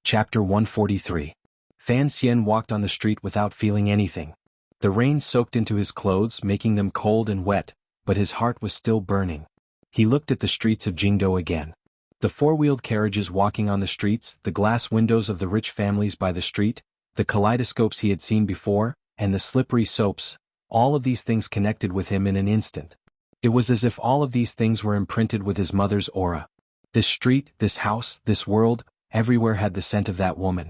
Chapter 143. Fan Xian walked on the street without feeling anything. The rain soaked into his clothes, making them cold and wet, but his heart was still burning. He looked at the streets of Jingdo again. The four-wheeled carriages walking on the streets, the glass windows of the rich families by the street, the kaleidoscopes he had seen before, and the slippery soaps, all of these things connected with him in an instant. It was as if all of these things were imprinted with his mother's aura. This street, this house, this world, everywhere had the scent of that woman.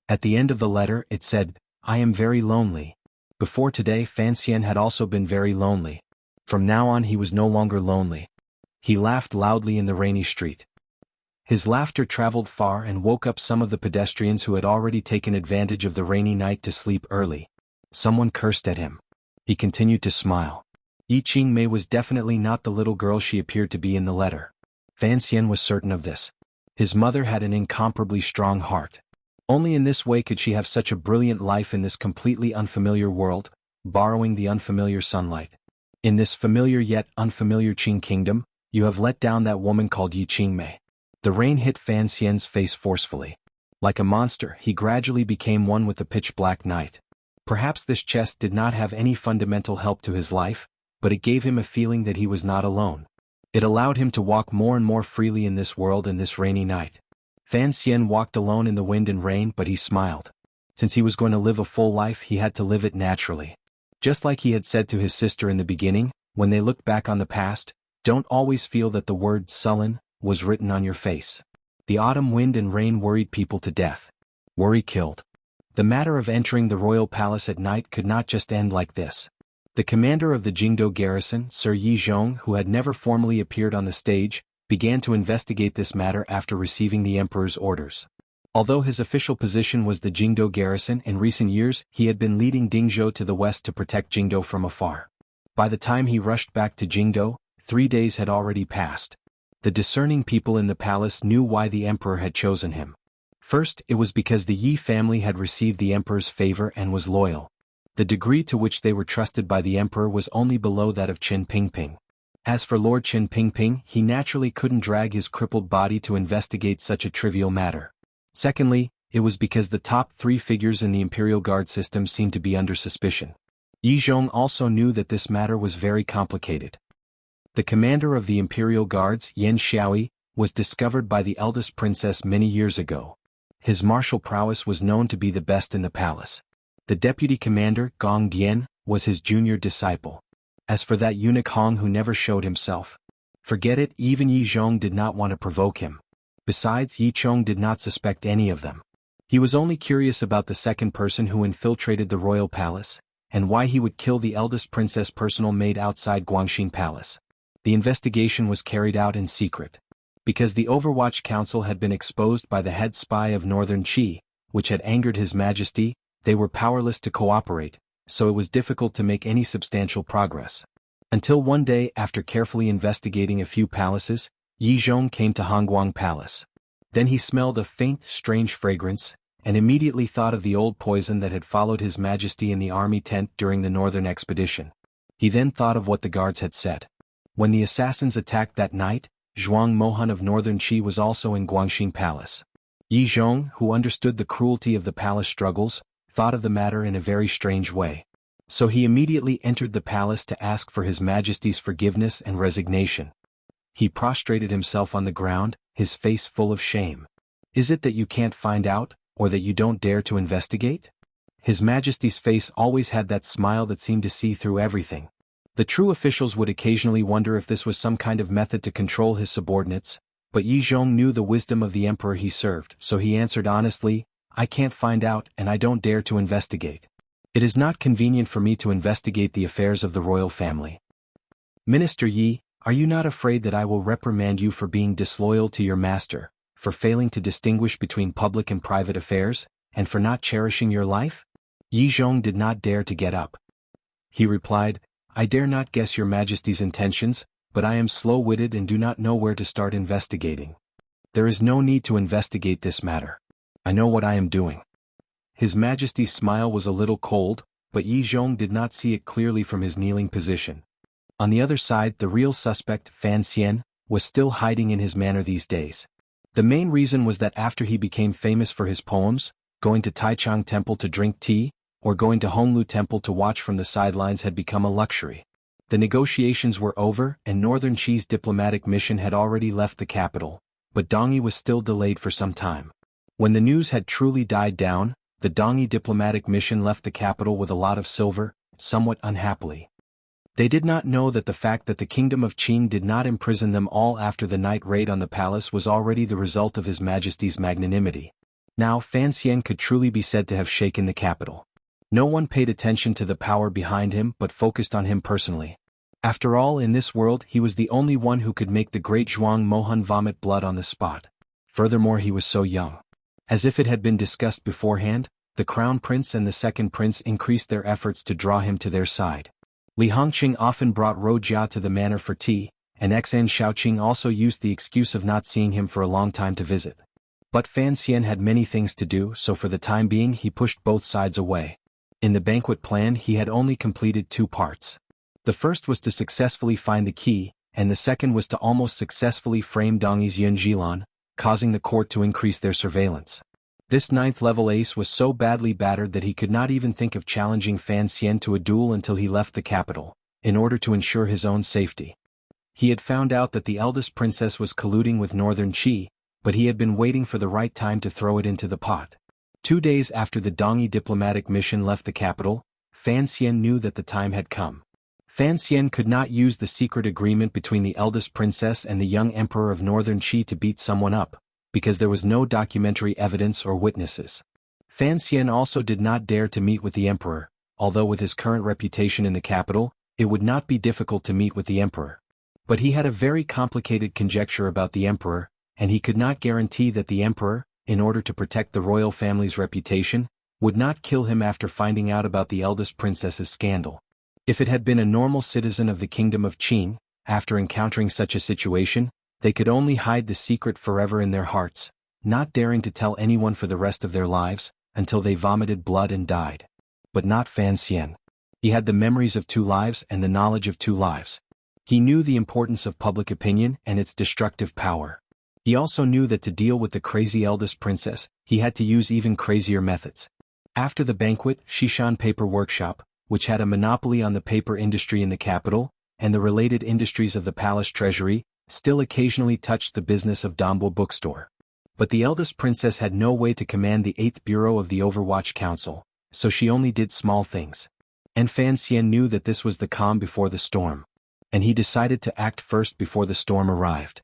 At the end of the letter it said, "I am very lonely." Before today Fan Xian had also been very lonely. From now on he was no longer lonely. He laughed loudly in the rainy street. His laughter traveled far and woke up some of the pedestrians who had already taken advantage of the rainy night to sleep early. Someone cursed at him. He continued to smile. Yi Qingmei was definitely not the little girl she appeared to be in the letter. Fan Xian was certain of this. His mother had an incomparably strong heart. Only in this way could she have such a brilliant life in this completely unfamiliar world, borrowing the unfamiliar sunlight. In this familiar yet unfamiliar Qing kingdom, you have let down that woman called Yi Qingmei. The rain hit Fan Xian's face forcefully. Like a monster, he gradually became one with the pitch-black night. Perhaps this chest did not have any fundamental help to his life, but it gave him a feeling that he was not alone. It allowed him to walk more and more freely in this world in this rainy night. Fan Xian walked alone in the wind and rain, but he smiled. Since he was going to live a full life, he had to live it naturally. Just like he had said to his sister in the beginning, when they looked back on the past, don't always feel that the word sullen was written on your face. The autumn wind and rain worried people to death. Worry killed. The matter of entering the royal palace at night could not just end like this. The commander of the Jingdo garrison, Sir Yi Zhong, who had never formally appeared on the stage, began to investigate this matter after receiving the emperor's orders. Although his official position was the Jingdo garrison, in recent years he had been leading Dingzhou to the west to protect Jingdo from afar. By the time he rushed back to Jingdo, 3 days had already passed. The discerning people in the palace knew why the emperor had chosen him. First, it was because the Yi family had received the emperor's favor and was loyal. The degree to which they were trusted by the emperor was only below that of Qin Pingping. As for Lord Qin Pingping, he naturally couldn't drag his crippled body to investigate such a trivial matter. Secondly, it was because the top 3 figures in the Imperial Guard system seemed to be under suspicion. Yi Zhong also knew that this matter was very complicated. The commander of the Imperial Guards, Yan Xiaoyi, was discovered by the eldest princess many years ago. His martial prowess was known to be the best in the palace. The deputy commander, Gong Dian, was his junior disciple. As for that eunuch Hong who never showed himself, forget it, even Yi Zhong did not want to provoke him. Besides, Yi Chong did not suspect any of them. He was only curious about the second person who infiltrated the royal palace, and why he would kill the eldest princess personal maid outside Guangxin Palace. The investigation was carried out in secret. Because the Overwatch Council had been exposed by the head spy of Northern Qi, which had angered His Majesty, they were powerless to cooperate, so it was difficult to make any substantial progress. Until one day, after carefully investigating a few palaces, Yi Zhong came to Hongguang Palace. Then he smelled a faint, strange fragrance, and immediately thought of the old poison that had followed His Majesty in the army tent during the northern expedition. He then thought of what the guards had said. When the assassins attacked that night, Zhuang Mohan of Northern Qi was also in Guangxin Palace. Yi Zhong, who understood the cruelty of the palace struggles, thought of the matter in a very strange way. So he immediately entered the palace to ask for His Majesty's forgiveness and resignation. He prostrated himself on the ground, his face full of shame. Is it that you can't find out, or that you don't dare to investigate? His Majesty's face always had that smile that seemed to see through everything. The true officials would occasionally wonder if this was some kind of method to control his subordinates, but Yi Zhong knew the wisdom of the emperor he served, so he answered honestly, I can't find out and I don't dare to investigate. It is not convenient for me to investigate the affairs of the royal family. Minister Yi, are you not afraid that I will reprimand you for being disloyal to your master, for failing to distinguish between public and private affairs, and for not cherishing your life? Yi Zhong did not dare to get up. He replied, I dare not guess your Majesty's intentions, but I am slow-witted and do not know where to start investigating. There is no need to investigate this matter. I know what I am doing. His Majesty's smile was a little cold, but Yi Zhong did not see it clearly from his kneeling position. On the other side, the real suspect, Fan Xian, was still hiding in his manor these days. The main reason was that after he became famous for his poems, going to Taichung Temple to drink tea, or going to Honglu Temple to watch from the sidelines had become a luxury. The negotiations were over and Northern Qi's diplomatic mission had already left the capital, but Dongyi was still delayed for some time. When the news had truly died down, the Dongyi diplomatic mission left the capital with a lot of silver, somewhat unhappily. They did not know that the fact that the kingdom of Qing did not imprison them all after the night raid on the palace was already the result of His Majesty's magnanimity. Now Fan Xian could truly be said to have shaken the capital. No one paid attention to the power behind him but focused on him personally. After all, in this world he was the only one who could make the great Zhuang Mohan vomit blood on the spot. Furthermore, he was so young. As if it had been discussed beforehand, the Crown Prince and the Second Prince increased their efforts to draw him to their side. Li Hongqing often brought Ro Jia to the manor for tea, and Xan Shaoqing also used the excuse of not seeing him for a long time to visit. But Fan Xian had many things to do, so for the time being he pushed both sides away. In the banquet plan he had only completed 2 parts. The first was to successfully find the key, and the second was to almost successfully frame Dongyi's Yun Jilan, causing the court to increase their surveillance. This 9th-level ace was so badly battered that he could not even think of challenging Fan Xian to a duel until he left the capital, in order to ensure his own safety. He had found out that the eldest princess was colluding with Northern Qi, but he had been waiting for the right time to throw it into the pot. 2 days after the Dongyi diplomatic mission left the capital, Fan Xian knew that the time had come. Fan Xian could not use the secret agreement between the eldest princess and the young emperor of Northern Qi to beat someone up, because there was no documentary evidence or witnesses. Fan Xian also did not dare to meet with the emperor, although with his current reputation in the capital, it would not be difficult to meet with the emperor. But he had a very complicated conjecture about the emperor, and he could not guarantee that the emperor, in order to protect the royal family's reputation, would not kill him after finding out about the eldest princess's scandal. If it had been a normal citizen of the kingdom of Qing, after encountering such a situation, they could only hide the secret forever in their hearts, not daring to tell anyone for the rest of their lives, until they vomited blood and died. But not Fan Xian. He had the memories of 2 lives and the knowledge of 2 lives. He knew the importance of public opinion and its destructive power. He also knew that to deal with the crazy eldest princess, he had to use even crazier methods. After the banquet, Shishan Paper Workshop, which had a monopoly on the paper industry in the capital, and the related industries of the palace treasury, still occasionally touched the business of Dambo bookstore. But the eldest princess had no way to command the 8th Bureau of the Overwatch Council, so she only did small things. And Fan Xian knew that this was the calm before the storm. And he decided to act first before the storm arrived.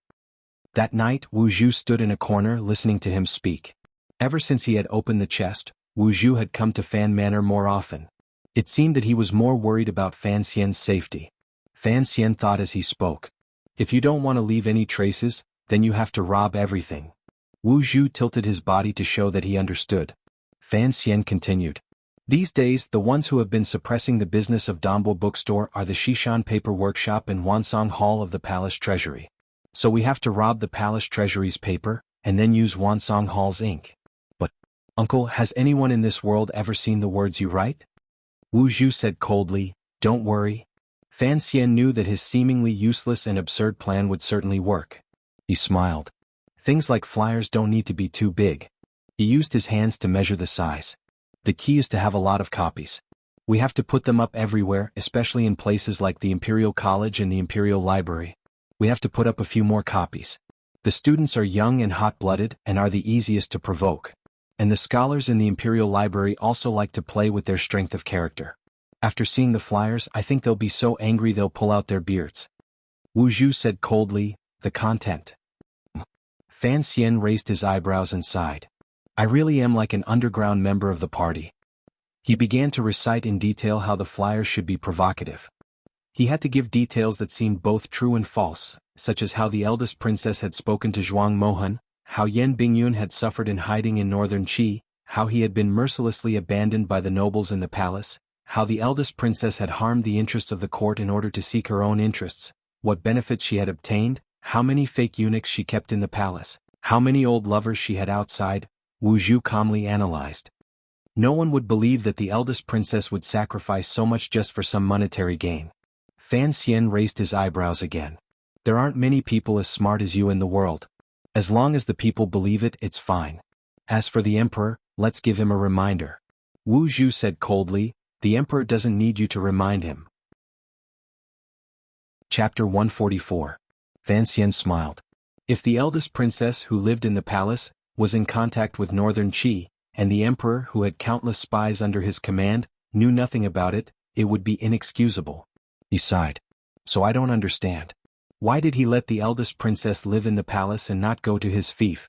That night Wu Zhu stood in a corner listening to him speak. Ever since he had opened the chest, Wu Zhu had come to Fan Manor more often. It seemed that he was more worried about Fan Xian's safety. Fan Xian thought as he spoke. If you don't want to leave any traces, then you have to rob everything. Wu Zhu tilted his body to show that he understood. Fan Xian continued. These days the ones who have been suppressing the business of Dambo bookstore are the Shishan Paper Workshop and Wansong Hall of the Palace Treasury. So we have to rob the Palace Treasury's paper, and then use Wansong Hall's ink. But, uncle, has anyone in this world ever seen the words you write? Wu Zhu said coldly, don't worry. Fan Xian knew that his seemingly useless and absurd plan would certainly work. He smiled. Things like flyers don't need to be too big. He used his hands to measure the size. The key is to have a lot of copies. We have to put them up everywhere, especially in places like the Imperial College and the Imperial Library. We have to put up a few more copies. The students are young and hot-blooded and are the easiest to provoke. And the scholars in the Imperial Library also like to play with their strength of character. After seeing the flyers, I think they'll be so angry they'll pull out their beards. Wu Zhu said coldly, the content. Fan Xian raised his eyebrows and sighed. I really am like an underground member of the party. He began to recite in detail how the flyers should be provocative. He had to give details that seemed both true and false, such as how the eldest princess had spoken to Zhuang Mohan, how Yan Bingyun had suffered in hiding in northern Qi, how he had been mercilessly abandoned by the nobles in the palace, how the eldest princess had harmed the interests of the court in order to seek her own interests, what benefits she had obtained, how many fake eunuchs she kept in the palace, how many old lovers she had outside. Wu Zhu calmly analyzed. No one would believe that the eldest princess would sacrifice so much just for some monetary gain. Fan Xian raised his eyebrows again. There aren't many people as smart as you in the world. As long as the people believe it, it's fine. As for the emperor, let's give him a reminder. Wu Zhu said coldly, the emperor doesn't need you to remind him. Chapter 144. Fan Xian smiled. If the eldest princess who lived in the palace was in contact with northern Qi, and the emperor who had countless spies under his command knew nothing about it, it would be inexcusable. He sighed. So I don't understand. Why did he let the eldest princess live in the palace and not go to his fief?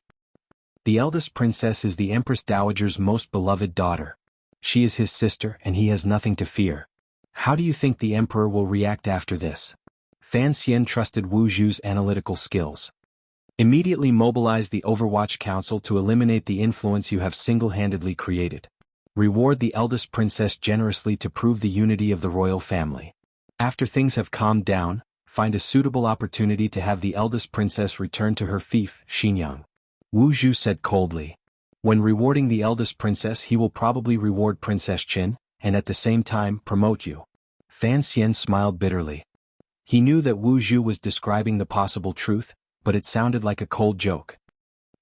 The eldest princess is the Empress Dowager's most beloved daughter. She is his sister and he has nothing to fear. How do you think the emperor will react after this? Fan Xian trusted Wu Zhu's analytical skills. Immediately mobilize the Overwatch Council to eliminate the influence you have single-handedly created. Reward the eldest princess generously to prove the unity of the royal family. After things have calmed down, find a suitable opportunity to have the eldest princess return to her fief, Xinyang. Wu Zhu said coldly. When rewarding the eldest princess, he will probably reward Princess Qin, and at the same time promote you. Fan Xian smiled bitterly. He knew that Wu Zhu was describing the possible truth, but it sounded like a cold joke.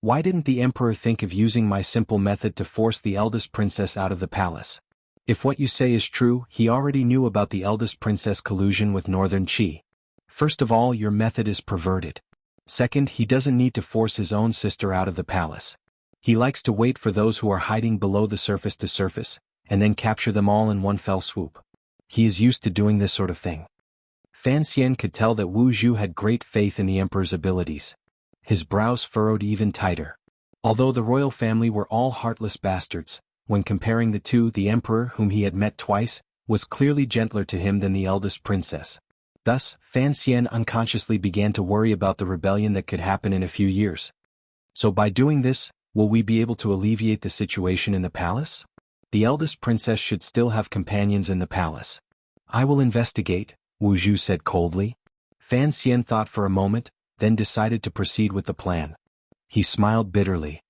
Why didn't the emperor think of using my simple method to force the eldest princess out of the palace? If what you say is true, he already knew about the eldest princess collusion with northern Qi. First of all, your method is perverted. Second, he doesn't need to force his own sister out of the palace. He likes to wait for those who are hiding below the surface to surface, and then capture them all in one fell swoop. He is used to doing this sort of thing. Fan Xian could tell that Wu Zhu had great faith in the emperor's abilities. His brows furrowed even tighter. Although the royal family were all heartless bastards, when comparing the two, the emperor, whom he had met twice, was clearly gentler to him than the eldest princess. Thus, Fan Xian unconsciously began to worry about the rebellion that could happen in a few years. So by doing this, will we be able to alleviate the situation in the palace? The eldest princess should still have companions in the palace. I will investigate, Wu Zhu said coldly. Fan Xian thought for a moment, then decided to proceed with the plan. He smiled bitterly.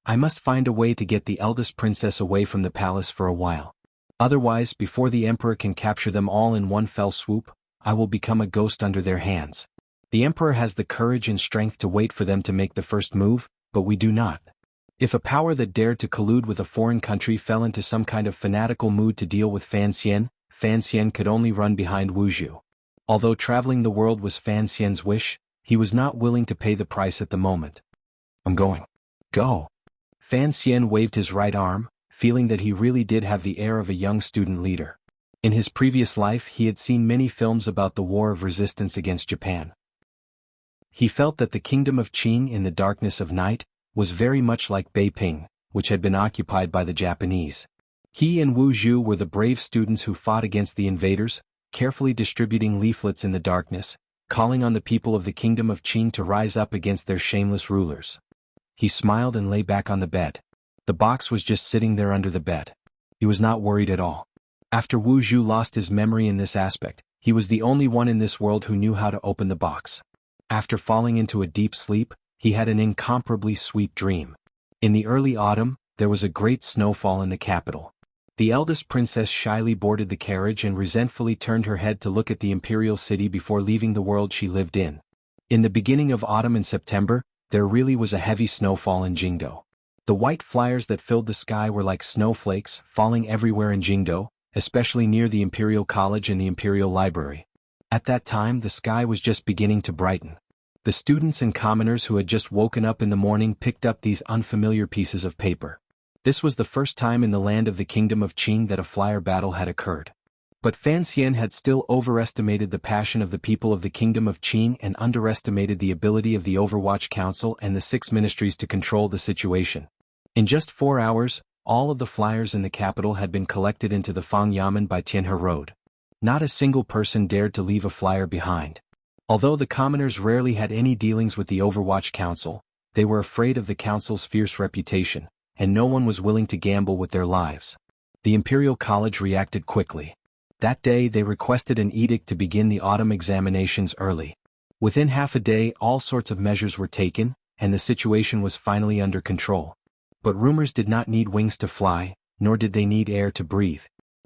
I must find a way to get the eldest princess away from the palace for a while. Otherwise, before the emperor can capture them all in one fell swoop, I will become a ghost under their hands. The emperor has the courage and strength to wait for them to make the first move, but we do not. If a power that dared to collude with a foreign country fell into some kind of fanatical mood to deal with Fan Xian could only run behind Wu Zhu. Although traveling the world was Fan Xian's wish, he was not willing to pay the price at the moment. I'm going. Go. Fan Xian waved his right arm, feeling that he really did have the air of a young student leader. In his previous life, he had seen many films about the war of resistance against Japan. He felt that the kingdom of Qing in the darkness of night was very much like Beiping, which had been occupied by the Japanese. He and Wu Zhu were the brave students who fought against the invaders, carefully distributing leaflets in the darkness, calling on the people of the kingdom of Qing to rise up against their shameless rulers. He smiled and lay back on the bed. The box was just sitting there under the bed. He was not worried at all. After Wu Zhu lost his memory in this aspect, he was the only one in this world who knew how to open the box. After falling into a deep sleep, he had an incomparably sweet dream. In the early autumn, there was a great snowfall in the capital. The eldest princess shyly boarded the carriage and resentfully turned her head to look at the imperial city before leaving the world she lived in. In the beginning of autumn in September, there really was a heavy snowfall in Jingdo. The white flyers that filled the sky were like snowflakes, falling everywhere in Jingdo, especially near the Imperial College and the Imperial Library. At that time, the sky was just beginning to brighten. The students and commoners who had just woken up in the morning picked up these unfamiliar pieces of paper. This was the first time in the land of the kingdom of Qing that a flyer battle had occurred. But Fan Xian had still overestimated the passion of the people of the kingdom of Qing and underestimated the ability of the Overwatch Council and the 6 ministries to control the situation. In just 4 hours, all of the flyers in the capital had been collected into the Fangyamen by Tianhe Road. Not a single person dared to leave a flyer behind. Although the commoners rarely had any dealings with the Overwatch Council, they were afraid of the council's fierce reputation, and no one was willing to gamble with their lives. The Imperial College reacted quickly. That day they requested an edict to begin the autumn examinations early. Within half a day all sorts of measures were taken, and the situation was finally under control. But rumors did not need wings to fly, nor did they need air to breathe.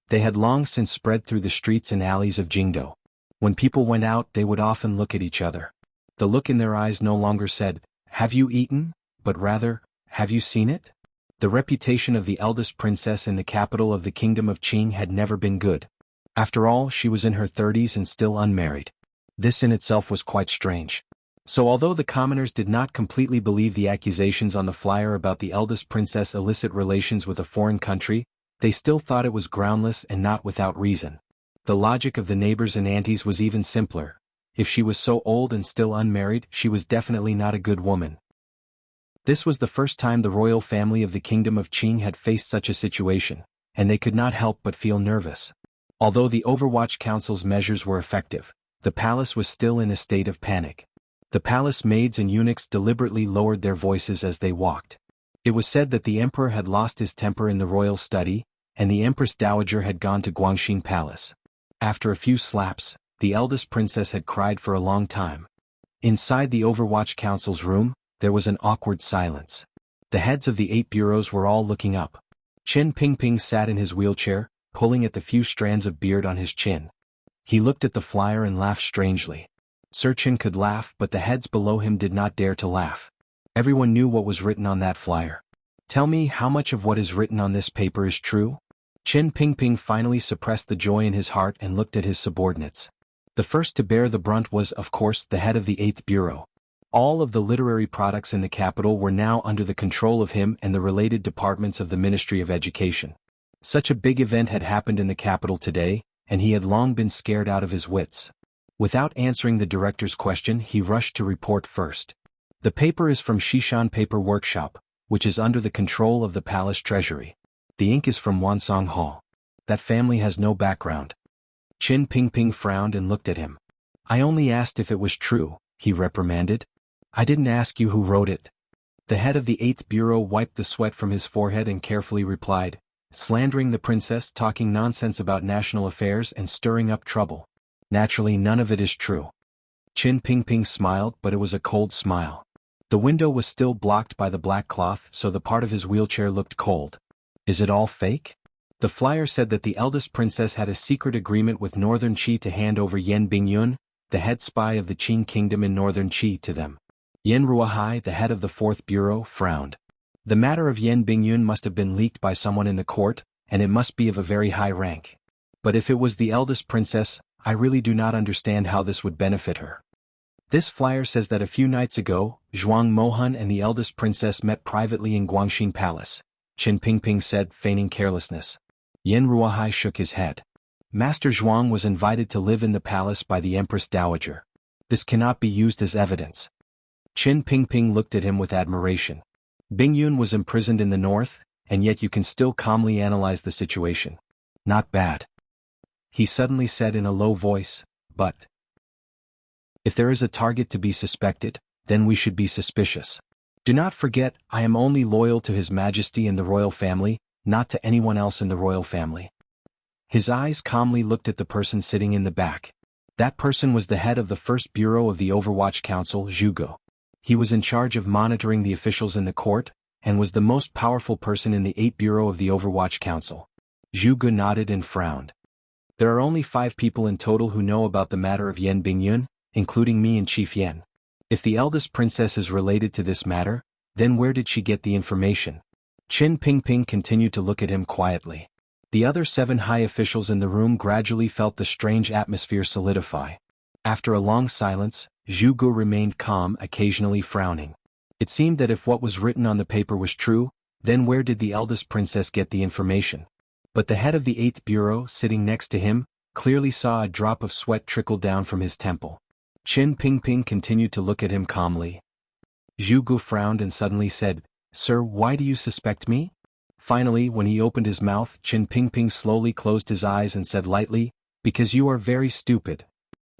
They had long since spread through the streets and alleys of Jingdo. When people went out, they would often look at each other. The look in their eyes no longer said, have you eaten, but rather, have you seen it? The reputation of the eldest princess in the capital of the kingdom of Qing had never been good. After all, she was in her 30s and still unmarried. This in itself was quite strange. So although the commoners did not completely believe the accusations on the flyer about the eldest princess illicit relations with a foreign country, they still thought it was groundless and not without reason. The logic of the neighbors and aunties was even simpler. If she was so old and still unmarried, she was definitely not a good woman. This was the first time the royal family of the kingdom of Qing had faced such a situation, and they could not help but feel nervous. Although the Overwatch Council's measures were effective, the palace was still in a state of panic. The palace maids and eunuchs deliberately lowered their voices as they walked. It was said that the emperor had lost his temper in the royal study, and the empress dowager had gone to Guangxin Palace. After a few slaps, the eldest princess had cried for a long time. Inside the Overwatch Council's room, there was an awkward silence. The heads of the 8 bureaus were all looking up. Qin Pingping sat in his wheelchair, pulling at the few strands of beard on his chin. He looked at the flyer and laughed strangely. Sir Qin could laugh, but the heads below him did not dare to laugh. Everyone knew what was written on that flyer. Tell me how much of what is written on this paper is true? Qin Pingping finally suppressed the joy in his heart and looked at his subordinates. The first to bear the brunt was, of course, the head of the 8th Bureau. All of the literary products in the capital were now under the control of him and the related departments of the Ministry of Education. Such a big event had happened in the capital today, and he had long been scared out of his wits. Without answering the director's question, he rushed to report first. The paper is from Shishan Paper Workshop, which is under the control of the palace treasury. The ink is from Wansong Hall. That family has no background. Qin Pingping frowned and looked at him. I only asked if it was true, he reprimanded. I didn't ask you who wrote it. The head of the 8th Bureau wiped the sweat from his forehead and carefully replied, slandering the princess, talking nonsense about national affairs and stirring up trouble. Naturally, none of it is true. Qin Pingping smiled, but it was a cold smile. The window was still blocked by the black cloth, so the part of his wheelchair looked cold. Is it all fake? The flyer said that the eldest princess had a secret agreement with Northern Qi to hand over Yan Bingyun, the head spy of the Qing kingdom in Northern Qi, to them. Yan Ruohai, the head of the 4th Bureau, frowned. The matter of Yan Bingyun must have been leaked by someone in the court, and it must be of a very high rank. But if it was the eldest princess, I really do not understand how this would benefit her. This flyer says that a few nights ago, Zhuang Mohan and the eldest princess met privately in Guangxin Palace, Qin Pingping said, feigning carelessness. Yan Ruohai shook his head. Master Zhuang was invited to live in the palace by the Empress Dowager. This cannot be used as evidence. Qin Pingping looked at him with admiration. Bingyun was imprisoned in the north, and yet you can still calmly analyze the situation. Not bad. He suddenly said in a low voice, but if there is a target to be suspected, then we should be suspicious. Do not forget, I am only loyal to His Majesty and the royal family, not to anyone else in the royal family. His eyes calmly looked at the person sitting in the back. That person was the head of the 1st Bureau of the Overwatch Council, Zhuge. He was in charge of monitoring the officials in the court, and was the most powerful person in the 8th Bureau of the Overwatch Council. Zhuge nodded and frowned. There are only 5 people in total who know about the matter of Yan Bingyun, including me and Chief Yan. If the eldest princess is related to this matter, then where did she get the information? Qin Pingping continued to look at him quietly. The other 7 high officials in the room gradually felt the strange atmosphere solidify. After a long silence, Zhuge remained calm, occasionally frowning. It seemed that if what was written on the paper was true, then where did the eldest princess get the information? But the head of the 8th Bureau, sitting next to him, clearly saw a drop of sweat trickle down from his temple. Qin Pingping continued to look at him calmly. Zhuge frowned and suddenly said, Sir, why do you suspect me? Finally, when he opened his mouth, Qin Pingping slowly closed his eyes and said lightly, because you are very stupid.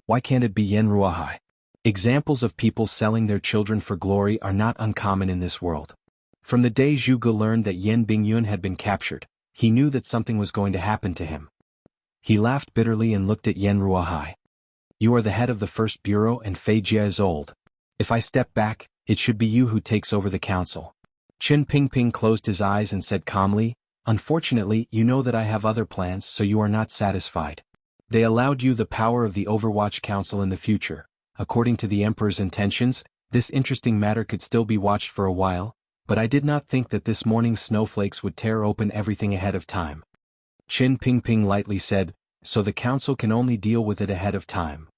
Why can't it be Yan Ruohai? Examples of people selling their children for glory are not uncommon in this world. From the day Zhuge learned that Yan Bingyun had been captured, he knew that something was going to happen to him. He laughed bitterly and looked at Yan Ruohai. You are the head of the 1st Bureau and Fei Jia is old. If I step back, it should be you who takes over the council. Qin Pingping closed his eyes and said calmly, unfortunately, you know that I have other plans, so you are not satisfied. They allowed you the power of the Overwatch Council in the future. According to the Emperor's intentions, This interesting matter could still be watched for a while, but I did not think that this morning's snowflakes would tear open everything ahead of time. Qin Pingping lightly said, so the council can only deal with it ahead of time.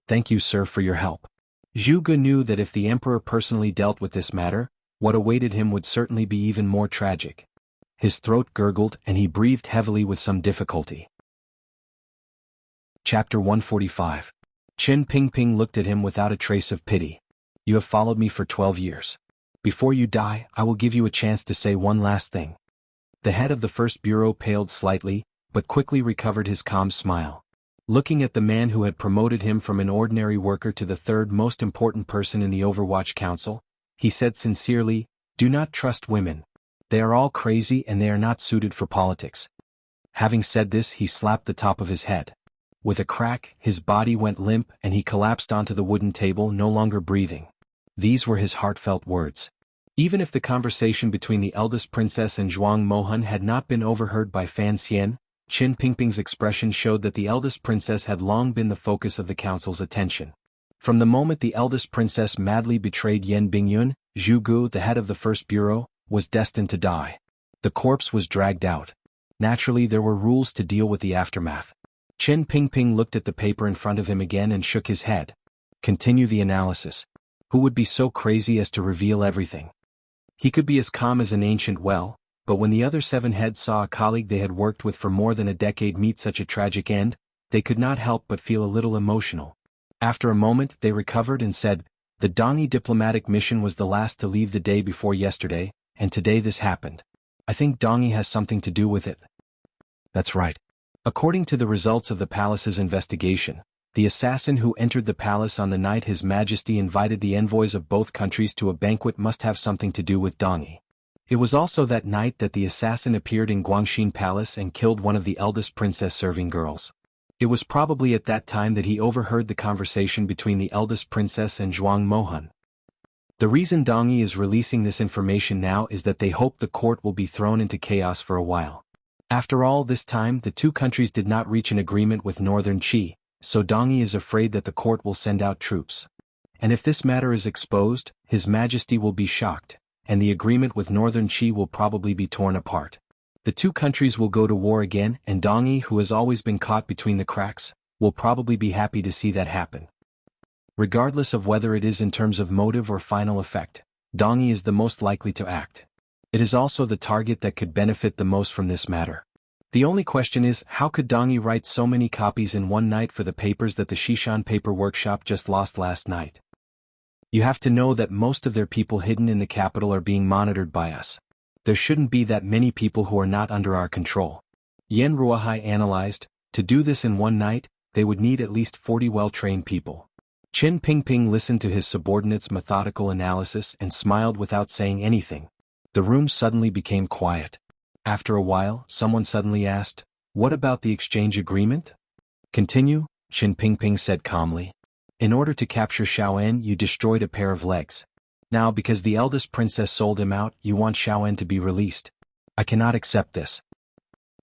Thank you, sir, for your help. Zhu Ge knew that if the emperor personally dealt with this matter, what awaited him would certainly be even more tragic. His throat gurgled and he breathed heavily with some difficulty. Chapter 145. Qin Pingping looked at him without a trace of pity. You have followed me for 12 years. Before you die, I will give you a chance to say one last thing. The head of the first bureau paled slightly, but quickly recovered his calm smile. Looking at the man who had promoted him from an ordinary worker to the third most important person in the Overwatch Council, he said sincerely, do not trust women. They are all crazy and they are not suited for politics. Having said this, he slapped the top of his head. With a crack, his body went limp and he collapsed onto the wooden table, no longer breathing. These were his heartfelt words. Even if the conversation between the eldest princess and Zhuang Mohan had not been overheard by Fan Xian, Qin Pingping's expression showed that the eldest princess had long been the focus of the council's attention. From the moment the eldest princess madly betrayed Yan Bingyun, Zhu Ge, the head of the first bureau, was destined to die. The corpse was dragged out. Naturally, there were rules to deal with the aftermath. Qin Pingping looked at the paper in front of him again and shook his head. Continue the analysis. Who would be so crazy as to reveal everything? He could be as calm as an ancient well, but when the other 7 heads saw a colleague they had worked with for more than a decade meet such a tragic end, they could not help but feel a little emotional. After a moment, they recovered and said, the Dongi diplomatic mission was the last to leave the day before yesterday, and today this happened. I think Dongi has something to do with it. That's right. According to the results of the palace's investigation, the assassin who entered the palace on the night His Majesty invited the envoys of both countries to a banquet must have something to do with Dongi. It was also that night that the assassin appeared in Guangxin Palace and killed one of the eldest princess serving girls. It was probably at that time that he overheard the conversation between the eldest princess and Zhuang Mohan. The reason Dongi is releasing this information now is that they hope the court will be thrown into chaos for a while. After all this time, the two countries did not reach an agreement with Northern Qi, so Dongi is afraid that the court will send out troops. And if this matter is exposed, His Majesty will be shocked, and the agreement with Northern Qi will probably be torn apart. The two countries will go to war again, and Dongi, who has always been caught between the cracks, will probably be happy to see that happen. Regardless of whether it is in terms of motive or final effect, Dongi is the most likely to act. It is also the target that could benefit the most from this matter. The only question is, how could Dongi write so many copies in one night for the papers that the Shishan Paper Workshop just lost last night? You have to know that most of their people hidden in the capital are being monitored by us. There shouldn't be that many people who are not under our control. Yan Ruohai analyzed, to do this in one night, they would need at least 40 well-trained people. Qin Pingping listened to his subordinate's methodical analysis and smiled without saying anything. The room suddenly became quiet. After a while, someone suddenly asked, what about the exchange agreement? Continue, Qin Pingping said calmly. In order to capture Xiaoen, you destroyed a pair of legs. Now, because the eldest princess sold him out, you want Xiaoen to be released. I cannot accept this.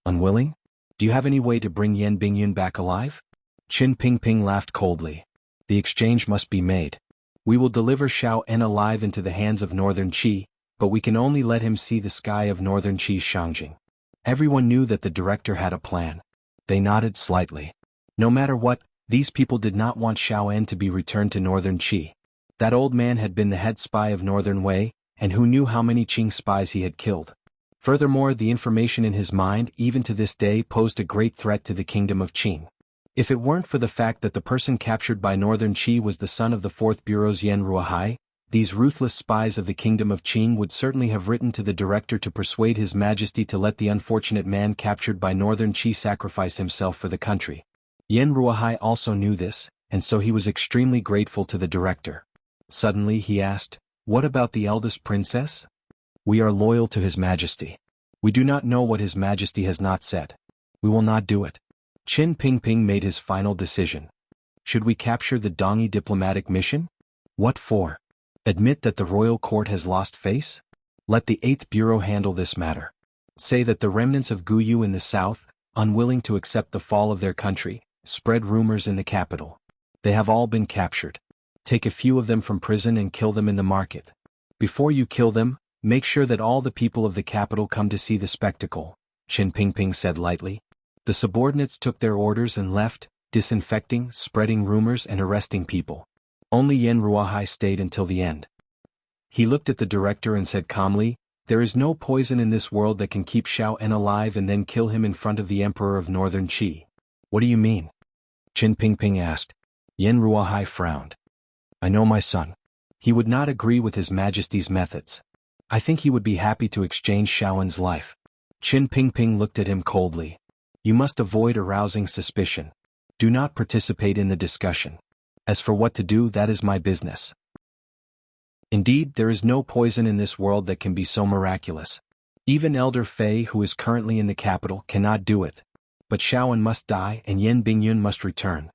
Unwilling? Do you have any way to bring Yan Bingyun back alive? Qin Pingping laughed coldly. The exchange must be made. We will deliver Xiaoen alive into the hands of Northern Qi, but we can only let him see the sky of Northern Qi's Shangjing. Everyone knew that the director had a plan. They nodded slightly. No matter what, these people did not want Xiaoen to be returned to Northern Qi. That old man had been the head spy of Northern Wei, and who knew how many Qing spies he had killed. Furthermore, the information in his mind, even to this day, posed a great threat to the kingdom of Qing. If it weren't for the fact that the person captured by Northern Qi was the son of the 4th Bureau's Yan Ruohai, these ruthless spies of the kingdom of Qing would certainly have written to the director to persuade His Majesty to let the unfortunate man captured by Northern Qi sacrifice himself for the country. Yan Ruohai also knew this, and so he was extremely grateful to the director. Suddenly he asked, what about the eldest princess? We are loyal to His Majesty. We do not know what His Majesty has not said. We will not do it. Qin Pingping made his final decision. Should we capture the Dongi diplomatic mission? What for? Admit that the royal court has lost face? Let the 8th Bureau handle this matter. Say that the remnants of Guyu in the south, unwilling to accept the fall of their country, spread rumors in the capital. They have all been captured. Take a few of them from prison and kill them in the market. Before you kill them, make sure that all the people of the capital come to see the spectacle, Qin Pingping said lightly. The subordinates took their orders and left, disinfecting, spreading rumors and arresting people. Only Yan Ruahai stayed until the end. He looked at the director and said calmly, "There is no poison in this world that can keep Xiao En alive and then kill him in front of the Emperor of Northern Qi." "What do you mean?" Qin Pingping asked. Yan Ruahai frowned. "I know my son. He would not agree with His Majesty's methods. I think he would be happy to exchange Xiao En's life." Qin Pingping looked at him coldly. "You must avoid arousing suspicion. Do not participate in the discussion. As for what to do, that is my business." Indeed, there is no poison in this world that can be so miraculous. Even Elder Fei, who is currently in the capital, cannot do it. But Xiao En must die and Yan Bingyun must return.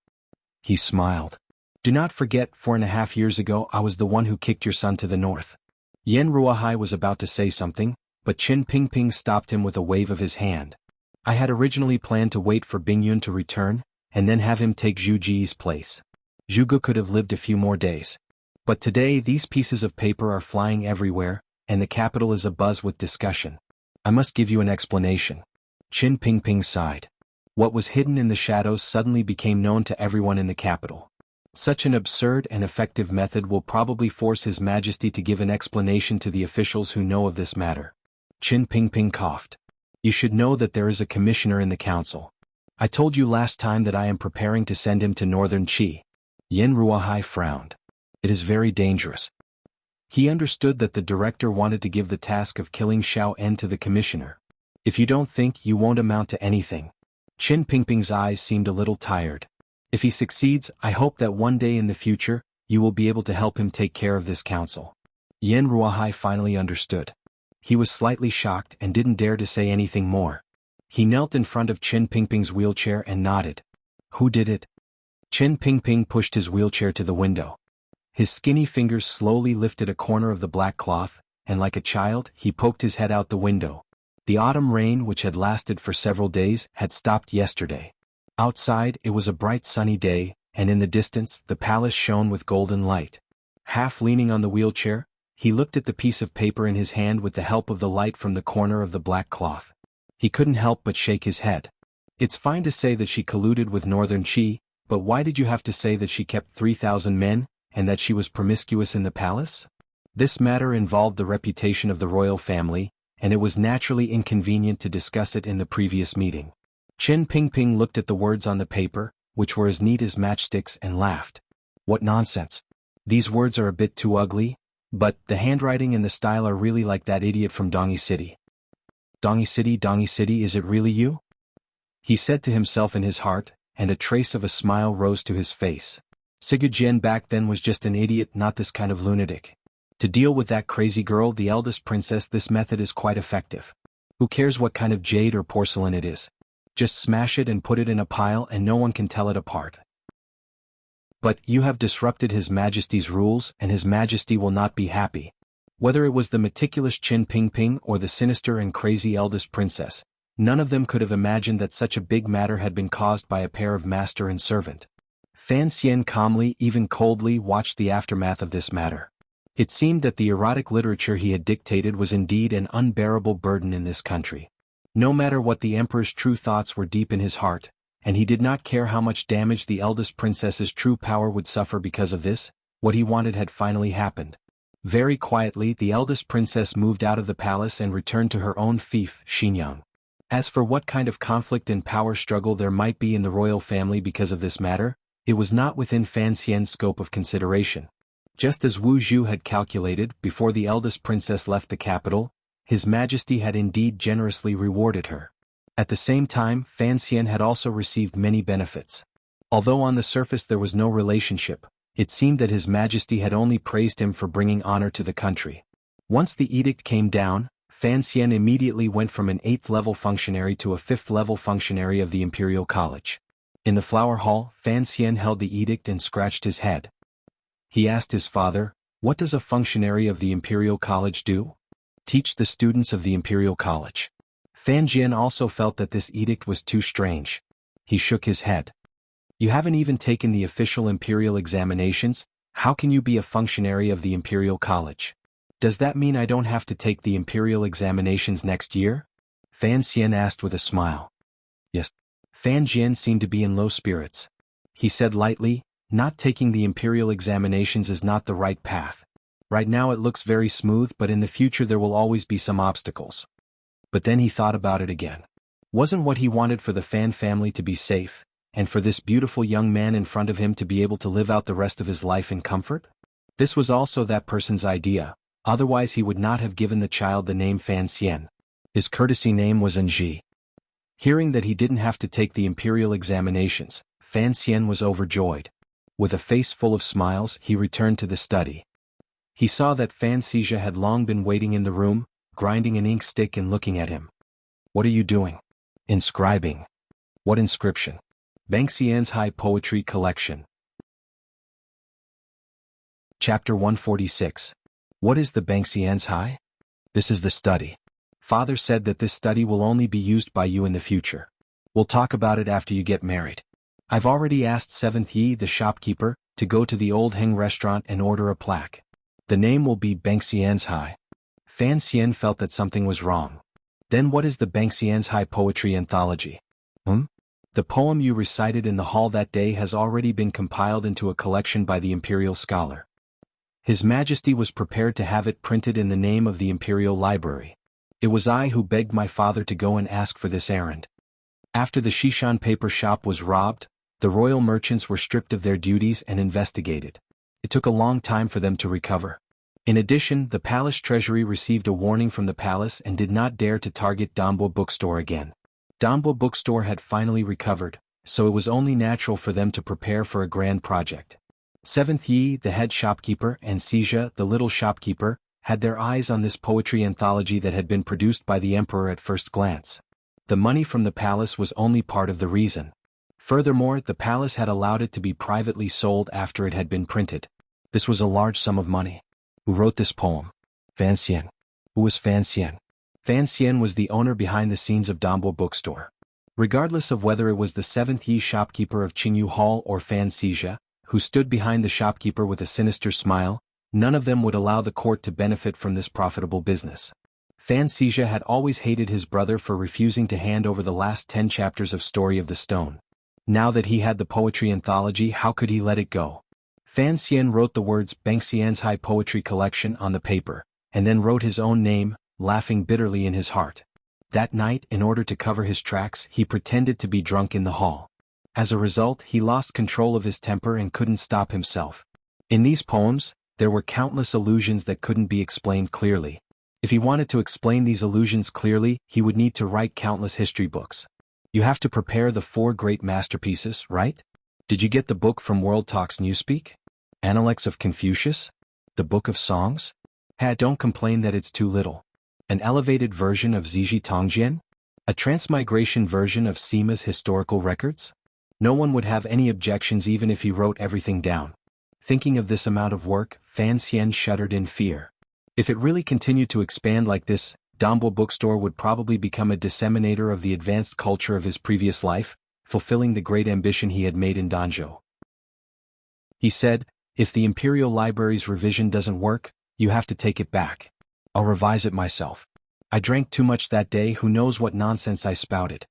He smiled. "Do not forget, 4.5 years ago I was the one who kicked your son to the north." Yan Ruahai was about to say something, but Qin Pingping stopped him with a wave of his hand. "I had originally planned to wait for Bingyun to return, and then have him take Zhu Ji's place. Zhuge could have lived a few more days. But today these pieces of paper are flying everywhere, and the capital is abuzz with discussion. I must give you an explanation." Qin Pingping sighed. What was hidden in the shadows suddenly became known to everyone in the capital. Such an absurd and effective method will probably force His Majesty to give an explanation to the officials who know of this matter. Qin Pingping coughed. "You should know that there is a commissioner in the council. I told you last time that I am preparing to send him to Northern Qi." Yan Ruahai frowned. "It is very dangerous." He understood that the director wanted to give the task of killing Xiao En to the commissioner. "If you don't think, you won't amount to anything." Qin Pingping's eyes seemed a little tired. "If he succeeds, I hope that one day in the future, you will be able to help him take care of this council." Yan Ruahai finally understood. He was slightly shocked and didn't dare to say anything more. He knelt in front of Qin Pingping's wheelchair and nodded. "Who did it?" Qin Pingping pushed his wheelchair to the window. His skinny fingers slowly lifted a corner of the black cloth, and like a child, he poked his head out the window. The autumn rain, which had lasted for several days, had stopped yesterday. Outside, it was a bright sunny day, and in the distance, the palace shone with golden light. Half leaning on the wheelchair, he looked at the piece of paper in his hand with the help of the light from the corner of the black cloth. He couldn't help but shake his head. "It's fine to say that she colluded with Northern Qi, but why did you have to say that she kept 3,000 men, and that she was promiscuous in the palace?" This matter involved the reputation of the royal family, and it was naturally inconvenient to discuss it in the previous meeting. Qin Pingping looked at the words on the paper, which were as neat as matchsticks, and laughed. "What nonsense. These words are a bit too ugly, but the handwriting and the style are really like that idiot from Dongi City." Dongi City, is it really you?" he said to himself in his heart, and a trace of a smile rose to his face. Sigurd back then was just an idiot, not this kind of lunatic. To deal with that crazy girl, the eldest princess, this method is quite effective. Who cares what kind of jade or porcelain it is? Just smash it and put it in a pile and no one can tell it apart. But you have disrupted His Majesty's rules and His Majesty will not be happy. Whether it was the meticulous Qin Pingping or the sinister and crazy eldest princess, none of them could have imagined that such a big matter had been caused by a pair of master and servant. Fan Xian calmly, even coldly, watched the aftermath of this matter. It seemed that the erotic literature he had dictated was indeed an unbearable burden in this country. No matter what, the emperor's true thoughts were deep in his heart, and he did not care how much damage the eldest princess's true power would suffer because of this. What he wanted had finally happened. Very quietly, the eldest princess moved out of the palace and returned to her own fief, Xinyang. As for what kind of conflict and power struggle there might be in the royal family because of this matter, it was not within Fan Xian's scope of consideration. Just as Wu Zhu had calculated, before the eldest princess left the capital, His Majesty had indeed generously rewarded her. At the same time, Fan Xian had also received many benefits. Although on the surface there was no relationship, it seemed that His Majesty had only praised him for bringing honor to the country. Once the edict came down, Fan Xian immediately went from an 8th-level functionary to a 5th-level functionary of the Imperial College. In the flower hall, Fan Xian held the edict and scratched his head. He asked his father, "What does a functionary of the Imperial College do?" "Teach the students of the Imperial College." Fan Jian also felt that this edict was too strange. He shook his head. "You haven't even taken the official imperial examinations, How can you be a functionary of the Imperial College? Does that mean I don't have to take the Imperial examinations next year? Fan Xian asked with a smile. Yes. Fan Jian seemed to be in low spirits. He said lightly, not taking the Imperial examinations is not the right path. Right now it looks very smooth, but in the future there will always be some obstacles. But then he thought about it again. Wasn't what he wanted for the Fan family to be safe, and for this beautiful young man in front of him to be able to live out the rest of his life in comfort? This was also that person's idea, otherwise he would not have given the child the name Fan Xian. His courtesy name was Enji. Hearing that he didn't have to take the Imperial examinations, Fan Xian was overjoyed. With a face full of smiles, he returned to the study. He saw that Fan Xizha had long been waiting in the room, grinding an ink stick and looking at him. What are you doing? Inscribing. What inscription? Bangxian's High Poetry Collection. Chapter 146. What is the Bangxian's High? This is the study. Father said that this study will only be used by you in the future. We'll talk about it after you get married. I've already asked 7th Yi, the shopkeeper, to go to the Old Heng restaurant and order a plaque. The name will be Bangxian's High. Fan Xian felt that something was wrong. Then what is the Bangxian's High Poetry Anthology? The poem you recited in the hall that day has already been compiled into a collection by the Imperial scholar. His Majesty was prepared to have it printed in the name of the Imperial Library. It was I who begged my father to go and ask for this errand. After the Shishan paper shop was robbed, the royal merchants were stripped of their duties and investigated. It took a long time for them to recover. In addition, the palace treasury received a warning from the palace and did not dare to target Dambo Bookstore again. Dambo Bookstore had finally recovered, so it was only natural for them to prepare for a grand project. 7th Yi, the head shopkeeper, and Xizha, the little shopkeeper, had their eyes on this poetry anthology that had been produced by the emperor at first glance. The money from the palace was only part of the reason. Furthermore, the palace had allowed it to be privately sold after it had been printed. This was a large sum of money. Who wrote this poem? Fan Xian. Who was Fan Xian? Fan Xian was the owner behind the scenes of Dambo Bookstore. Regardless of whether it was the 7th Yi shopkeeper of Qingyu Hall or Fan Xizha, who stood behind the shopkeeper with a sinister smile, none of them would allow the court to benefit from this profitable business. Fan Xizha had always hated his brother for refusing to hand over the last 10 chapters of Story of the Stone. Now that he had the poetry anthology, how could he let it go? Fan Xian wrote the words Bangxian's High Poetry Collection on the paper, and then wrote his own name, laughing bitterly in his heart. That night, in order to cover his tracks, he pretended to be drunk in the hall. As a result, he lost control of his temper and couldn't stop himself. In these poems, there were countless allusions that couldn't be explained clearly. If he wanted to explain these allusions clearly, he would need to write countless history books. You have to prepare the 4 great masterpieces, right? Did you get the book from World Talks Newspeak? Analects of Confucius? The Book of Songs? Don't complain that it's too little. An elevated version of Ziji Tongjian? A transmigration version of Sima's historical records? No one would have any objections even if he wrote everything down. Thinking of this amount of work, Fan Xian shuddered in fear. If it really continued to expand like this, Dambo Bookstore would probably become a disseminator of the advanced culture of his previous life, fulfilling the great ambition he had made in Danzhou. He said, if the Imperial Library's revision doesn't work, you have to take it back. I'll revise it myself. I drank too much that day, who knows what nonsense I spouted.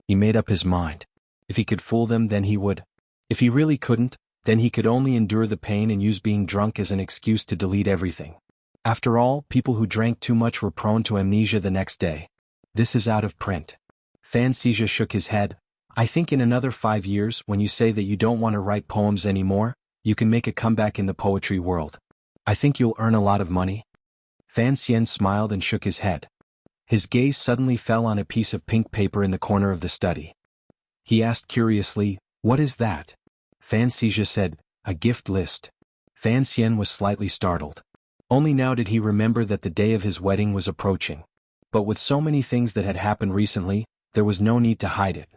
He made up his mind. If he could fool them, then he would. If he really couldn't, then he could only endure the pain and use being drunk as an excuse to delete everything. After all, people who drank too much were prone to amnesia the next day. This is out of print. Fan Xizha shook his head. I think in another 5 years, when you say that you don't want to write poems anymore, you can make a comeback in the poetry world. I think you'll earn a lot of money. Fan Xian smiled and shook his head. His gaze suddenly fell on a piece of pink paper in the corner of the study. He asked curiously, what is that? Fan Xizha said, a gift list. Fan Xian was slightly startled. Only now did he remember that the day of his wedding was approaching. But with so many things that had happened recently, there was no need to hide it.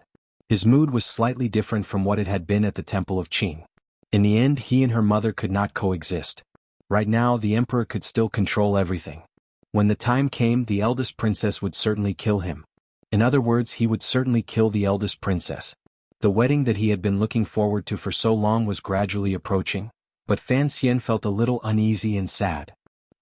His mood was slightly different from what it had been at the Temple of Qing. In the end, he and her mother could not coexist. Right now, the emperor could still control everything. When the time came, the eldest princess would certainly kill him. In other words, he would certainly kill the eldest princess. The wedding that he had been looking forward to for so long was gradually approaching. but Fan Xian felt a little uneasy and sad.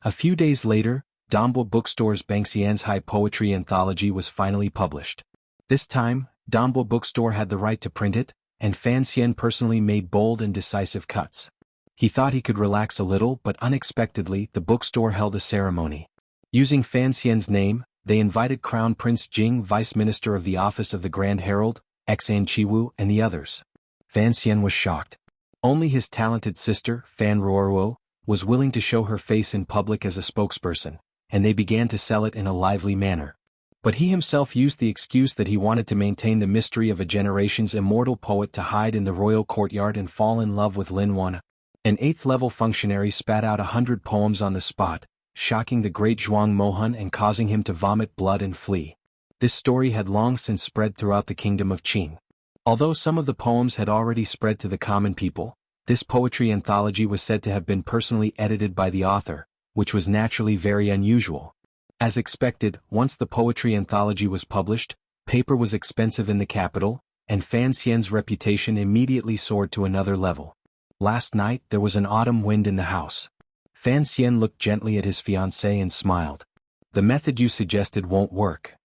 A few days later, Dongbo Bookstore's Bangxian's High Poetry Anthology was finally published. This time, Dongbo Bookstore had the right to print it, and Fan Xian personally made bold and decisive cuts. He thought he could relax a little, but unexpectedly the bookstore held a ceremony. Using Fan Xian's name, they invited Crown Prince Jing, Vice Minister of the Office of the Grand Herald, Xan Qiwu, and the others. Fan Xian was shocked. Only his talented sister, Fan Ruoruo, was willing to show her face in public as a spokesperson, and they began to sell it in a lively manner. But he himself used the excuse that he wanted to maintain the mystery of a generation's immortal poet to hide in the royal courtyard and fall in love with Lin Wan. An 8th-level functionary spat out 100 poems on the spot, shocking the great Zhuang Mohan and causing him to vomit blood and flee. This story had long since spread throughout the kingdom of Qing. Although some of the poems had already spread to the common people, this poetry anthology was said to have been personally edited by the author, which was naturally very unusual. As expected, once the poetry anthology was published, paper was expensive in the capital, and Fan Xian's reputation immediately soared to another level. Last night there was an autumn wind in the house. Fan Xian looked gently at his fiancée and smiled. The method you suggested won't work.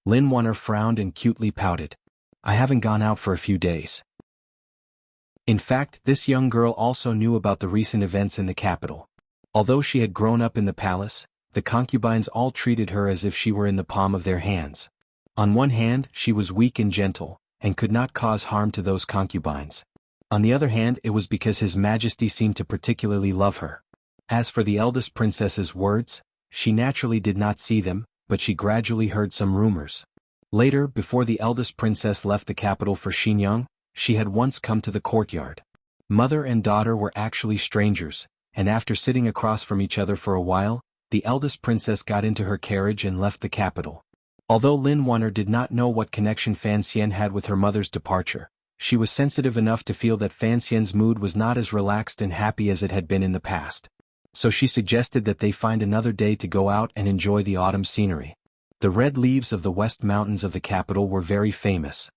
Lin Wanner frowned and cutely pouted. I haven't gone out for a few days. In fact, this young girl also knew about the recent events in the capital. Although she had grown up in the palace, the concubines all treated her as if she were in the palm of their hands. On one hand, she was weak and gentle, and could not cause harm to those concubines. On the other hand, it was because His Majesty seemed to particularly love her. As for the eldest princess's words, she naturally did not see them, but she gradually heard some rumors. Later, before the eldest princess left the capital for Xinjiang, she had once come to the courtyard. Mother and daughter were actually strangers, and after sitting across from each other for a while, the eldest princess got into her carriage and left the capital. Although Lin Wanner did not know what connection Fan Xian had with her mother's departure, she was sensitive enough to feel that Fan Xian's mood was not as relaxed and happy as it had been in the past. So she suggested that they find another day to go out and enjoy the autumn scenery. The red leaves of the West Mountains of the capital were very famous.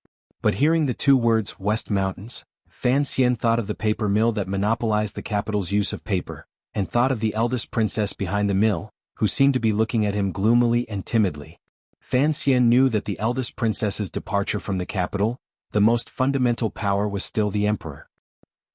But hearing the two words West Mountains, Fan Xian thought of the paper mill that monopolized the capital's use of paper, and thought of the eldest princess behind the mill, who seemed to be looking at him gloomily and timidly. Fan Xian knew that the eldest princess's departure from the capital, the most fundamental power was still the emperor.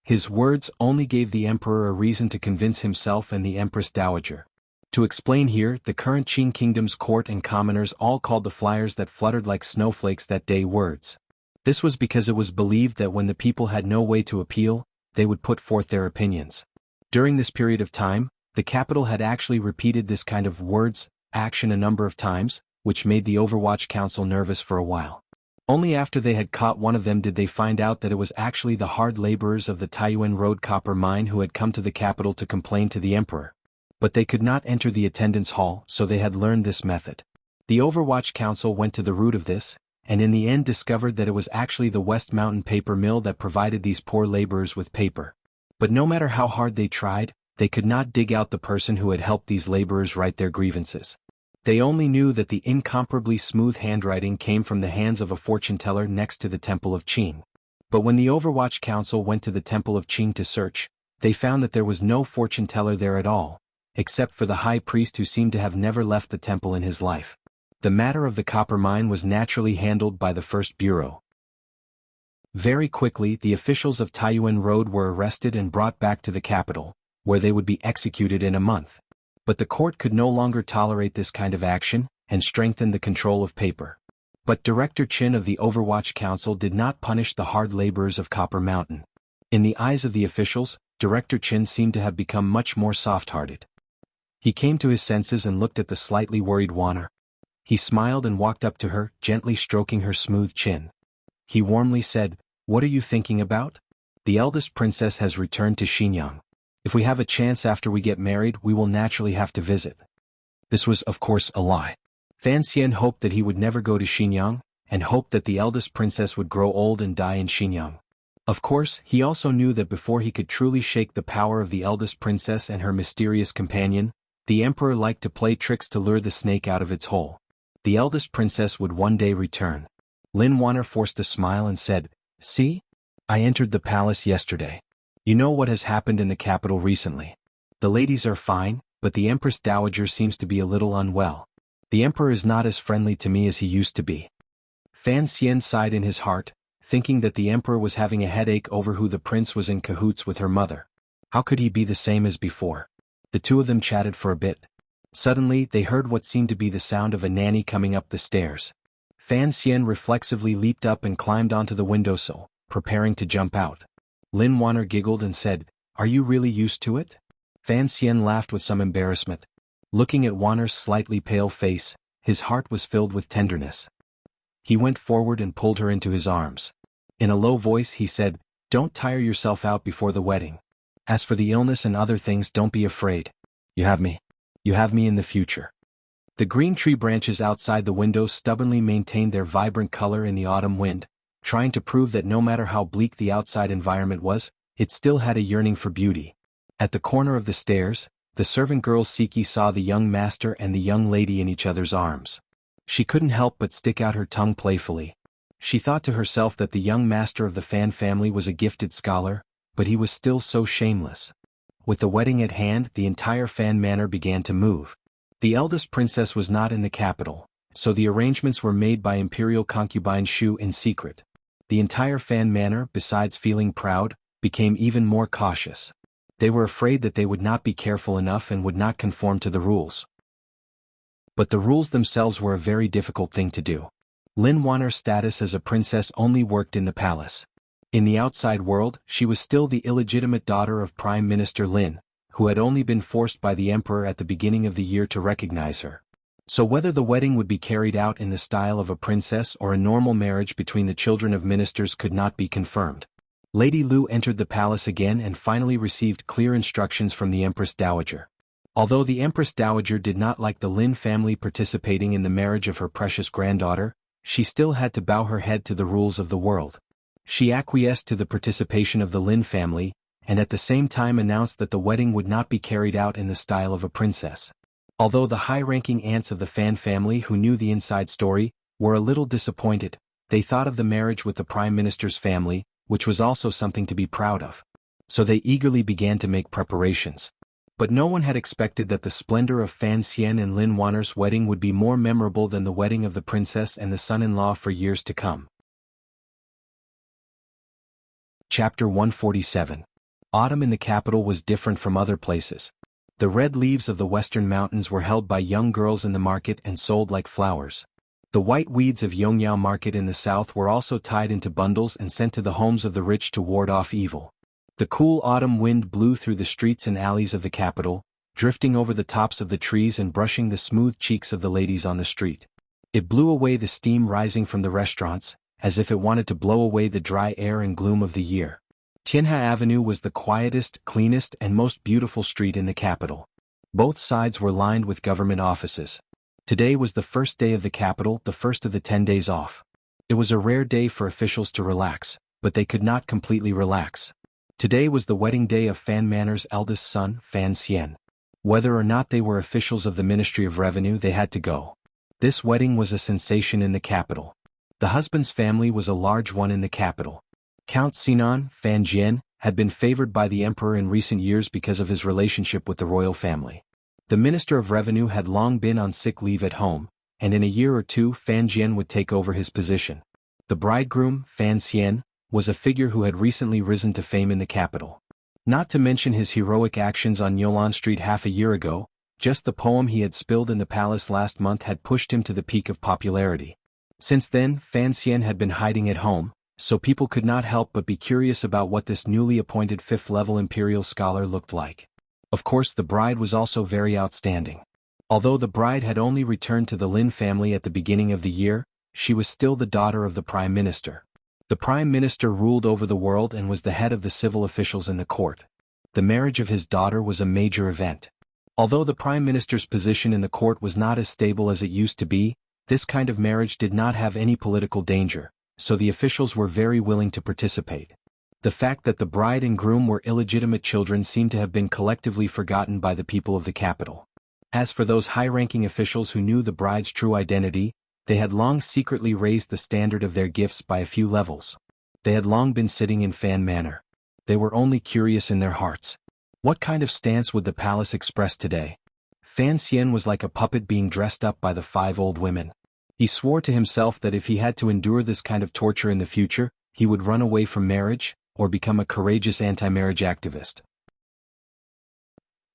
His words only gave the emperor a reason to convince himself and the empress dowager. To explain here, the current Qing kingdom's court and commoners all called the flyers that fluttered like snowflakes that day words. This was because it was believed that when the people had no way to appeal, they would put forth their opinions. During this period of time, the capital had actually repeated this kind of words, action a number of times, which made the Overwatch Council nervous for a while. Only after they had caught one of them did they find out that it was actually the hard laborers of the Taiyuan Road copper mine who had come to the capital to complain to the emperor. But they could not enter the attendance hall, so they had learned this method. The Overwatch Council went to the root of this, and in the end discovered that it was actually the West Mountain paper mill that provided these poor laborers with paper. But no matter how hard they tried, they could not dig out the person who had helped these laborers write their grievances. They only knew that the incomparably smooth handwriting came from the hands of a fortune-teller next to the Temple of Qing. But when the Overwatch Council went to the Temple of Qing to search, they found that there was no fortune-teller there at all, except for the high priest who seemed to have never left the temple in his life. The matter of the copper mine was naturally handled by the First Bureau. Very quickly the officials of Taiyuan Road were arrested and brought back to the capital, where they would be executed in a month. But the court could no longer tolerate this kind of action, and strengthened the control of paper. But Director Qin of the Overwatch Council did not punish the hard laborers of Copper Mountain. In the eyes of the officials, Director Qin seemed to have become much more soft-hearted. He came to his senses and looked at the slightly worried Wanner. He smiled and walked up to her, gently stroking her smooth chin. He warmly said, "What are you thinking about? The eldest princess has returned to Xinjiang. If we have a chance after we get married, we will naturally have to visit." This was, of course, a lie. Fan Xian hoped that he would never go to Xinjiang, and hoped that the eldest princess would grow old and die in Xinjiang. Of course, he also knew that before he could truly shake the power of the eldest princess and her mysterious companion, the emperor liked to play tricks to lure the snake out of its hole. The eldest princess would one day return. Lin Wanner forced a smile and said, "See? I entered the palace yesterday. You know what has happened in the capital recently. The ladies are fine, but the Empress Dowager seems to be a little unwell. The Emperor is not as friendly to me as he used to be. Fan Xian sighed in his heart, thinking that the Emperor was having a headache over who the prince was in cahoots with her mother. How could he be the same as before? The two of them chatted for a bit. Suddenly, they heard what seemed to be the sound of a nanny coming up the stairs. Fan Xian reflexively leaped up and climbed onto the windowsill, preparing to jump out. Lin Wanner giggled and said, "Are you really used to it?" Fan Xian laughed with some embarrassment. Looking at Wanner's slightly pale face, his heart was filled with tenderness. He went forward and pulled her into his arms. In a low voice he said, "Don't tire yourself out before the wedding. As for the illness and other things, don't be afraid. You have me. You have me in the future." The green tree branches outside the window stubbornly maintained their vibrant color in the autumn wind, trying to prove that no matter how bleak the outside environment was, it still had a yearning for beauty. At the corner of the stairs, the servant girl Siki saw the young master and the young lady in each other's arms. She couldn't help but stick out her tongue playfully. She thought to herself that the young master of the Fan family was a gifted scholar, but he was still so shameless. With the wedding at hand, the entire Fan manor began to move. The eldest princess was not in the capital, so the arrangements were made by imperial concubine Shu in secret. The entire Fan manor, besides feeling proud, became even more cautious. They were afraid that they would not be careful enough and would not conform to the rules. But the rules themselves were a very difficult thing to do. Lin Wanner's status as a princess only worked in the palace. In the outside world, she was still the illegitimate daughter of Prime Minister Lin, who had only been forced by the emperor at the beginning of the year to recognize her. So whether the wedding would be carried out in the style of a princess or a normal marriage between the children of ministers could not be confirmed. Lady Lu entered the palace again and finally received clear instructions from the Empress Dowager. Although the Empress Dowager did not like the Lin family participating in the marriage of her precious granddaughter, she still had to bow her head to the rules of the world. She acquiesced to the participation of the Lin family, and at the same time announced that the wedding would not be carried out in the style of a princess. Although the high-ranking aunts of the Fan family who knew the inside story were a little disappointed, they thought of the marriage with the Prime Minister's family, which was also something to be proud of. So they eagerly began to make preparations. But no one had expected that the splendor of Fan Xian and Lin Wanner's wedding would be more memorable than the wedding of the princess and the son-in-law for years to come. Chapter 147. Autumn in the capital was different from other places. The red leaves of the western mountains were held by young girls in the market and sold like flowers. The white weeds of Yongyao market in the south were also tied into bundles and sent to the homes of the rich to ward off evil. The cool autumn wind blew through the streets and alleys of the capital, drifting over the tops of the trees and brushing the smooth cheeks of the ladies on the street. It blew away the steam rising from the restaurants, as if it wanted to blow away the dry air and gloom of the year. Tianhe Avenue was the quietest, cleanest, and most beautiful street in the capital. Both sides were lined with government offices. Today was the first day of the capital, the first of the 10 days off. It was a rare day for officials to relax, but they could not completely relax. Today was the wedding day of Fan Manor's eldest son, Fan Xian. Whether or not they were officials of the Ministry of Revenue, they had to go. This wedding was a sensation in the capital. The husband's family was a large one in the capital. Count Sinan, Fan Jian, had been favored by the emperor in recent years because of his relationship with the royal family. The Minister of Revenue had long been on sick leave at home, and in a year or two Fan Jian would take over his position. The bridegroom, Fan Xian, was a figure who had recently risen to fame in the capital. Not to mention his heroic actions on Yolan Street half a year ago, just the poem he had spilled in the palace last month had pushed him to the peak of popularity. Since then, Fan Xian had been hiding at home, so people could not help but be curious about what this newly appointed fifth-level imperial scholar looked like. Of course, the bride was also very outstanding. Although the bride had only returned to the Lin family at the beginning of the year, she was still the daughter of the Prime Minister. The Prime Minister ruled over the world and was the head of the civil officials in the court. The marriage of his daughter was a major event. Although the Prime Minister's position in the court was not as stable as it used to be, this kind of marriage did not have any political danger, so the officials were very willing to participate. The fact that the bride and groom were illegitimate children seemed to have been collectively forgotten by the people of the capital. As for those high-ranking officials who knew the bride's true identity, they had long secretly raised the standard of their gifts by a few levels. They had long been sitting in Fan Manor. They were only curious in their hearts. What kind of stance would the palace express today? Fan Xian was like a puppet being dressed up by the 5 old women. He swore to himself that if he had to endure this kind of torture in the future, he would run away from marriage, or become a courageous anti-marriage activist.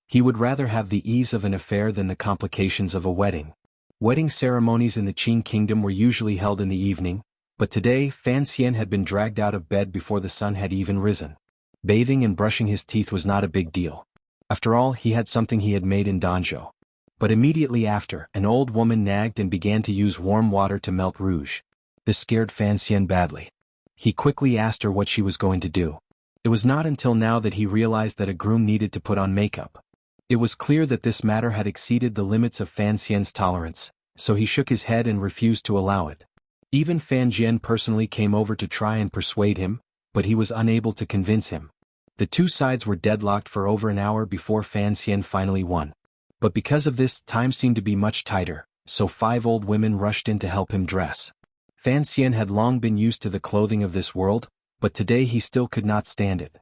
He would rather have the ease of an affair than the complications of a wedding. Wedding ceremonies in the Qing kingdom were usually held in the evening, but today Fan Xian had been dragged out of bed before the sun had even risen. Bathing and brushing his teeth was not a big deal. After all, he had something he had made in Danzhou. But immediately after, an old woman nagged and began to use warm water to melt rouge. This scared Fan Xian badly. He quickly asked her what she was going to do. It was not until now that he realized that a groom needed to put on makeup. It was clear that this matter had exceeded the limits of Fan Xian's tolerance, so he shook his head and refused to allow it. Even Fan Jian personally came over to try and persuade him, but he was unable to convince him. The two sides were deadlocked for over an hour before Fan Xian finally won. But because of this, time seemed to be much tighter, so 5 old women rushed in to help him dress. Fan Xian had long been used to the clothing of this world, but today he still could not stand it.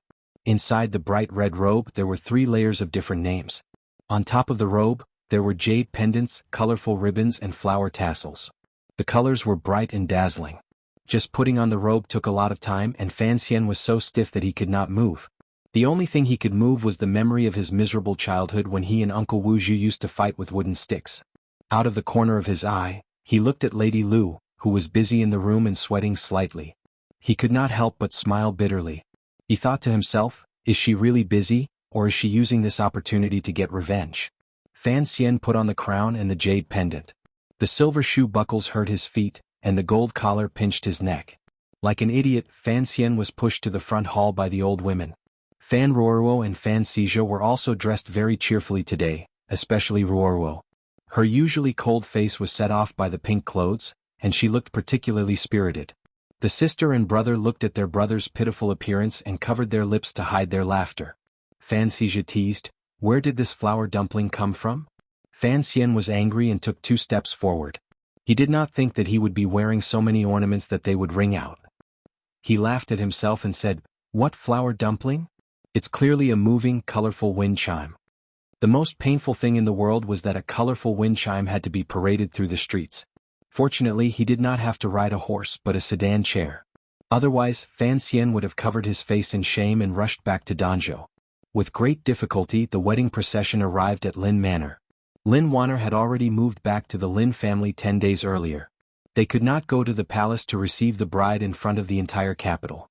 Inside the bright red robe there were 3 layers of different names. On top of the robe, there were jade pendants, colorful ribbons and flower tassels. The colors were bright and dazzling. Just putting on the robe took a lot of time and Fan Xian was so stiff that he could not move. The only thing he could move was the memory of his miserable childhood when he and Uncle Wuxia used to fight with wooden sticks. Out of the corner of his eye, he looked at Lady Lu, who was busy in the room and sweating slightly. He could not help but smile bitterly. He thought to himself, is she really busy, or is she using this opportunity to get revenge? Fan Xian put on the crown and the jade pendant. The silver shoe buckles hurt his feet, and the gold collar pinched his neck. Like an idiot, Fan Xian was pushed to the front hall by the old women. Fan Ruoruo and Fan Xizhou were also dressed very cheerfully today, especially Ruoruo. Her usually cold face was set off by the pink clothes, and she looked particularly spirited. The sister and brother looked at their brother's pitiful appearance and covered their lips to hide their laughter. Fan Xizhou teased, "Where did this flour dumpling come from?" Fan Xian was angry and took 2 steps forward. He did not think that he would be wearing so many ornaments that they would ring out. He laughed at himself and said, "What flour dumpling? It's clearly a moving, colorful wind chime." The most painful thing in the world was that a colorful wind chime had to be paraded through the streets. Fortunately, he did not have to ride a horse but a sedan chair. Otherwise, Fan Xian would have covered his face in shame and rushed back to Danzhou. With great difficulty, the wedding procession arrived at Lin Manor. Lin Wanner had already moved back to the Lin family 10 days earlier. They could not go to the palace to receive the bride in front of the entire capital.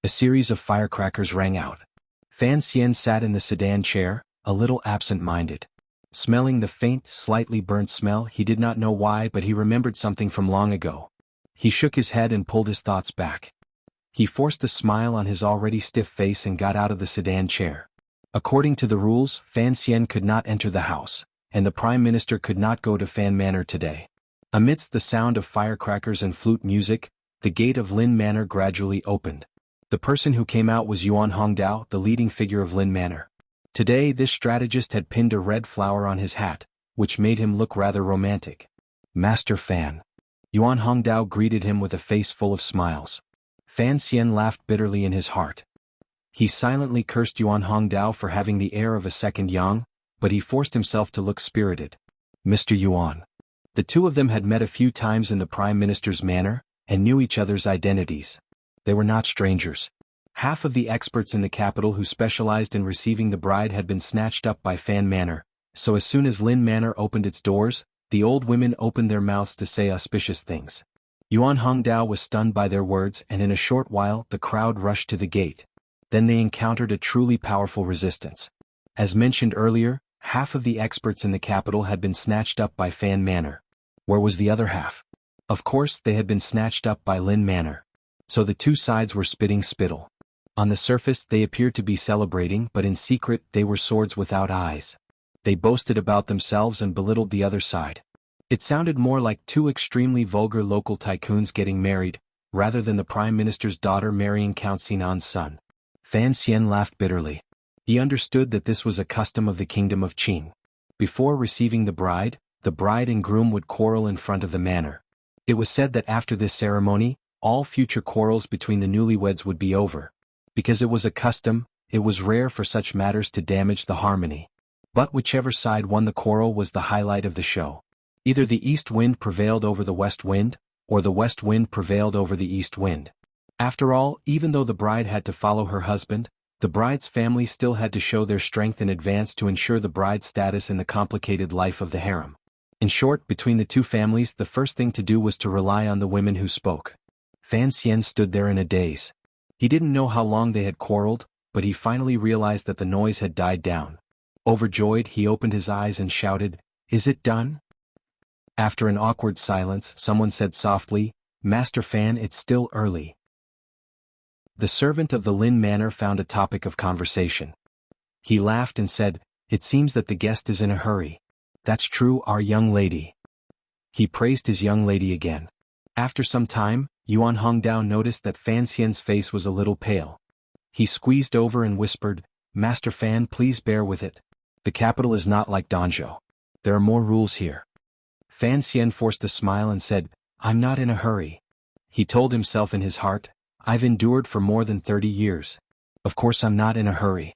A series of firecrackers rang out. Fan Xian sat in the sedan chair, a little absent-minded. Smelling the faint, slightly burnt smell, he did not know why, but he remembered something from long ago. He shook his head and pulled his thoughts back. He forced a smile on his already stiff face and got out of the sedan chair. According to the rules, Fan Xian could not enter the house, and the Prime Minister could not go to Fan Manor today. Amidst the sound of firecrackers and flute music, the gate of Lin Manor gradually opened. The person who came out was Yuan Hongdao, the leading figure of Lin Manor. Today this strategist had pinned a red flower on his hat, which made him look rather romantic. "Master Fan." Yuan Hongdao greeted him with a face full of smiles. Fan Xian laughed bitterly in his heart. He silently cursed Yuan Hongdao for having the air of a second Yang, but he forced himself to look spirited. "Mr. Yuan." The two of them had met a few times in the Prime Minister's manor, and knew each other's identities. They were not strangers. Half of the experts in the capital who specialized in receiving the bride had been snatched up by Fan Manor, so as soon as Lin Manor opened its doors, the old women opened their mouths to say auspicious things. Yuan Hongdao was stunned by their words, and in a short while the crowd rushed to the gate. Then they encountered a truly powerful resistance. As mentioned earlier, half of the experts in the capital had been snatched up by Fan Manor. Where was the other half? Of course, they had been snatched up by Lin Manor. So the two sides were spitting spittle. On the surface they appeared to be celebrating, but in secret they were swords without eyes. They boasted about themselves and belittled the other side. It sounded more like 2 extremely vulgar local tycoons getting married, rather than the Prime Minister's daughter marrying Count Sinan's son. Fan Xian laughed bitterly. He understood that this was a custom of the kingdom of Qing. Before receiving the bride and groom would quarrel in front of the manor. It was said that after this ceremony, all future quarrels between the newlyweds would be over. Because it was a custom, it was rare for such matters to damage the harmony. But whichever side won the quarrel was the highlight of the show. Either the east wind prevailed over the west wind, or the west wind prevailed over the east wind. After all, even though the bride had to follow her husband, the bride's family still had to show their strength in advance to ensure the bride's status in the complicated life of the harem. In short, between the two families, the first thing to do was to rely on the women who spoke. Fan Xian stood there in a daze. He didn't know how long they had quarreled, but he finally realized that the noise had died down. Overjoyed, he opened his eyes and shouted, "Is it done?" After an awkward silence, someone said softly, "Master Fan, it's still early." The servant of the Lin Manor found a topic of conversation. He laughed and said, "It seems that the guest is in a hurry." "That's true, our young lady." He praised his young lady again. After some time, Yuan Hongdao noticed that Fan Xian's face was a little pale. He squeezed over and whispered, "Master Fan, please bear with it. The capital is not like Danzhou. There are more rules here." Fan Xian forced a smile and said, "I'm not in a hurry." He told himself in his heart, "I've endured for more than 30 years. Of course I'm not in a hurry."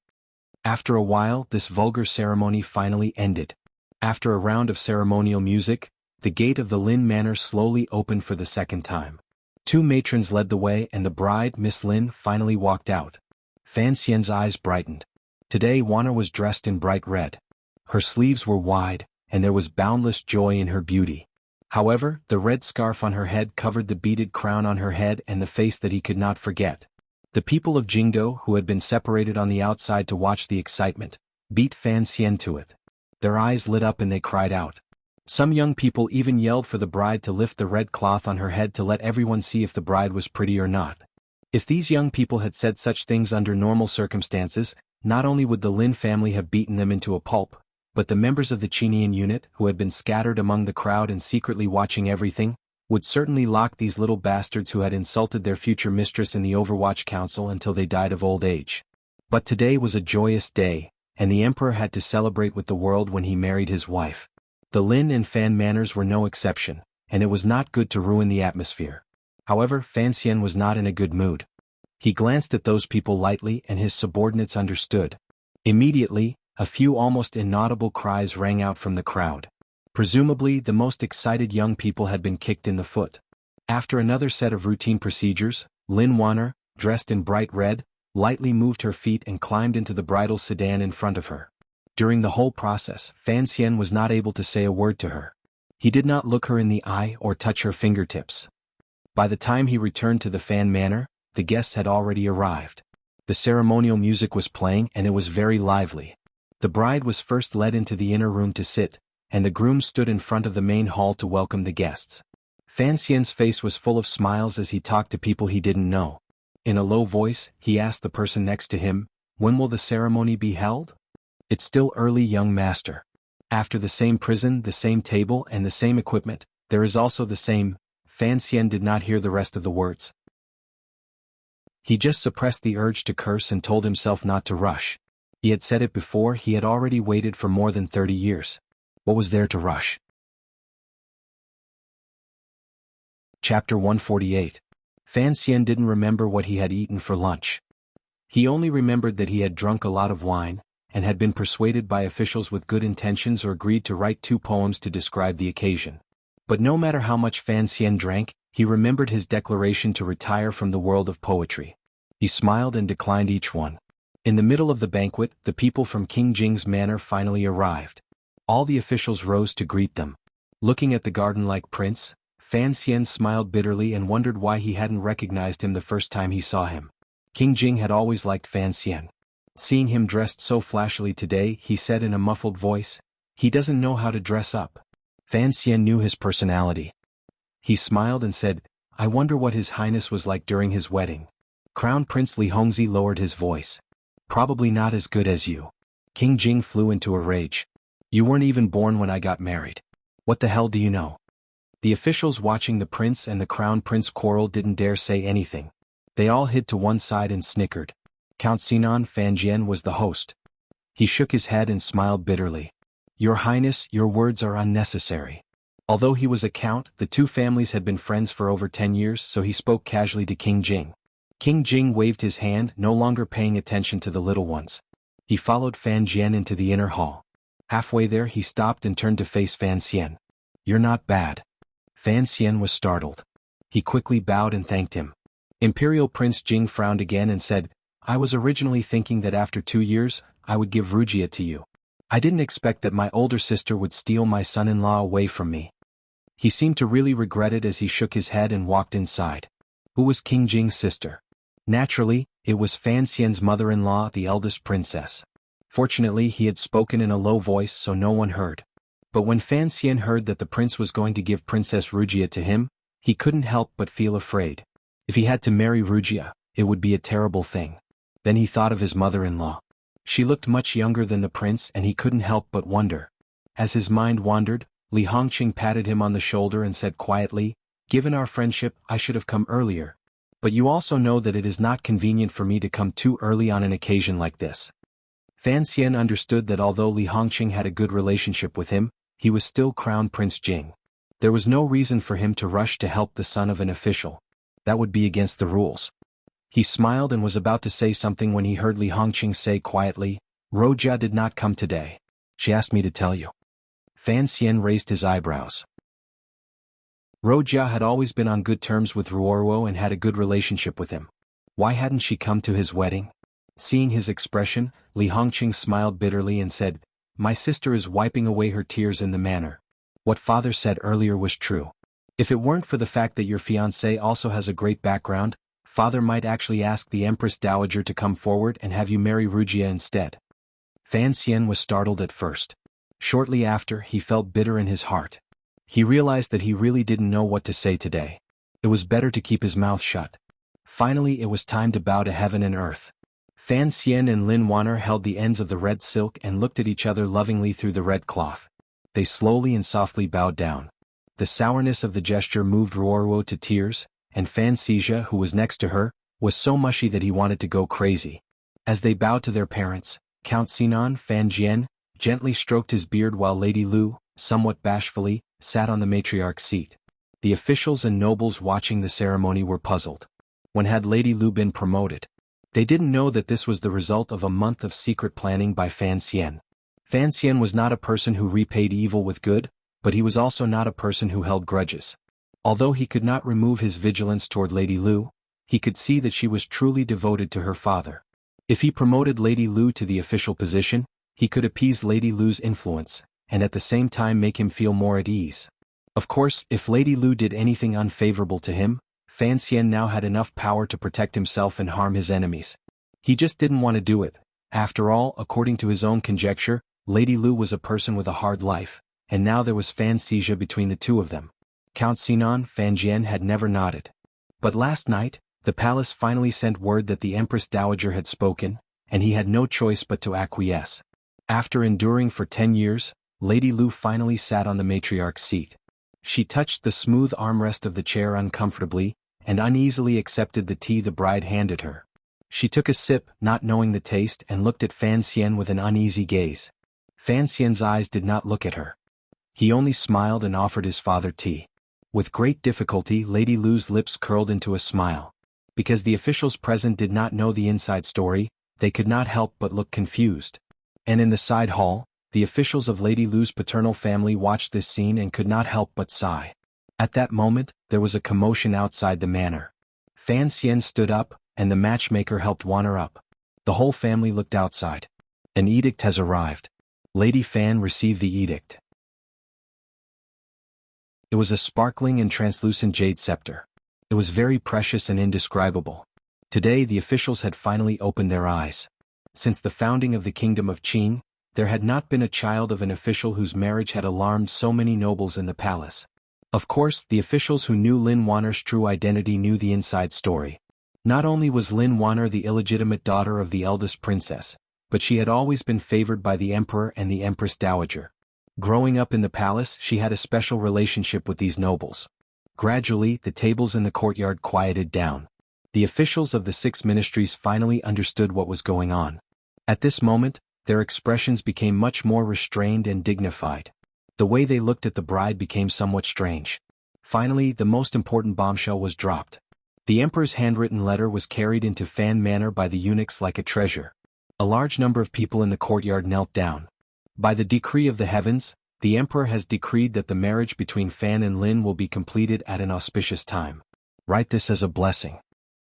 After a while, this vulgar ceremony finally ended. After a round of ceremonial music, the gate of the Lin Manor slowly opened for the second time. Two matrons led the way and the bride, Miss Lin, finally walked out. Fan Xian's eyes brightened. Today Wana was dressed in bright red. Her sleeves were wide, and there was boundless joy in her beauty. However, the red scarf on her head covered the beaded crown on her head and the face that he could not forget. The people of Jingdo, who had been separated on the outside to watch the excitement, beat Fan Xian to it. Their eyes lit up and they cried out. Some young people even yelled for the bride to lift the red cloth on her head to let everyone see if the bride was pretty or not. If these young people had said such things under normal circumstances, not only would the Lin family have beaten them into a pulp, but the members of the Chinian unit, who had been scattered among the crowd and secretly watching everything, would certainly lock these little bastards who had insulted their future mistress in the Overwatch Council until they died of old age. But today was a joyous day, and the emperor had to celebrate with the world when he married his wife. The Lin and Fan Manors were no exception, and it was not good to ruin the atmosphere. However, Fan Xian was not in a good mood. He glanced at those people lightly and his subordinates understood. Immediately, a few almost inaudible cries rang out from the crowd. Presumably, the most excited young people had been kicked in the foot. After another set of routine procedures, Lin Wanner, dressed in bright red, lightly moved her feet and climbed into the bridal sedan in front of her. During the whole process, Fan Xian was not able to say a word to her. He did not look her in the eye or touch her fingertips. By the time he returned to the Fan Manor, the guests had already arrived. The ceremonial music was playing and it was very lively. The bride was first led into the inner room to sit, and the groom stood in front of the main hall to welcome the guests. Fan Xian's face was full of smiles as he talked to people he didn't know. In a low voice, he asked the person next to him, "When will the ceremony be held?" "It's still early, young master. After the same prison, the same table and the same equipment, there is also the same." Fan Xian did not hear the rest of the words. He just suppressed the urge to curse and told himself not to rush. He had said it before, he had already waited for more than 30 years. What was there to rush? Chapter 148. Fan Xian didn't remember what he had eaten for lunch. He only remembered that he had drunk a lot of wine, and had been persuaded by officials with good intentions or agreed to write 2 poems to describe the occasion. But no matter how much Fan Xian drank, he remembered his declaration to retire from the world of poetry. He smiled and declined each one. In the middle of the banquet, the people from King Jing's manor finally arrived. All the officials rose to greet them. Looking at the garden-like prince, Fan Xian smiled bitterly and wondered why he hadn't recognized him the first time he saw him. King Jing had always liked Fan Xian. Seeing him dressed so flashily today, he said in a muffled voice, "He doesn't know how to dress up." Fan Xian knew his personality. He smiled and said, "I wonder what His Highness was like during his wedding." Crown Prince Li Hongzhi lowered his voice. "Probably not as good as you." King Jing flew into a rage. "You weren't even born when I got married. What the hell do you know?" The officials watching the prince and the crown prince quarrel didn't dare say anything. They all hid to one side and snickered. Count Sinan Fanjian was the host. He shook his head and smiled bitterly. "Your Highness, your words are unnecessary." Although he was a count, the two families had been friends for over 10 years, so he spoke casually to King Jing. King Jing waved his hand, no longer paying attention to the little ones. He followed Fan Jian into the inner hall. Halfway there he stopped and turned to face Fan Xian. "You're not bad." Fan Xian was startled. He quickly bowed and thanked him. Imperial Prince Jing frowned again and said, "I was originally thinking that after 2 years, I would give Wuxia to you. I didn't expect that my older sister would steal my son-in-law away from me." He seemed to really regret it as he shook his head and walked inside. Who was King Jing's sister? Naturally, it was Fan Xian's mother-in-law, the eldest princess. Fortunately, he had spoken in a low voice so no one heard. But when Fan Xian heard that the prince was going to give Princess Wuxia to him, he couldn't help but feel afraid. If he had to marry Wuxia, it would be a terrible thing. Then he thought of his mother-in-law. She looked much younger than the prince and he couldn't help but wonder. As his mind wandered, Li Hongqing patted him on the shoulder and said quietly, "Given our friendship, I should have come earlier. But you also know that it is not convenient for me to come too early on an occasion like this." Fan Xian understood that although Li Hongqing had a good relationship with him, he was still Crown Prince Jing. There was no reason for him to rush to help the son of an official. That would be against the rules. He smiled and was about to say something when he heard Li Hongqing say quietly, "Wuxia did not come today. She asked me to tell you." Fan Xian raised his eyebrows. Wuxia had always been on good terms with Ruoruo and had a good relationship with him. Why hadn't she come to his wedding? Seeing his expression, Li Hongqing smiled bitterly and said, "My sister is wiping away her tears in the manner. What father said earlier was true. If it weren't for the fact that your fiancé also has a great background, father might actually ask the Empress Dowager to come forward and have you marry Wuxia instead." Fan Xian was startled at first. Shortly after, he felt bitter in his heart. He realized that he really didn't know what to say today. It was better to keep his mouth shut. Finally, it was time to bow to heaven and earth. Fan Xian and Lin Wanner held the ends of the red silk and looked at each other lovingly through the red cloth. They slowly and softly bowed down. The sourness of the gesture moved Ruoruo to tears, and Fan Xizha, who was next to her, was so mushy that he wanted to go crazy. As they bowed to their parents, Count Sinan, Fan Jian, gently stroked his beard while Lady Lu, somewhat bashfully, sat on the matriarch's seat. The officials and nobles watching the ceremony were puzzled. When had Lady Lu been promoted? They didn't know that this was the result of a month of secret planning by Fan Xian. Fan Xian was not a person who repaid evil with good, but he was also not a person who held grudges. Although he could not remove his vigilance toward Lady Lu, he could see that she was truly devoted to her father. If he promoted Lady Lu to the official position, he could appease Lady Lu's influence, and at the same time make him feel more at ease. Of course, if Lady Lu did anything unfavorable to him, Fan Xian now had enough power to protect himself and harm his enemies. He just didn't want to do it. After all, according to his own conjecture, Lady Lu was a person with a hard life, and now there was Fan Xizha between the two of them. Count Sinan, Fan Jian had never nodded. But last night, the palace finally sent word that the Empress Dowager had spoken, and he had no choice but to acquiesce. After enduring for 10 years, Lady Lu finally sat on the matriarch's seat. She touched the smooth armrest of the chair uncomfortably, and uneasily accepted the tea the bride handed her. She took a sip, not knowing the taste, and looked at Fan Xian with an uneasy gaze. Fan Xian's eyes did not look at her. He only smiled and offered his father tea. With great difficulty, Lady Lu's lips curled into a smile. Because the officials present did not know the inside story, they could not help but look confused. And in the side hall, the officials of Lady Lu's paternal family watched this scene and could not help but sigh. At that moment, there was a commotion outside the manor. Fan Xian stood up, and the matchmaker helped Wanner up. The whole family looked outside. An edict has arrived. Lady Fan received the edict. It was a sparkling and translucent jade scepter. It was very precious and indescribable. Today the officials had finally opened their eyes. Since the founding of the kingdom of Qin, there had not been a child of an official whose marriage had alarmed so many nobles in the palace. Of course, the officials who knew Lin Wanner's true identity knew the inside story. Not only was Lin Wanner the illegitimate daughter of the eldest princess, but she had always been favored by the emperor and the empress dowager. Growing up in the palace, she had a special relationship with these nobles. Gradually, the tables in the courtyard quieted down. The officials of the 6 ministries finally understood what was going on. At this moment, their expressions became much more restrained and dignified. The way they looked at the bride became somewhat strange. Finally, the most important bombshell was dropped. The emperor's handwritten letter was carried into Fan Manor by the eunuchs like a treasure. A large number of people in the courtyard knelt down. By the decree of the heavens, the emperor has decreed that the marriage between Fan and Lin will be completed at an auspicious time. Write this as a blessing.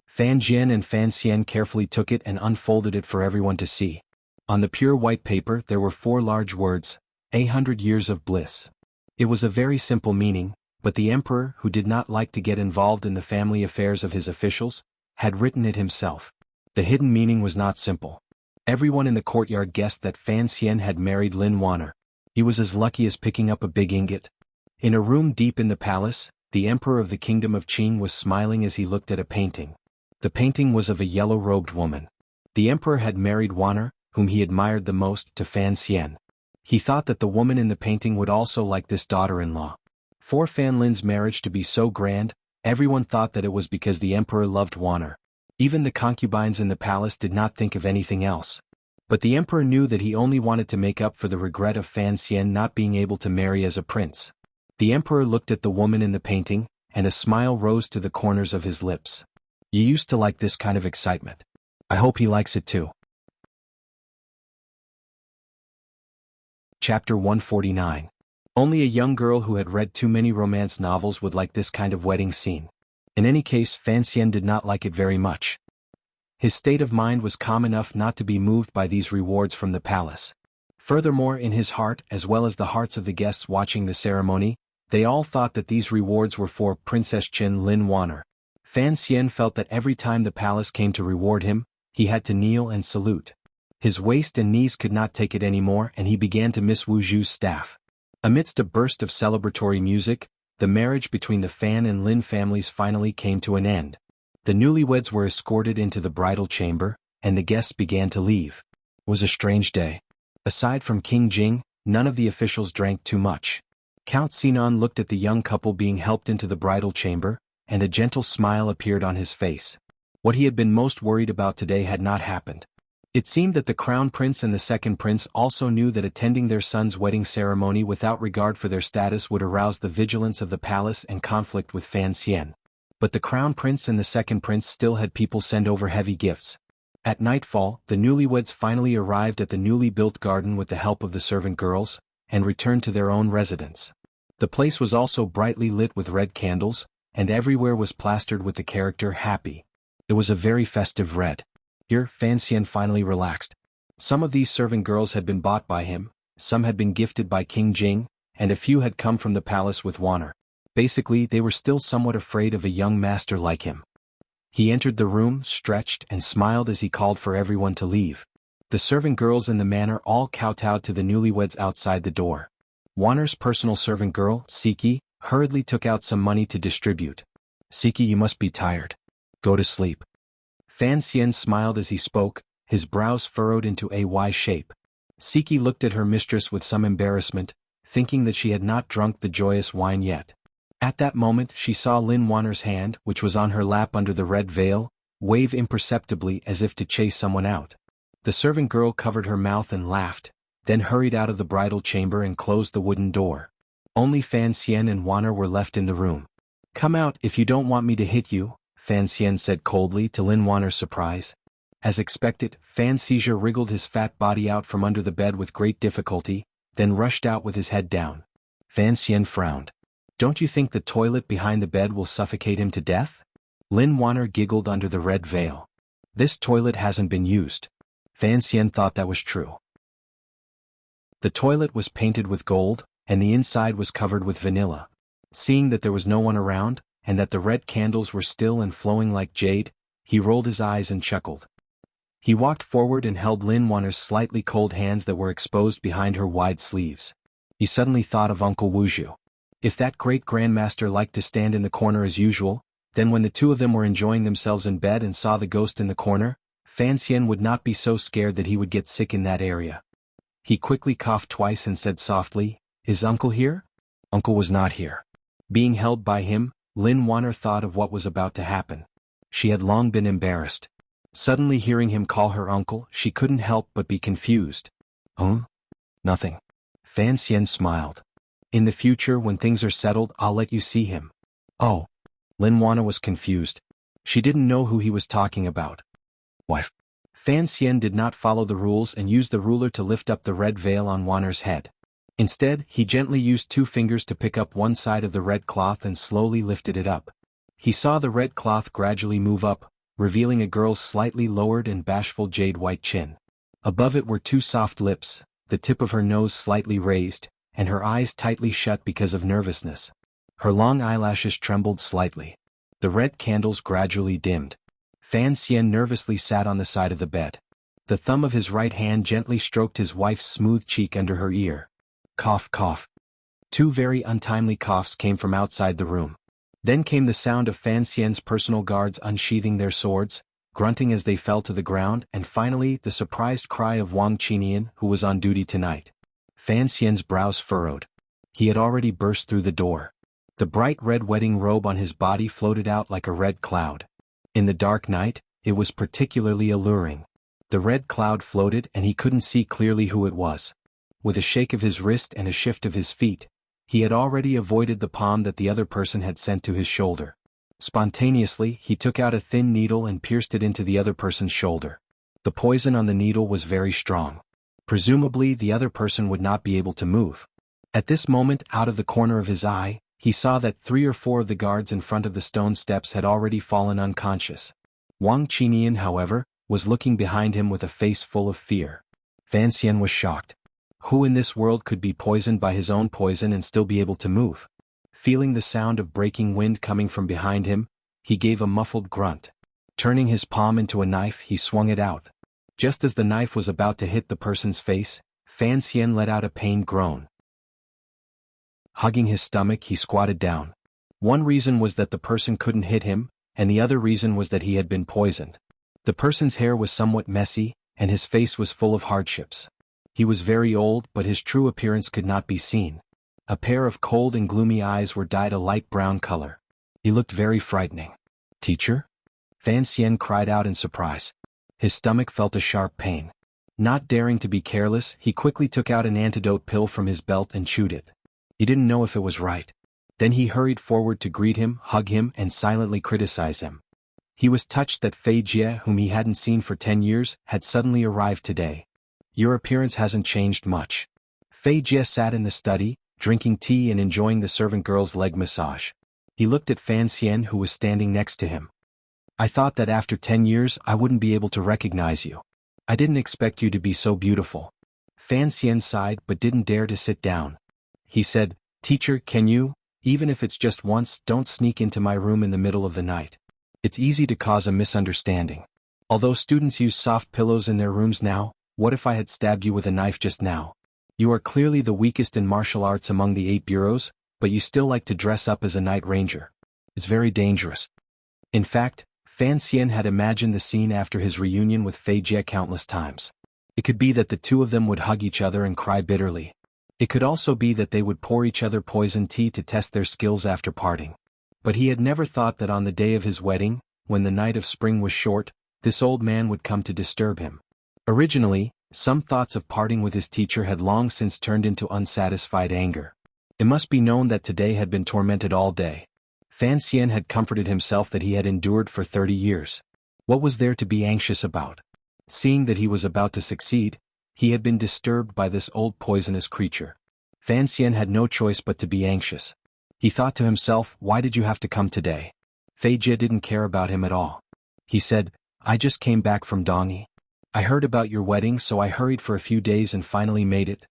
Fan Jian and Fan Xian carefully took it and unfolded it for everyone to see. On the pure white paper there were 4 large words, 100 years of bliss. It was a very simple meaning, but the emperor, who did not like to get involved in the family affairs of his officials, had written it himself. The hidden meaning was not simple. Everyone in the courtyard guessed that Fan Xian had married Lin Wanner. He was as lucky as picking up a big ingot. In a room deep in the palace, the emperor of the kingdom of Qing was smiling as he looked at a painting. The painting was of a yellow-robed woman. The emperor had married Wanner, whom he admired the most, to Fan Xian. He thought that the woman in the painting would also like this daughter-in-law. For Fan Lin's marriage to be so grand, everyone thought that it was because the emperor loved Wanner. Even the concubines in the palace did not think of anything else. But the emperor knew that he only wanted to make up for the regret of Fan Xian not being able to marry as a prince. The emperor looked at the woman in the painting, and a smile rose to the corners of his lips. You used to like this kind of excitement. I hope he likes it too. Chapter 149. Only a young girl who had read too many romance novels would like this kind of wedding scene. In any case, Fan Xian did not like it very much. His state of mind was calm enough not to be moved by these rewards from the palace. Furthermore, in his heart, as well as the hearts of the guests watching the ceremony, they all thought that these rewards were for Princess Qin Lin Wanner. Fan Xian felt that every time the palace came to reward him, he had to kneel and salute. His waist and knees could not take it anymore, and he began to miss Wu Zhu's staff. Amidst a burst of celebratory music, the marriage between the Fan and Lin families finally came to an end. The newlyweds were escorted into the bridal chamber, and the guests began to leave. It was a strange day. Aside from King Jing, none of the officials drank too much. Count Sinan looked at the young couple being helped into the bridal chamber, and a gentle smile appeared on his face. What he had been most worried about today had not happened. It seemed that the crown prince and the second prince also knew that attending their son's wedding ceremony without regard for their status would arouse the vigilance of the palace and conflict with Fan Xian. But the crown prince and the second prince still had people send over heavy gifts. At nightfall, the newlyweds finally arrived at the newly built garden with the help of the servant girls, and returned to their own residence. The place was also brightly lit with red candles, and everywhere was plastered with the character happy. It was a very festive red. Here, Fan Xian finally relaxed. Some of these servant girls had been bought by him, some had been gifted by King Jing, and a few had come from the palace with Wanner. Basically, they were still somewhat afraid of a young master like him. He entered the room, stretched, and smiled as he called for everyone to leave. The servant girls in the manor all kowtowed to the newlyweds outside the door. Wanner's personal servant girl, Siki, hurriedly took out some money to distribute. Siki, you must be tired. Go to sleep. Fan Xian smiled as he spoke, his brows furrowed into a Y shape. Siki looked at her mistress with some embarrassment, thinking that she had not drunk the joyous wine yet. At that moment she saw Lin Wanner's hand, which was on her lap under the red veil, wave imperceptibly as if to chase someone out. The servant girl covered her mouth and laughed, then hurried out of the bridal chamber and closed the wooden door. Only Fan Xian and Wanner were left in the room. Come out if you don't want me to hit you, Fan Xian said coldly to Lin Wanner's surprise. As expected, Fan Xian wriggled his fat body out from under the bed with great difficulty, then rushed out with his head down. Fan Xian frowned. Don't you think the toilet behind the bed will suffocate him to death? Lin Wanner giggled under the red veil. This toilet hasn't been used. Fan Xian thought that was true. The toilet was painted with gold, and the inside was covered with vanilla. Seeing that there was no one around, and that the red candles were still and flowing like jade, he rolled his eyes and chuckled. He walked forward and held Lin Wanner's slightly cold hands that were exposed behind her wide sleeves. He suddenly thought of Uncle Wuzhu. If that great grandmaster liked to stand in the corner as usual, then when the two of them were enjoying themselves in bed and saw the ghost in the corner, Fan Xian would not be so scared that he would get sick in that area. He quickly coughed twice and said softly, "Is Uncle here?" Uncle was not here. Being held by him, Lin Wanner thought of what was about to happen. She had long been embarrassed. Suddenly hearing him call her uncle, she couldn't help but be confused. Nothing. Fan Xian smiled. In the future when things are settled I'll let you see him. Oh. Lin Wanner was confused. She didn't know who he was talking about. Wife. Fan Xian did not follow the rules and used the ruler to lift up the red veil on Wanner's head. Instead, he gently used 2 fingers to pick up one side of the red cloth and slowly lifted it up. He saw the red cloth gradually move up, revealing a girl's slightly lowered and bashful jade-white chin. Above it were 2 soft lips, the tip of her nose slightly raised, and her eyes tightly shut because of nervousness. Her long eyelashes trembled slightly. The red candles gradually dimmed. Fan Xian nervously sat on the side of the bed. The thumb of his right hand gently stroked his wife's smooth cheek under her ear. Cough, cough. 2 very untimely coughs came from outside the room. Then came the sound of Fan Xian's personal guards unsheathing their swords, grunting as they fell to the ground, and finally the surprised cry of Wang Qinian, who was on duty tonight. Fan Xian's brows furrowed. He had already burst through the door. The bright red wedding robe on his body floated out like a red cloud. In the dark night, it was particularly alluring. The red cloud floated and he couldn't see clearly who it was. With a shake of his wrist and a shift of his feet, he had already avoided the palm that the other person had sent to his shoulder. Spontaneously, he took out a thin needle and pierced it into the other person's shoulder. The poison on the needle was very strong. Presumably, the other person would not be able to move. At this moment, out of the corner of his eye, he saw that 3 or 4 of the guards in front of the stone steps had already fallen unconscious. Wang Qinian, however, was looking behind him with a face full of fear. Fan Xian was shocked. Who in this world could be poisoned by his own poison and still be able to move? Feeling the sound of breaking wind coming from behind him, he gave a muffled grunt. Turning his palm into a knife, he swung it out. Just as the knife was about to hit the person's face, Fan Xian let out a pained groan. Hugging his stomach, he squatted down. One reason was that the person couldn't hit him, and the other reason was that he had been poisoned. The person's hair was somewhat messy, and his face was full of hardships. He was very old, but his true appearance could not be seen. A pair of cold and gloomy eyes were dyed a light brown color. He looked very frightening. Teacher? Fan Xian cried out in surprise. His stomach felt a sharp pain. Not daring to be careless, he quickly took out an antidote pill from his belt and chewed it. He didn't know if it was right. Then he hurried forward to greet him, hug him, and silently criticize him. He was touched that Fei Jie, whom he hadn't seen for 10 years, had suddenly arrived today. Your appearance hasn't changed much. Fei Jie sat in the study, drinking tea and enjoying the servant girl's leg massage. He looked at Fan Xian, who was standing next to him. I thought that after 10 years I wouldn't be able to recognize you. I didn't expect you to be so beautiful. Fan Xian sighed but didn't dare to sit down. He said, Teacher, can you, even if it's just once, don't sneak into my room in the middle of the night. It's easy to cause a misunderstanding. Although students use soft pillows in their rooms now, what if I had stabbed you with a knife just now? You are clearly the weakest in martial arts among the 8 bureaus, but you still like to dress up as a night ranger. It's very dangerous. In fact, Fan Xian had imagined the scene after his reunion with Fei Jie countless times. It could be that the 2 of them would hug each other and cry bitterly. It could also be that they would pour each other poison tea to test their skills after parting. But he had never thought that on the day of his wedding, when the night of spring was short, this old man would come to disturb him. Originally, some thoughts of parting with his teacher had long since turned into unsatisfied anger. It must be known that today had been tormented all day. Fan Xian had comforted himself that he had endured for 30 years. What was there to be anxious about? Seeing that he was about to succeed, he had been disturbed by this old poisonous creature. Fan Xian had no choice but to be anxious. He thought to himself, why did you have to come today? Fei Jie didn't care about him at all. He said, I just came back from Dongyi. I heard about your wedding, so I hurried for a few days and finally made it.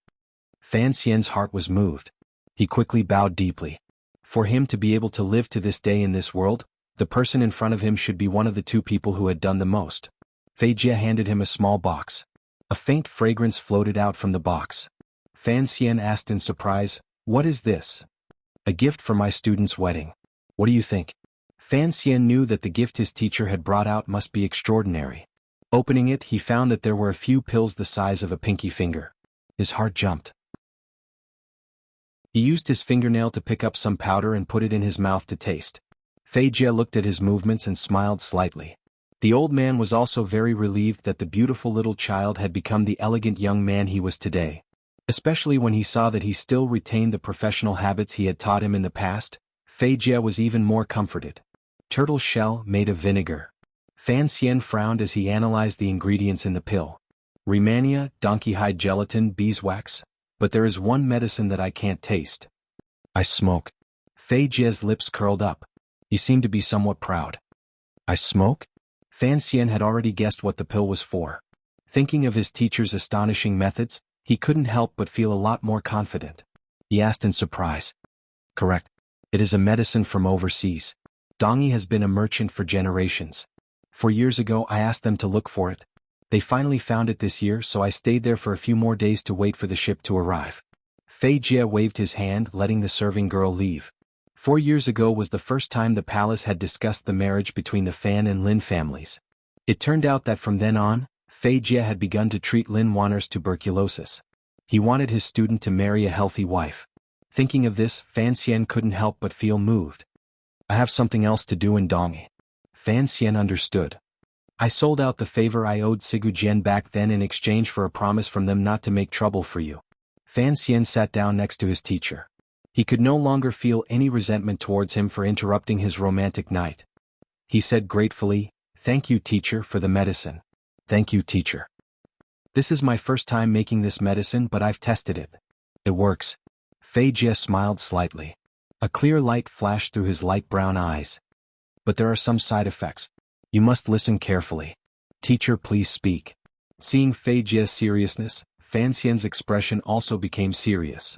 Fan Xian's heart was moved. He quickly bowed deeply. For him to be able to live to this day in this world, the person in front of him should be one of the 2 people who had done the most. Fei Jie handed him a small box. A faint fragrance floated out from the box. Fan Xian asked in surprise, what is this? A gift for my student's wedding. What do you think? Fan Xian knew that the gift his teacher had brought out must be extraordinary. Opening it, he found that there were a few pills the size of a pinky finger. His heart jumped. He used his fingernail to pick up some powder and put it in his mouth to taste. Fei Jie looked at his movements and smiled slightly. The old man was also very relieved that the beautiful little child had become the elegant young man he was today. Especially when he saw that he still retained the professional habits he had taught him in the past, Fei Jie was even more comforted. Turtle shell made of vinegar. Fan Xian frowned as he analyzed the ingredients in the pill. Rehmannia, donkey hide gelatin, beeswax. But there is one medicine that I can't taste. I smoke. Fei Jie's lips curled up. He seemed to be somewhat proud. I smoke? Fan Xian had already guessed what the pill was for. Thinking of his teacher's astonishing methods, he couldn't help but feel a lot more confident. He asked in surprise. Correct. It is a medicine from overseas. Dongyi has been a merchant for generations. 4 years ago I asked them to look for it. They finally found it this year, so I stayed there for a few more days to wait for the ship to arrive. Fei Jie waved his hand, letting the serving girl leave. 4 years ago was the first time the palace had discussed the marriage between the Fan and Lin families. It turned out that from then on, Fei Jie had begun to treat Lin Wanner's tuberculosis. He wanted his student to marry a healthy wife. Thinking of this, Fan Xian couldn't help but feel moved. I have something else to do in Dongyi. Fan Xian understood. I sold out the favor I owed Sigu Jian back then in exchange for a promise from them not to make trouble for you. Fan Xian sat down next to his teacher. He could no longer feel any resentment towards him for interrupting his romantic night. He said gratefully, "Thank you, teacher, for the medicine." "Thank you, teacher. This is my first time making this medicine, but I've tested it. It works." Fei Jie smiled slightly. A clear light flashed through his light brown eyes. "But there are some side effects. You must listen carefully. Teacher, please speak." Seeing Fei Jie's seriousness, Fan Xian's expression also became serious.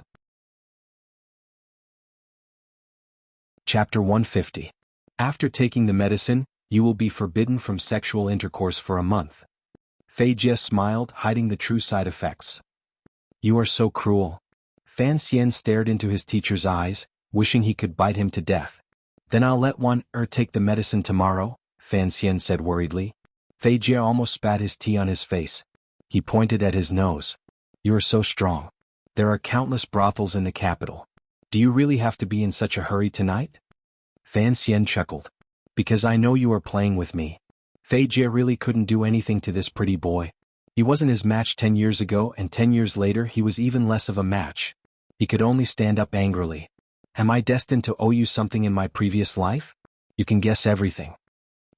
Chapter 150. After taking the medicine, you will be forbidden from sexual intercourse for a month. Fei Jie smiled, hiding the true side effects. You are so cruel. Fan Xian stared into his teacher's eyes, wishing he could bite him to death. Then I'll let take the medicine tomorrow, Fan Xian said worriedly. Fei Jie almost spat his tea on his face. He pointed at his nose. You are so strong. There are countless brothels in the capital. Do you really have to be in such a hurry tonight? Fan Xian chuckled. Because I know you are playing with me. Fei Jie really couldn't do anything to this pretty boy. He wasn't his match 10 years ago, and 10 years later he was even less of a match. He could only stand up angrily. Am I destined to owe you something in my previous life? You can guess everything.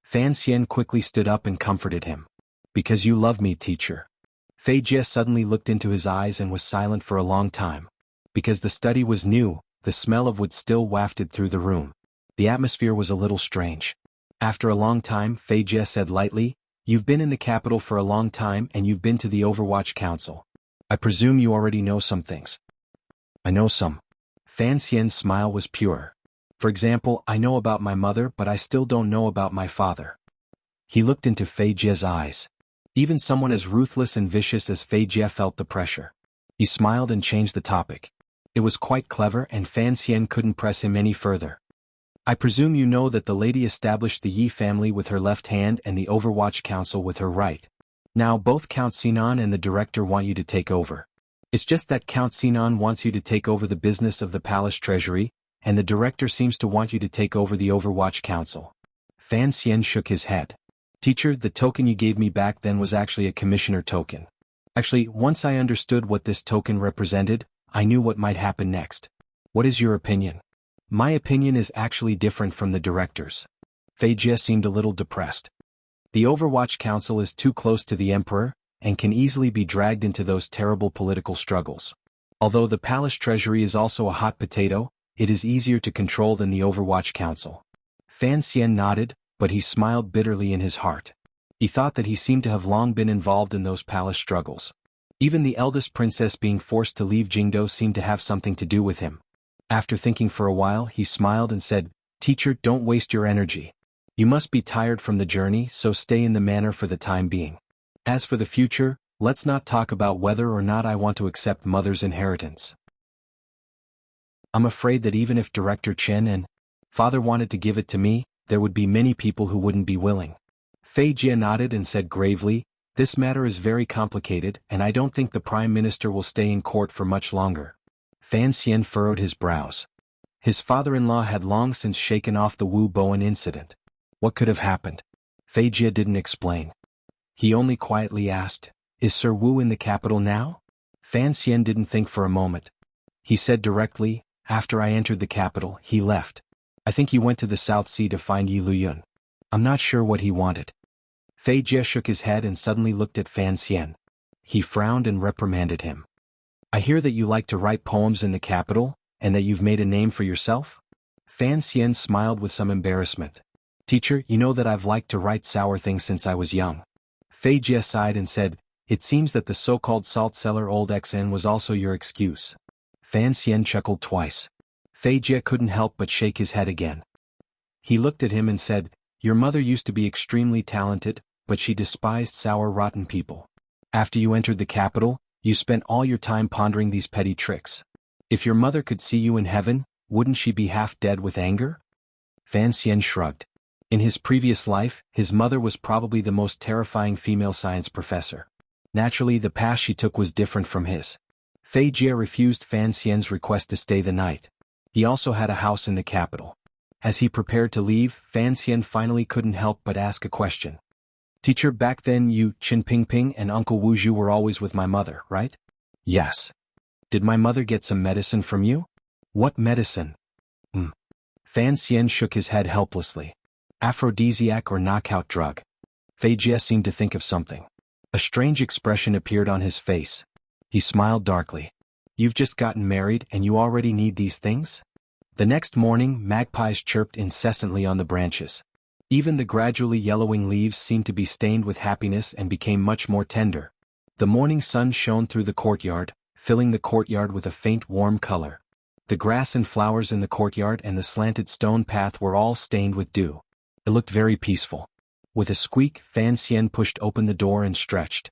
Fan Xian quickly stood up and comforted him. Because you love me, teacher. Fei Jie suddenly looked into his eyes and was silent for a long time. Because the study was new, the smell of wood still wafted through the room. The atmosphere was a little strange. After a long time, Fei Jie said lightly, You've been in the capital for a long time and you've been to the Overwatch Council. I presume you already know some things. I know some. Fan Xian's smile was pure. For example, I know about my mother, but I still don't know about my father. He looked into Fei Jie's eyes. Even someone as ruthless and vicious as Fei Jie felt the pressure. He smiled and changed the topic. It was quite clever and Fan Xian couldn't press him any further. I presume you know that the lady established the Yi family with her left hand and the Overwatch Council with her right. Now both Count Sinan and the director want you to take over. It's just that Count Sinan wants you to take over the business of the palace treasury, and the director seems to want you to take over the Overwatch Council. Fan Xian shook his head. Teacher, the token you gave me back then was actually a commissioner token. Actually, once I understood what this token represented, I knew what might happen next. What is your opinion? My opinion is actually different from the director's. Fei Jie seemed a little depressed. The Overwatch Council is too close to the Emperor, and can easily be dragged into those terrible political struggles. Although the palace treasury is also a hot potato, it is easier to control than the Overwatch Council. Fan Xian nodded, but he smiled bitterly in his heart. He thought that he seemed to have long been involved in those palace struggles. Even the eldest princess being forced to leave Jingdo seemed to have something to do with him. After thinking for a while, he smiled and said, Teacher, don't waste your energy. You must be tired from the journey, so stay in the manor for the time being. As for the future, let's not talk about whether or not I want to accept mother's inheritance. I'm afraid that even if Director Chen and father wanted to give it to me, there would be many people who wouldn't be willing. Fei Jie nodded and said gravely, This matter is very complicated, and I don't think the Prime Minister will stay in court for much longer. Fan Xian furrowed his brows. His father-in-law had long since shaken off the Wu Bowen incident. What could have happened? Fei Jie didn't explain. He only quietly asked, Is Sir Wu in the capital now? Fan Xian didn't think for a moment. He said directly, After I entered the capital, he left. I think he went to the South Sea to find Yi Luyun. I'm not sure what he wanted. Fei Jie shook his head and suddenly looked at Fan Xian. He frowned and reprimanded him. I hear that you like to write poems in the capital, and that you've made a name for yourself? Fan Xian smiled with some embarrassment. Teacher, you know that I've liked to write sour things since I was young. Fei Jie sighed and said, it seems that the so-called salt cellar old XN was also your excuse. Fan Xian chuckled twice. Fei Jie couldn't help but shake his head again. He looked at him and said, your mother used to be extremely talented, but she despised sour rotten people. After you entered the capital, you spent all your time pondering these petty tricks. If your mother could see you in heaven, wouldn't she be half dead with anger? Fan Xian shrugged. In his previous life, his mother was probably the most terrifying female science professor. Naturally, the path she took was different from his. Fei Jie refused Fan Xian's request to stay the night. He also had a house in the capital. As he prepared to leave, Fan Xian finally couldn't help but ask a question. Teacher, back then you, Qin Pingping and Uncle Wu Zhu were always with my mother, right? Yes. Did my mother get some medicine from you? What medicine? Fan Xian shook his head helplessly. Aphrodisiac or knockout drug. Fei Jie seemed to think of something. A strange expression appeared on his face. He smiled darkly. You've just gotten married and you already need these things? The next morning, magpies chirped incessantly on the branches. Even the gradually yellowing leaves seemed to be stained with happiness and became much more tender. The morning sun shone through the courtyard, filling the courtyard with a faint warm color. The grass and flowers in the courtyard and the slanted stone path were all stained with dew. It looked very peaceful. With a squeak, Fan Xian pushed open the door and stretched.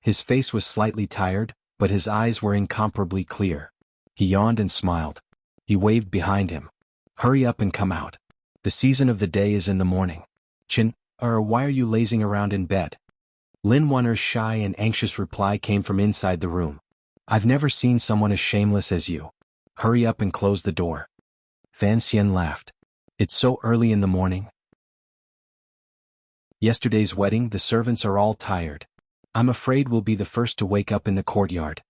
His face was slightly tired, but his eyes were incomparably clear. He yawned and smiled. He waved behind him. Hurry up and come out. The season of the day is in the morning. Qin, why are you lazing around in bed? Lin Wun'er's shy and anxious reply came from inside the room. I've never seen someone as shameless as you. Hurry up and close the door. Fan Xian laughed. It's so early in the morning. Yesterday's wedding, the servants are all tired. I'm afraid we'll be the first to wake up in the courtyard.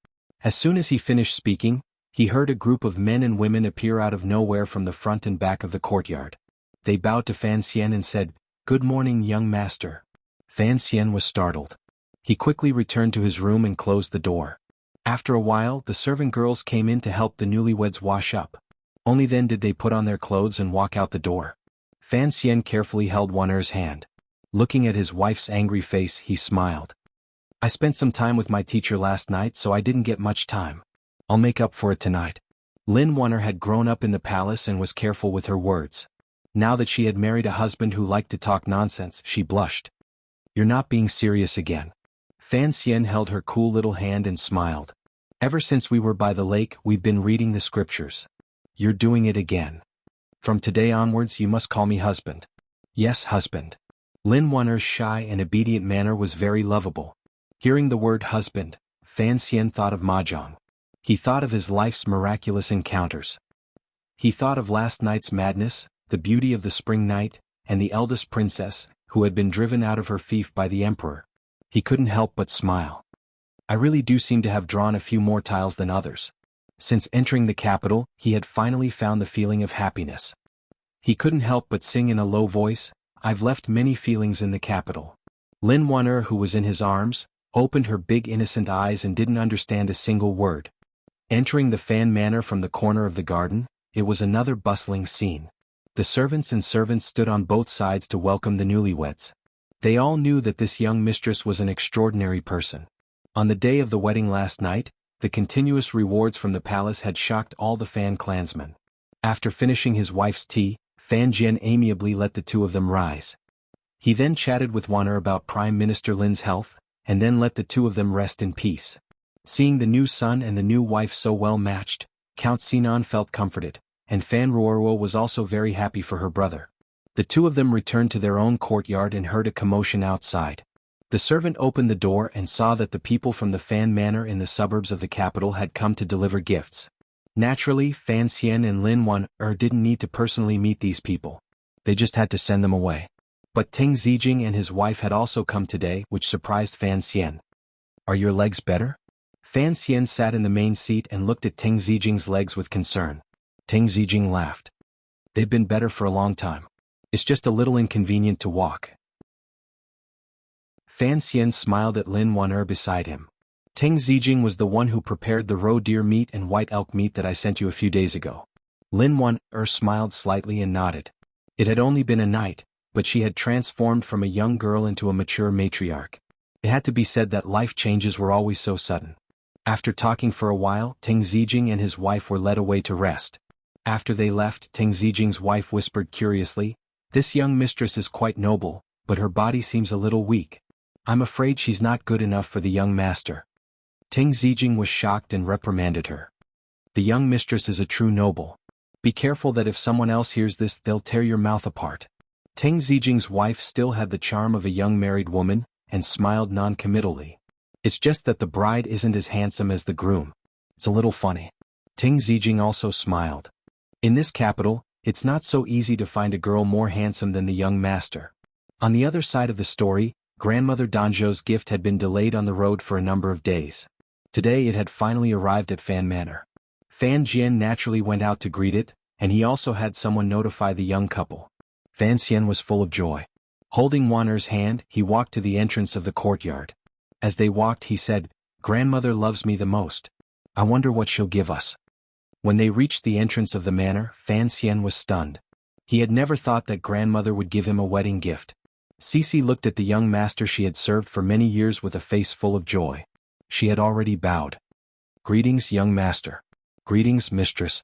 As soon as he finished speaking, he heard a group of men and women appear out of nowhere from the front and back of the courtyard. They bowed to Fan Xian and said, Good morning, young master. Fan Xian was startled. He quickly returned to his room and closed the door. After a while, the servant girls came in to help the newlyweds wash up. Only then did they put on their clothes and walk out the door. Fan Xian carefully held Wun'er's hand. Looking at his wife's angry face, he smiled. I spent some time with my teacher last night, so I didn't get much time. I'll make up for it tonight. Lin Wun'er had grown up in the palace and was careful with her words. Now that she had married a husband who liked to talk nonsense, she blushed. You're not being serious again. Fan Xian held her cool little hand and smiled. Ever since we were by the lake, we've been reading the scriptures. You're doing it again. From today onwards, you must call me husband. Yes, husband. Lin Wun'er's shy and obedient manner was very lovable. Hearing the word husband, Fan Xian thought of Mahjong. He thought of his life's miraculous encounters. He thought of last night's madness, the beauty of the spring night, and the eldest princess, who had been driven out of her fief by the emperor. He couldn't help but smile. I really do seem to have drawn a few more tiles than others. Since entering the capital, he had finally found the feeling of happiness. He couldn't help but sing in a low voice, I've left many feelings in the capital. Lin Wun'er, who was in his arms, opened her big innocent eyes and didn't understand a single word. Entering the Fan Manor from the corner of the garden, it was another bustling scene. The servants and servants stood on both sides to welcome the newlyweds. They all knew that this young mistress was an extraordinary person. On the day of the wedding last night, the continuous rewards from the palace had shocked all the Fan clansmen. After finishing his wife's tea, Fan Jian amiably let the two of them rise. He then chatted with Wun'er about Prime Minister Lin's health, and then let the two of them rest in peace. Seeing the new son and the new wife so well matched, Count Sinan felt comforted, and Fan Ruoruo was also very happy for her brother. The two of them returned to their own courtyard and heard a commotion outside. The servant opened the door and saw that the people from the Fan Manor in the suburbs of the capital had come to deliver gifts. Naturally, Fan Xian and Lin Wun'er didn't need to personally meet these people. They just had to send them away. But Ting Zijing and his wife had also come today, which surprised Fan Xian. Are your legs better? Fan Xian sat in the main seat and looked at Ting Zijing's legs with concern. Ting Zijing laughed. They've been better for a long time. It's just a little inconvenient to walk. Fan Xian smiled at Lin Wan'er beside him. Teng Zijing was the one who prepared the roe deer meat and white elk meat that I sent you a few days ago. Lin Wan'er smiled slightly and nodded. It had only been a night, but she had transformed from a young girl into a mature matriarch. It had to be said that life changes were always so sudden. After talking for a while, Teng Zijing and his wife were led away to rest. After they left, Teng Zijing's wife whispered curiously, "This young mistress is quite noble, but her body seems a little weak. I'm afraid she's not good enough for the young master." Teng Zijing was shocked and reprimanded her. "The young mistress is a true noble. Be careful that if someone else hears this, they'll tear your mouth apart." Teng Zijing's wife still had the charm of a young married woman, and smiled non-committally. "It's just that the bride isn't as handsome as the groom. It's a little funny." Teng Zijing also smiled. In this capital, it's not so easy to find a girl more handsome than the young master. On the other side of the story, Grandmother Danzhou's gift had been delayed on the road for a number of days. Today it had finally arrived at Fan Manor. Fan Jian naturally went out to greet it, and he also had someone notify the young couple. Fan Xian was full of joy. Holding Wan'er's hand, he walked to the entrance of the courtyard. As they walked, he said, "Grandmother loves me the most. I wonder what she'll give us." When they reached the entrance of the manor, Fan Xian was stunned. He had never thought that grandmother would give him a wedding gift. Cece looked at the young master she had served for many years with a face full of joy. She had already bowed. "Greetings, young master." "Greetings, mistress."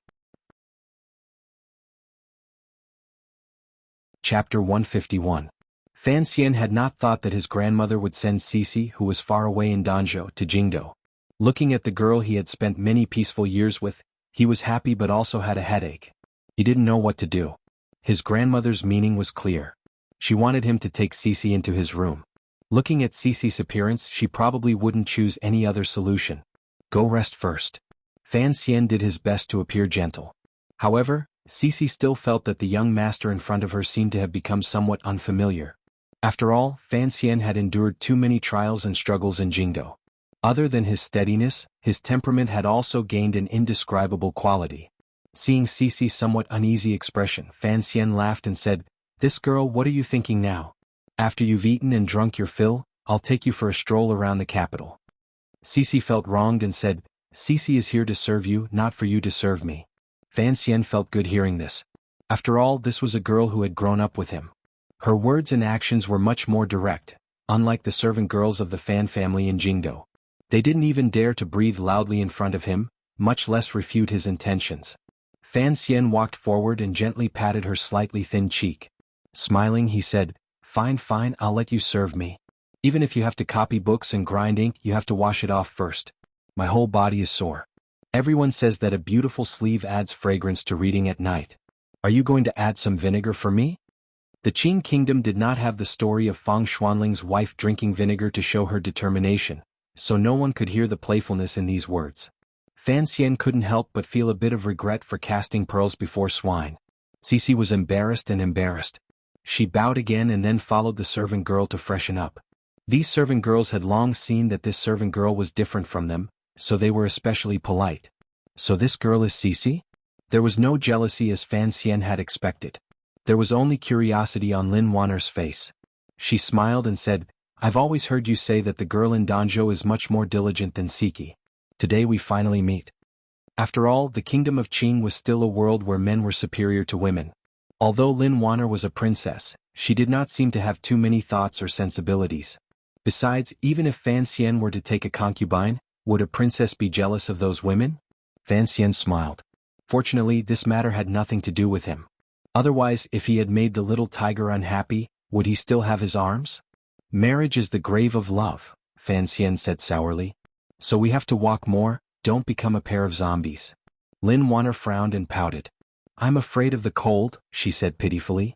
Chapter 151. Fan Xian had not thought that his grandmother would send Cece, who was far away in Danzhou, to Jingdou. Looking at the girl he had spent many peaceful years with, he was happy but also had a headache. He didn't know what to do. His grandmother's meaning was clear. She wanted him to take Cece into his room. Looking at Cece's appearance, she probably wouldn't choose any other solution. "Go rest first." Fan Xian did his best to appear gentle. However, Cece still felt that the young master in front of her seemed to have become somewhat unfamiliar. After all, Fan Xian had endured too many trials and struggles in Jingdou. Other than his steadiness, his temperament had also gained an indescribable quality. Seeing Cece's somewhat uneasy expression, Fan Xian laughed and said, "This girl, what are you thinking now? After you've eaten and drunk your fill, I'll take you for a stroll around the capital." Cece felt wronged and said, "Cece is here to serve you, not for you to serve me." Fan Xian felt good hearing this. After all, this was a girl who had grown up with him. Her words and actions were much more direct, unlike the servant girls of the Fan family in Jingdou. They didn't even dare to breathe loudly in front of him, much less refute his intentions. Fan Xian walked forward and gently patted her slightly thin cheek. Smiling, he said, "Fine, fine, I'll let you serve me. Even if you have to copy books and grind ink, you have to wash it off first. My whole body is sore. Everyone says that a beautiful sleeve adds fragrance to reading at night. Are you going to add some vinegar for me?" The Qin kingdom did not have the story of Fang Xuanling's wife drinking vinegar to show her determination, so no one could hear the playfulness in these words. Fan Xian couldn't help but feel a bit of regret for casting pearls before swine. Cece was embarrassed and embarrassed. She bowed again and then followed the servant girl to freshen up. These servant girls had long seen that this servant girl was different from them, so they were especially polite. "So this girl is Cece?" There was no jealousy as Fan Xian had expected. There was only curiosity on Lin Wan'er's face. She smiled and said, "I've always heard you say that the girl in Danzhou is much more diligent than Cece. Today we finally meet." After all, the kingdom of Qing was still a world where men were superior to women. Although Lin Wan'er was a princess, she did not seem to have too many thoughts or sensibilities. Besides, even if Fan Xian were to take a concubine, would a princess be jealous of those women? Fan Xian smiled. Fortunately, this matter had nothing to do with him. Otherwise, if he had made the little tiger unhappy, would he still have his arms? "Marriage is the grave of love," Fan Xian said sourly. "So we have to walk more, don't become a pair of zombies." Lin Wan'er frowned and pouted. "I'm afraid of the cold," she said pitifully.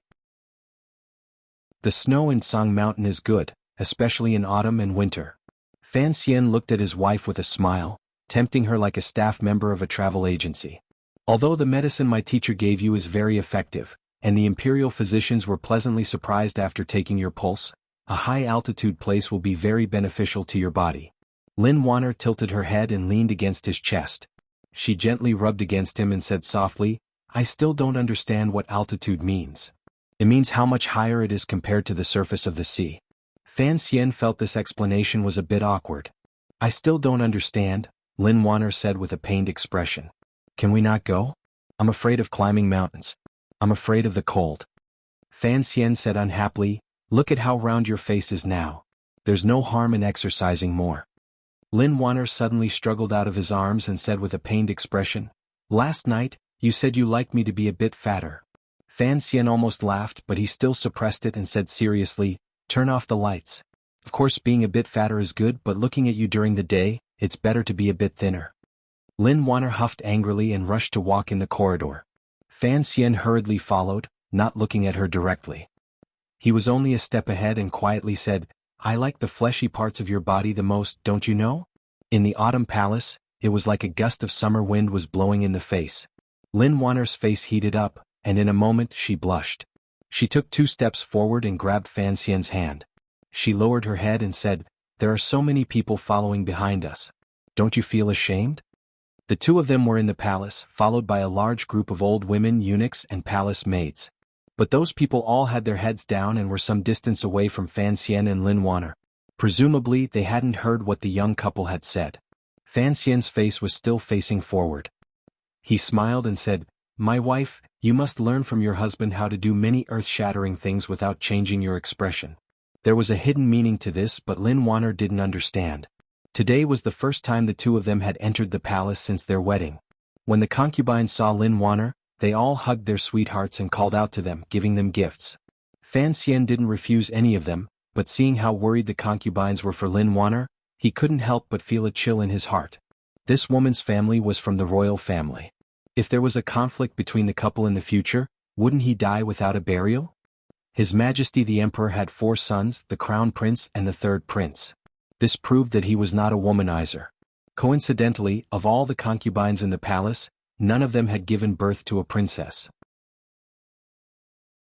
"The snow in Song Mountain is good, especially in autumn and winter." Fan Xian looked at his wife with a smile, tempting her like a staff member of a travel agency. "Although the medicine my teacher gave you is very effective, and the imperial physicians were pleasantly surprised after taking your pulse, a high-altitude place will be very beneficial to your body." Lin Wan'er tilted her head and leaned against his chest. She gently rubbed against him and said softly, I still don't understand what altitude means. It means how much higher it is compared to the surface of the sea. Fan Xian felt this explanation was a bit awkward. I still don't understand, Lin Wanner said with a pained expression. Can we not go? I'm afraid of climbing mountains. I'm afraid of the cold. Fan Xian said unhappily, look at how round your face is now. There's no harm in exercising more. Lin Wanner suddenly struggled out of his arms and said with a pained expression, last night, you said you liked me to be a bit fatter. Fan Xian almost laughed but he still suppressed it and said seriously, turn off the lights. Of course being a bit fatter is good but looking at you during the day, it's better to be a bit thinner. Lin Wanner huffed angrily and rushed to walk in the corridor. Fan Xian hurriedly followed, not looking at her directly. He was only a step ahead and quietly said, I like the fleshy parts of your body the most, don't you know? In the autumn palace, it was like a gust of summer wind was blowing in the face. Lin Wanner's face heated up, and in a moment she blushed. She took 2 steps forward and grabbed Fan Xian's hand. She lowered her head and said, there are so many people following behind us. Don't you feel ashamed? The 2 of them were in the palace, followed by a large group of old women, eunuchs and palace maids. But those people all had their heads down and were some distance away from Fan Xian and Lin Wanner. Presumably they hadn't heard what the young couple had said. Fan Xian's face was still facing forward. He smiled and said, my wife, you must learn from your husband how to do many earth-shattering things without changing your expression. There was a hidden meaning to this but Lin Wanner didn't understand. Today was the first time the 2 of them had entered the palace since their wedding. When the concubines saw Lin Wanner, they all hugged their sweethearts and called out to them, giving them gifts. Fan Xian didn't refuse any of them, but seeing how worried the concubines were for Lin Wanner, he couldn't help but feel a chill in his heart. This woman's family was from the royal family. If there was a conflict between the couple in the future, wouldn't he die without a burial? His Majesty the Emperor had 4 sons, the Crown Prince and the 3rd Prince. This proved that he was not a womanizer. Coincidentally, of all the concubines in the palace, none of them had given birth to a princess.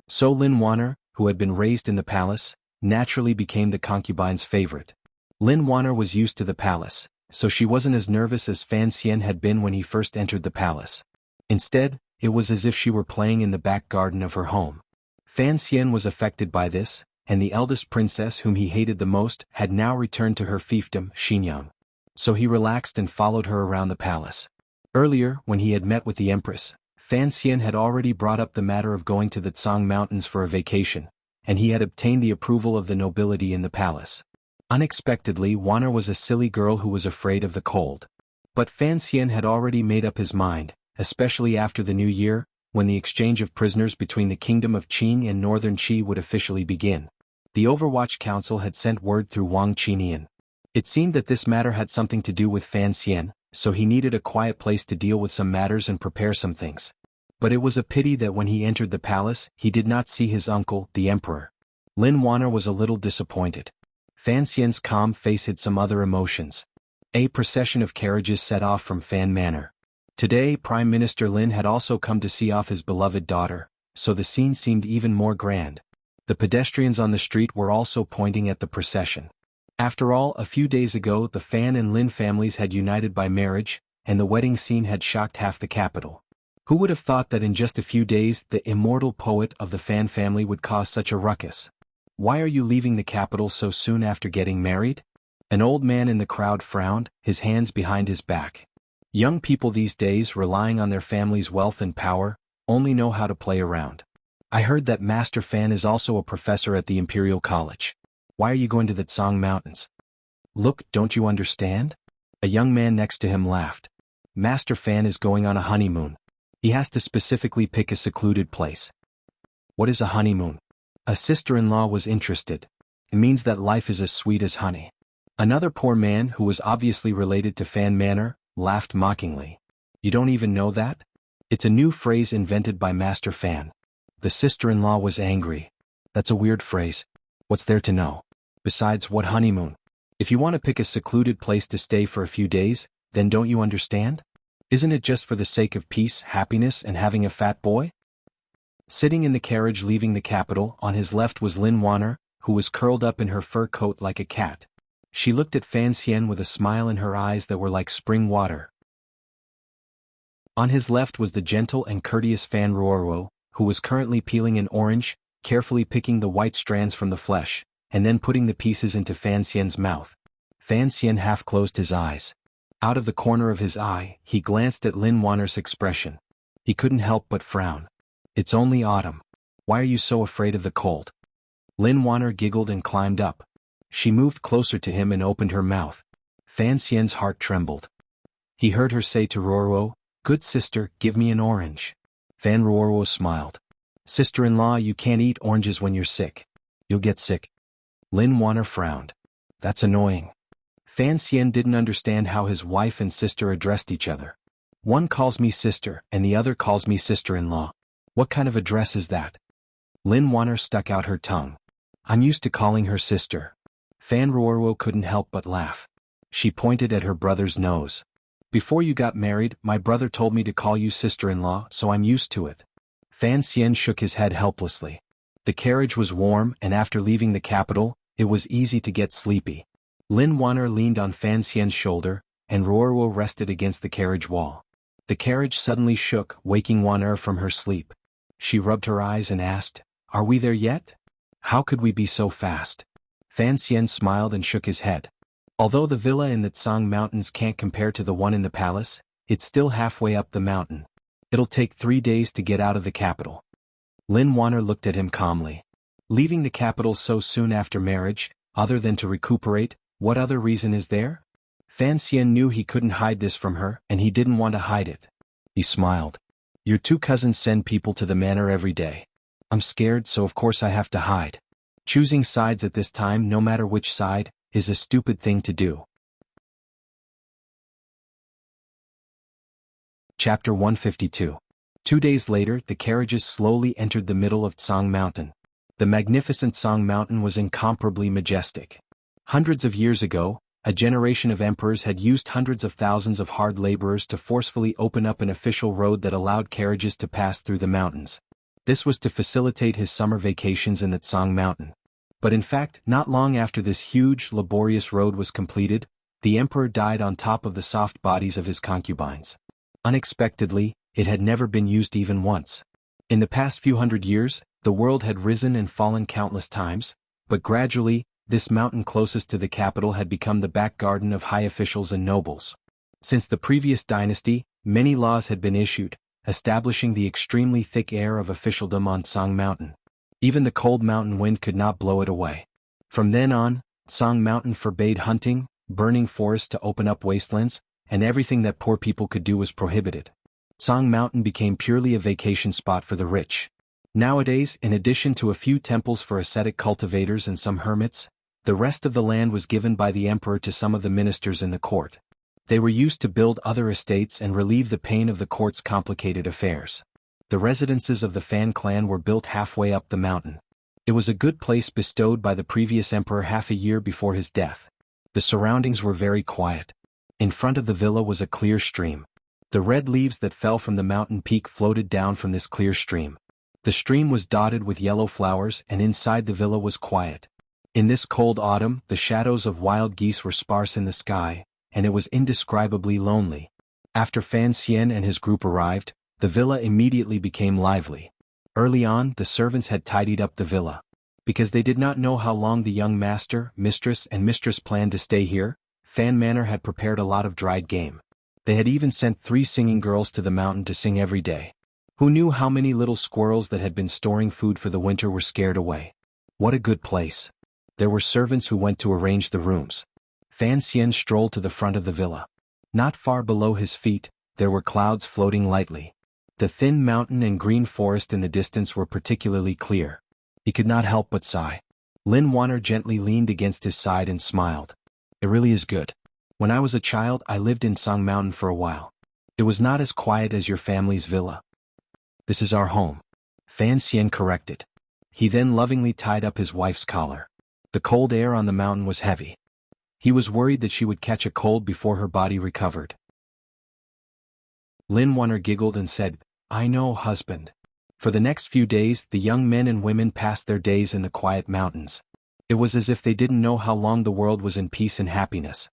So Lin Wanner, who had been raised in the palace, naturally became the concubine's favorite. Lin Wanner was used to the palace, so she wasn't as nervous as Fan Xian had been when he first entered the palace. Instead, it was as if she were playing in the back garden of her home. Fan Xian was affected by this, and the eldest princess whom he hated the most had now returned to her fiefdom, Xinyang. So he relaxed and followed her around the palace. Earlier, when he had met with the empress, Fan Xian had already brought up the matter of going to the Tsang Mountains for a vacation, and he had obtained the approval of the nobility in the palace. Unexpectedly, Wanner was a silly girl who was afraid of the cold. But Fan Xian had already made up his mind, especially after the new year, when the exchange of prisoners between the kingdom of Qing and northern Qi would officially begin. The Overwatch Council had sent word through Wang Qinian. It seemed that this matter had something to do with Fan Xian, so he needed a quiet place to deal with some matters and prepare some things. But it was a pity that when he entered the palace, he did not see his uncle, the emperor. Lin Wanner was a little disappointed. Fan Xian's calm face hid some other emotions. A procession of carriages set off from Fan Manor. Today, Prime Minister Lin had also come to see off his beloved daughter, so the scene seemed even more grand. The pedestrians on the street were also pointing at the procession. After all, a few days ago the Fan and Lin families had united by marriage, and the wedding scene had shocked half the capital. Who would have thought that in just a few days the immortal poet of the Fan family would cause such a ruckus? Why are you leaving the capital so soon after getting married? An old man in the crowd frowned, his hands behind his back. Young people these days, relying on their family's wealth and power, only know how to play around. I heard that Master Fan is also a professor at the Imperial College. Why are you going to the Tsang Mountains? Look, don't you understand? A young man next to him laughed. Master Fan is going on a honeymoon. He has to specifically pick a secluded place. What is a honeymoon? A sister-in-law was interested. It means that life is as sweet as honey. Another poor man who was obviously related to Fan Manor laughed mockingly. You don't even know that? It's a new phrase invented by Master Fan. The sister-in-law was angry. That's a weird phrase. What's there to know? Besides, what honeymoon? If you want to pick a secluded place to stay for a few days, then don't you understand? Isn't it just for the sake of peace, happiness, and having a fat boy? Sitting in the carriage leaving the capital, on his left was Lin Wanner, who was curled up in her fur coat like a cat. She looked at Fan Xian with a smile in her eyes that were like spring water. On his left was the gentle and courteous Fan Ruoruo, who was currently peeling an orange, carefully picking the white strands from the flesh, and then putting the pieces into Fan Xian's mouth. Fan Xian half closed his eyes. Out of the corner of his eye, he glanced at Lin Wanner's expression. He couldn't help but frown. It's only autumn. Why are you so afraid of the cold? Lin Wanner giggled and climbed up. She moved closer to him and opened her mouth. Fan Xian's heart trembled. He heard her say to Ruoruo, "Good sister, give me an orange." Fan Ruoruo smiled. "Sister-in-law, you can't eat oranges when you're sick. You'll get sick." Lin Wanner frowned. That's annoying. Fan Xian didn't understand how his wife and sister addressed each other. One calls me sister and the other calls me sister-in-law. What kind of address is that? Lin Wanner stuck out her tongue. I'm used to calling her sister. Fan Ruoruo couldn't help but laugh. She pointed at her brother's nose. Before you got married, my brother told me to call you sister-in-law, so I'm used to it. Fan Xian shook his head helplessly. The carriage was warm, and after leaving the capital, it was easy to get sleepy. Lin Wanner leaned on Fan Xian's shoulder, and Ruoruo rested against the carriage wall. The carriage suddenly shook, waking Wanner from her sleep. She rubbed her eyes and asked, "Are we there yet? How could we be so fast?" Fan Xian smiled and shook his head. Although the villa in the Tsang Mountains can't compare to the one in the palace, it's still halfway up the mountain. It'll take 3 days to get out of the capital. Lin Wanner looked at him calmly. Leaving the capital so soon after marriage, other than to recuperate, what other reason is there? Fan Xian knew he couldn't hide this from her, and he didn't want to hide it. He smiled. Your 2 cousins send people to the manor every day. I'm scared, so of course I have to hide. Choosing sides at this time, no matter which side, is a stupid thing to do. Chapter 152. 2 days later, the carriages slowly entered the middle of Tsang Mountain. The magnificent Tsang Mountain was incomparably majestic. Hundreds of years ago, a generation of emperors had used hundreds of thousands of hard laborers to forcefully open up an official road that allowed carriages to pass through the mountains. This was to facilitate his summer vacations in the Tsang Mountain. But in fact, not long after this huge, laborious road was completed, the emperor died on top of the soft bodies of his concubines. Unexpectedly, it had never been used even once. In the past few hundred years, the world had risen and fallen countless times, but gradually, this mountain closest to the capital had become the back garden of high officials and nobles. Since the previous dynasty, many laws had been issued, establishing the extremely thick air of officialdom on Tsang Mountain. Even the cold mountain wind could not blow it away. From then on, Tsang Mountain forbade hunting, burning forests to open up wastelands, and everything that poor people could do was prohibited. Tsang Mountain became purely a vacation spot for the rich. Nowadays, in addition to a few temples for ascetic cultivators and some hermits, the rest of the land was given by the emperor to some of the ministers in the court. They were used to build other estates and relieve the pain of the court's complicated affairs. The residences of the Fan clan were built halfway up the mountain. It was a good place bestowed by the previous emperor half a year before his death. The surroundings were very quiet. In front of the villa was a clear stream. The red leaves that fell from the mountain peak floated down from this clear stream. The stream was dotted with yellow flowers, and inside the villa was quiet. In this cold autumn, the shadows of wild geese were sparse in the sky, and it was indescribably lonely. After Fan Xian and his group arrived, the villa immediately became lively. Early on, the servants had tidied up the villa. Because they did not know how long the young master, mistress, and mistress planned to stay here, Fan Manor had prepared a lot of dried game. They had even sent 3 singing girls to the mountain to sing every day. Who knew how many little squirrels that had been storing food for the winter were scared away? What a good place. There were servants who went to arrange the rooms. Fan Xian strolled to the front of the villa. Not far below his feet, there were clouds floating lightly. The thin mountain and green forest in the distance were particularly clear. He could not help but sigh. Lin Wanner gently leaned against his side and smiled. It really is good. When I was a child, I lived in Tsang Mountain for a while. It was not as quiet as your family's villa. This is our home. Fan Xian corrected. He then lovingly tied up his wife's collar. The cold air on the mountain was heavy. He was worried that she would catch a cold before her body recovered. Lin Wanner giggled and said, I know, husband. For the next few days, the young men and women passed their days in the quiet mountains. It was as if they didn't know how long the world was in peace and happiness.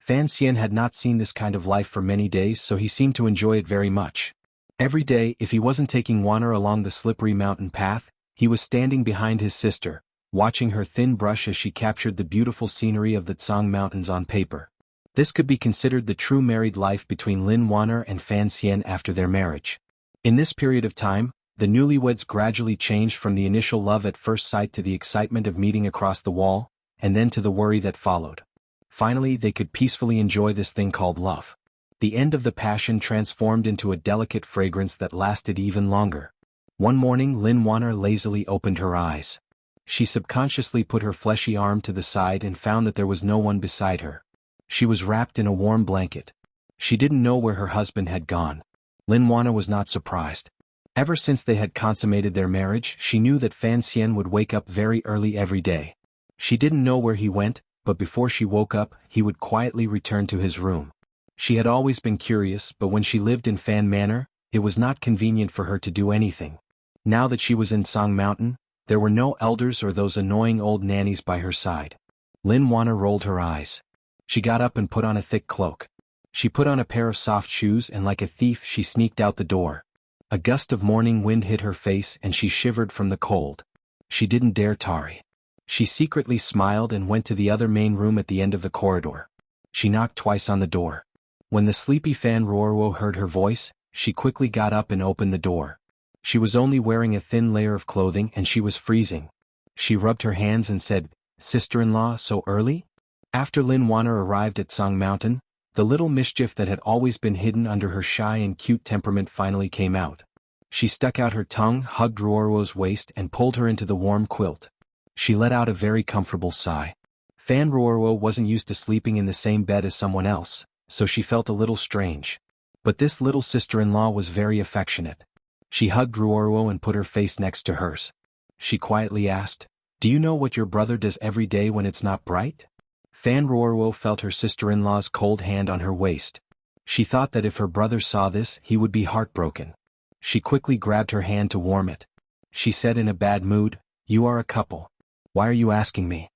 Fan Xian had not seen this kind of life for many days, so he seemed to enjoy it very much. Every day, if he wasn't taking water along the slippery mountain path, he was standing behind his sister, watching her thin brush as she captured the beautiful scenery of the Tsang Mountains on paper. This could be considered the true married life between Lin Wanner and Fan Xian after their marriage. In this period of time, the newlyweds gradually changed from the initial love at first sight to the excitement of meeting across the wall, and then to the worry that followed. Finally, they could peacefully enjoy this thing called love. The end of the passion transformed into a delicate fragrance that lasted even longer. One morning, Lin Wanner lazily opened her eyes. She subconsciously put her fleshy arm to the side and found that there was no one beside her. She was wrapped in a warm blanket. She didn't know where her husband had gone. Lin Wanner was not surprised. Ever since they had consummated their marriage, she knew that Fan Xian would wake up very early every day. She didn't know where he went, but before she woke up, he would quietly return to his room. She had always been curious, but when she lived in Fan Manor, it was not convenient for her to do anything. Now that she was in Song Mountain, there were no elders or those annoying old nannies by her side. Lin Wanner rolled her eyes. She got up and put on a thick cloak. She put on a pair of soft shoes and like a thief she sneaked out the door. A gust of morning wind hit her face and she shivered from the cold. She didn't dare tarry. She secretly smiled and went to the other main room at the end of the corridor. She knocked twice on the door. When the sleepy Fan Ruoruo heard her voice, she quickly got up and opened the door. She was only wearing a thin layer of clothing and she was freezing. She rubbed her hands and said, "Sister-in-law, so early?" After Lin Wanner arrived at Song Mountain, the little mischief that had always been hidden under her shy and cute temperament finally came out. She stuck out her tongue, hugged Ruoruo's waist and pulled her into the warm quilt. She let out a very comfortable sigh. Fan Ruoruo wasn't used to sleeping in the same bed as someone else, so she felt a little strange. But this little sister-in-law was very affectionate. She hugged Ruoruo and put her face next to hers. She quietly asked, "Do you know what your brother does every day when it's not bright?" Fan Ruoruo felt her sister-in-law's cold hand on her waist. She thought that if her brother saw this, he would be heartbroken. She quickly grabbed her hand to warm it. She said in a bad mood, "You are a couple. Why are you asking me?"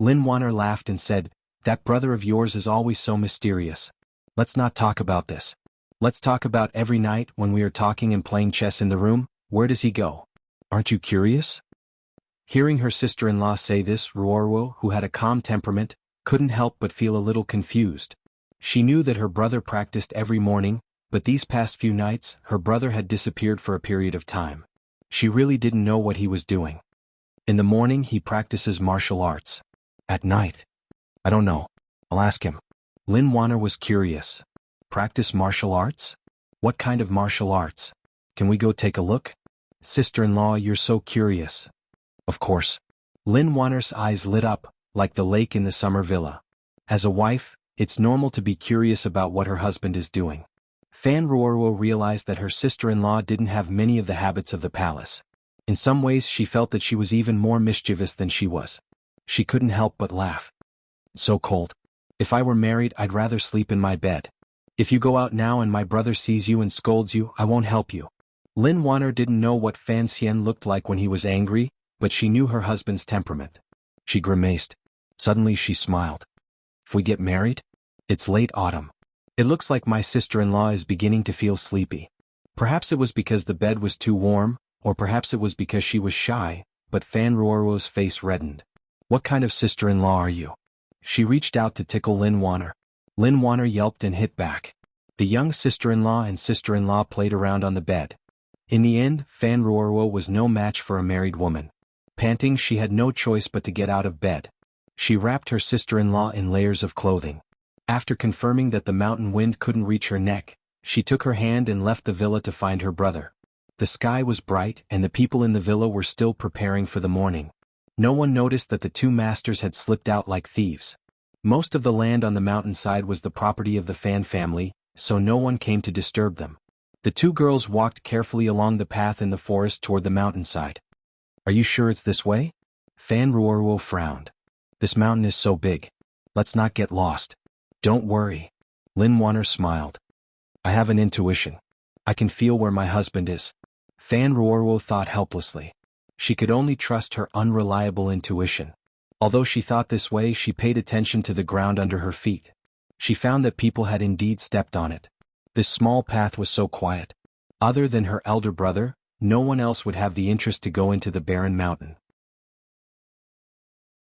Lin Wanner laughed and said, "That brother of yours is always so mysterious. Let's not talk about this. Let's talk about every night when we are talking and playing chess in the room. Where does he go? Aren't you curious?" Hearing her sister-in-law say this, Ruoruo, who had a calm temperament, couldn't help but feel a little confused. She knew that her brother practiced every morning, but these past few nights, her brother had disappeared for a period of time. She really didn't know what he was doing. In the morning he practices martial arts. At night? I don't know. I'll ask him. Lin Wanner was curious. Practice martial arts? What kind of martial arts? Can we go take a look? Sister-in-law, you're so curious. Of course. Lin Wanner's eyes lit up, like the lake in the summer villa. As a wife, it's normal to be curious about what her husband is doing. Fan Ruoruo realized that her sister-in-law didn't have many of the habits of the palace. In some ways she felt that she was even more mischievous than she was. She couldn't help but laugh. So cold. If I were married, I'd rather sleep in my bed. If you go out now and my brother sees you and scolds you, I won't help you. Lin Wanner didn't know what Fan Xian looked like when he was angry, but she knew her husband's temperament. She grimaced. Suddenly she smiled. If we get married? It's late autumn. It looks like my sister-in-law is beginning to feel sleepy. Perhaps it was because the bed was too warm, or perhaps it was because she was shy, but Fan Ruoruo's face reddened. What kind of sister-in-law are you? She reached out to tickle Lin Wanner. Lin Wanner yelped and hit back. The young sister-in-law and sister-in-law played around on the bed. In the end, Fan Ruoruo was no match for a married woman. Panting, she had no choice but to get out of bed. She wrapped her sister-in-law in layers of clothing. After confirming that the mountain wind couldn't reach her neck, she took her hand and left the villa to find her brother. The sky was bright and the people in the villa were still preparing for the morning. No one noticed that the two masters had slipped out like thieves. Most of the land on the mountainside was the property of the Fan family, so no one came to disturb them. The two girls walked carefully along the path in the forest toward the mountainside. Are you sure it's this way? Fan Ruoruo frowned. This mountain is so big. Let's not get lost. Don't worry. Lin Wanner smiled. I have an intuition. I can feel where my husband is. Fan Ruoruo thought helplessly. She could only trust her unreliable intuition. Although she thought this way, she paid attention to the ground under her feet. She found that people had indeed stepped on it. This small path was so quiet. Other than her elder brother, no one else would have the interest to go into the barren mountain.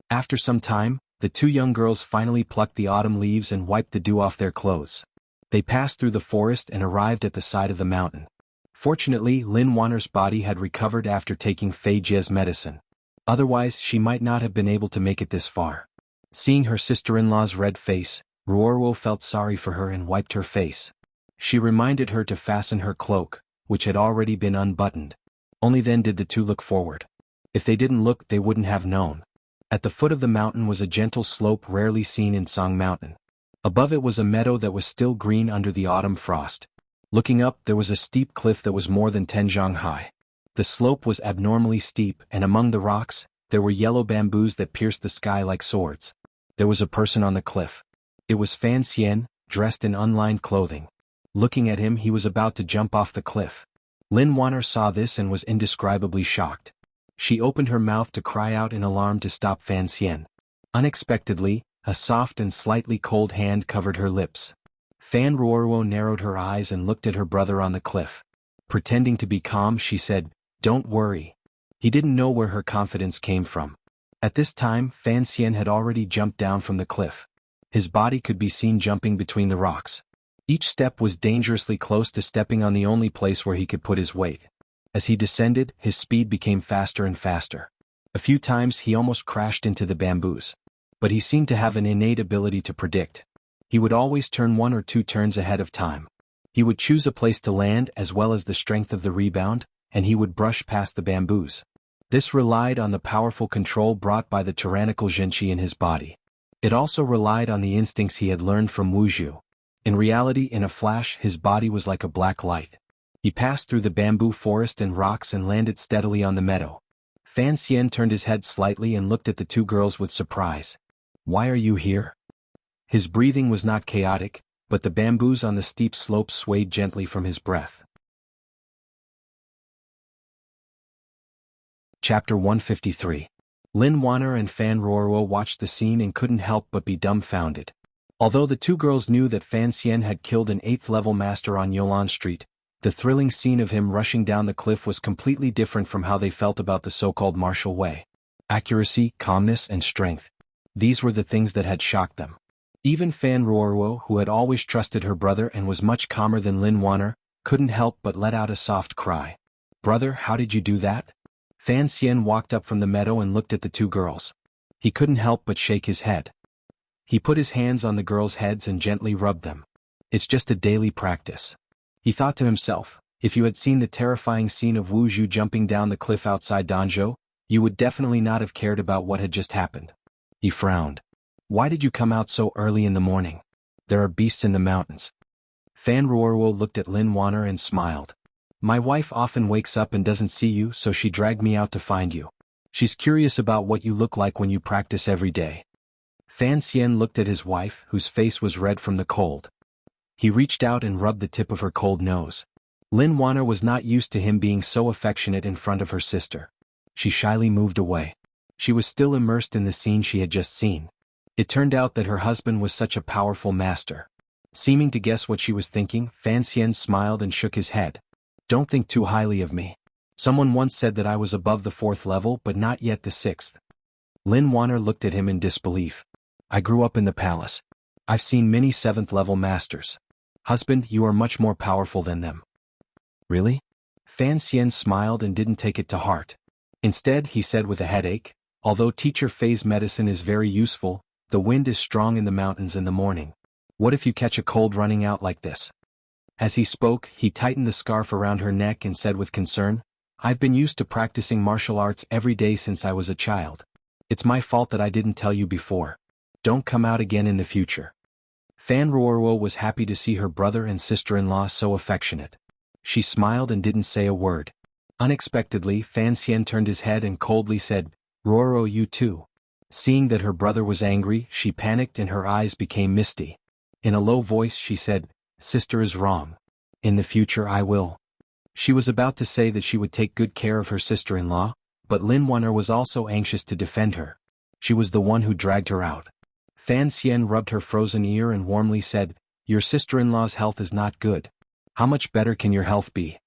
After some time, the two young girls finally plucked the autumn leaves and wiped the dew off their clothes. They passed through the forest and arrived at the side of the mountain. Fortunately, Lin Wanner's body had recovered after taking Fei Jie's medicine. Otherwise, she might not have been able to make it this far. Seeing her sister-in-law's red face, Ruoruo felt sorry for her and wiped her face. She reminded her to fasten her cloak, which had already been unbuttoned. Only then did the two look forward. If they didn't look, they wouldn't have known. At the foot of the mountain was a gentle slope rarely seen in Song Mountain. Above it was a meadow that was still green under the autumn frost. Looking up, there was a steep cliff that was more than 10 zhang high. The slope was abnormally steep, and among the rocks, there were yellow bamboos that pierced the sky like swords. There was a person on the cliff. It was Fan Xian, dressed in unlined clothing. Looking at him, he was about to jump off the cliff. Lin Wanner saw this and was indescribably shocked. She opened her mouth to cry out in alarm to stop Fan Xian. Unexpectedly, a soft and slightly cold hand covered her lips. Fan Ruoruo narrowed her eyes and looked at her brother on the cliff. Pretending to be calm, she said, "Don't worry." He didn't know where her confidence came from. At this time, Fan Xian had already jumped down from the cliff. His body could be seen jumping between the rocks. Each step was dangerously close to stepping on the only place where he could put his weight. As he descended, his speed became faster and faster. A few times he almost crashed into the bamboos. But he seemed to have an innate ability to predict. He would always turn 1 or 2 turns ahead of time. He would choose a place to land as well as the strength of the rebound, and he would brush past the bamboos. This relied on the powerful control brought by the tyrannical Zhenqi in his body. It also relied on the instincts he had learned from Wuxia. In reality, in a flash, his body was like a black light. He passed through the bamboo forest and rocks and landed steadily on the meadow. Fan Xian turned his head slightly and looked at the two girls with surprise. "Why are you here?" His breathing was not chaotic, but the bamboos on the steep slope swayed gently from his breath. Chapter 153. Lin Wanner and Fan Ruoruo watched the scene and couldn't help but be dumbfounded. Although the two girls knew that Fan Xian had killed an 8th-level master on Yolan Street, the thrilling scene of him rushing down the cliff was completely different from how they felt about the so-called martial way. Accuracy, calmness, and strength. These were the things that had shocked them. Even Fan Ruoruo, who had always trusted her brother and was much calmer than Lin Wanner, couldn't help but let out a soft cry. "Brother, how did you do that?" Fan Xian walked up from the meadow and looked at the two girls. He couldn't help but shake his head. He put his hands on the girls' heads and gently rubbed them. "It's just a daily practice." He thought to himself, if you had seen the terrifying scene of Wu Zhu jumping down the cliff outside Danzhou, you would definitely not have cared about what had just happened. He frowned. "Why did you come out so early in the morning? There are beasts in the mountains." Fan Ruoruo looked at Lin Wanner and smiled. "My wife often wakes up and doesn't see you, so she dragged me out to find you. She's curious about what you look like when you practice every day." Fan Xian looked at his wife, whose face was red from the cold. He reached out and rubbed the tip of her cold nose. Lin Wanner was not used to him being so affectionate in front of her sister. She shyly moved away. She was still immersed in the scene she had just seen. It turned out that her husband was such a powerful master. Seeming to guess what she was thinking, Fan Xian smiled and shook his head. "Don't think too highly of me. Someone once said that I was above the 4th level but not yet the 6th. Lin Wanner looked at him in disbelief. "I grew up in the palace. I've seen many 7th-level masters. Husband, you are much more powerful than them." "Really?" Fan Xian smiled and didn't take it to heart. Instead, he said with a headache, "Although Teacher Fei's medicine is very useful, the wind is strong in the mountains in the morning. What if you catch a cold running out like this?" As he spoke, he tightened the scarf around her neck and said with concern, "I've been used to practicing martial arts every day since I was a child. It's my fault that I didn't tell you before. Don't come out again in the future." Fan Ruoruo was happy to see her brother and sister-in-law so affectionate. She smiled and didn't say a word. Unexpectedly, Fan Xian turned his head and coldly said, "Ruoruo, you too." Seeing that her brother was angry, she panicked and her eyes became misty. In a low voice she said, "Sister is wrong. In the future I will." She was about to say that she would take good care of her sister-in-law, but Lin Wanner was also anxious to defend her. She was the one who dragged her out. Fan Xian rubbed her frozen ear and warmly said, "Your sister-in-law's health is not good. How much better can your health be?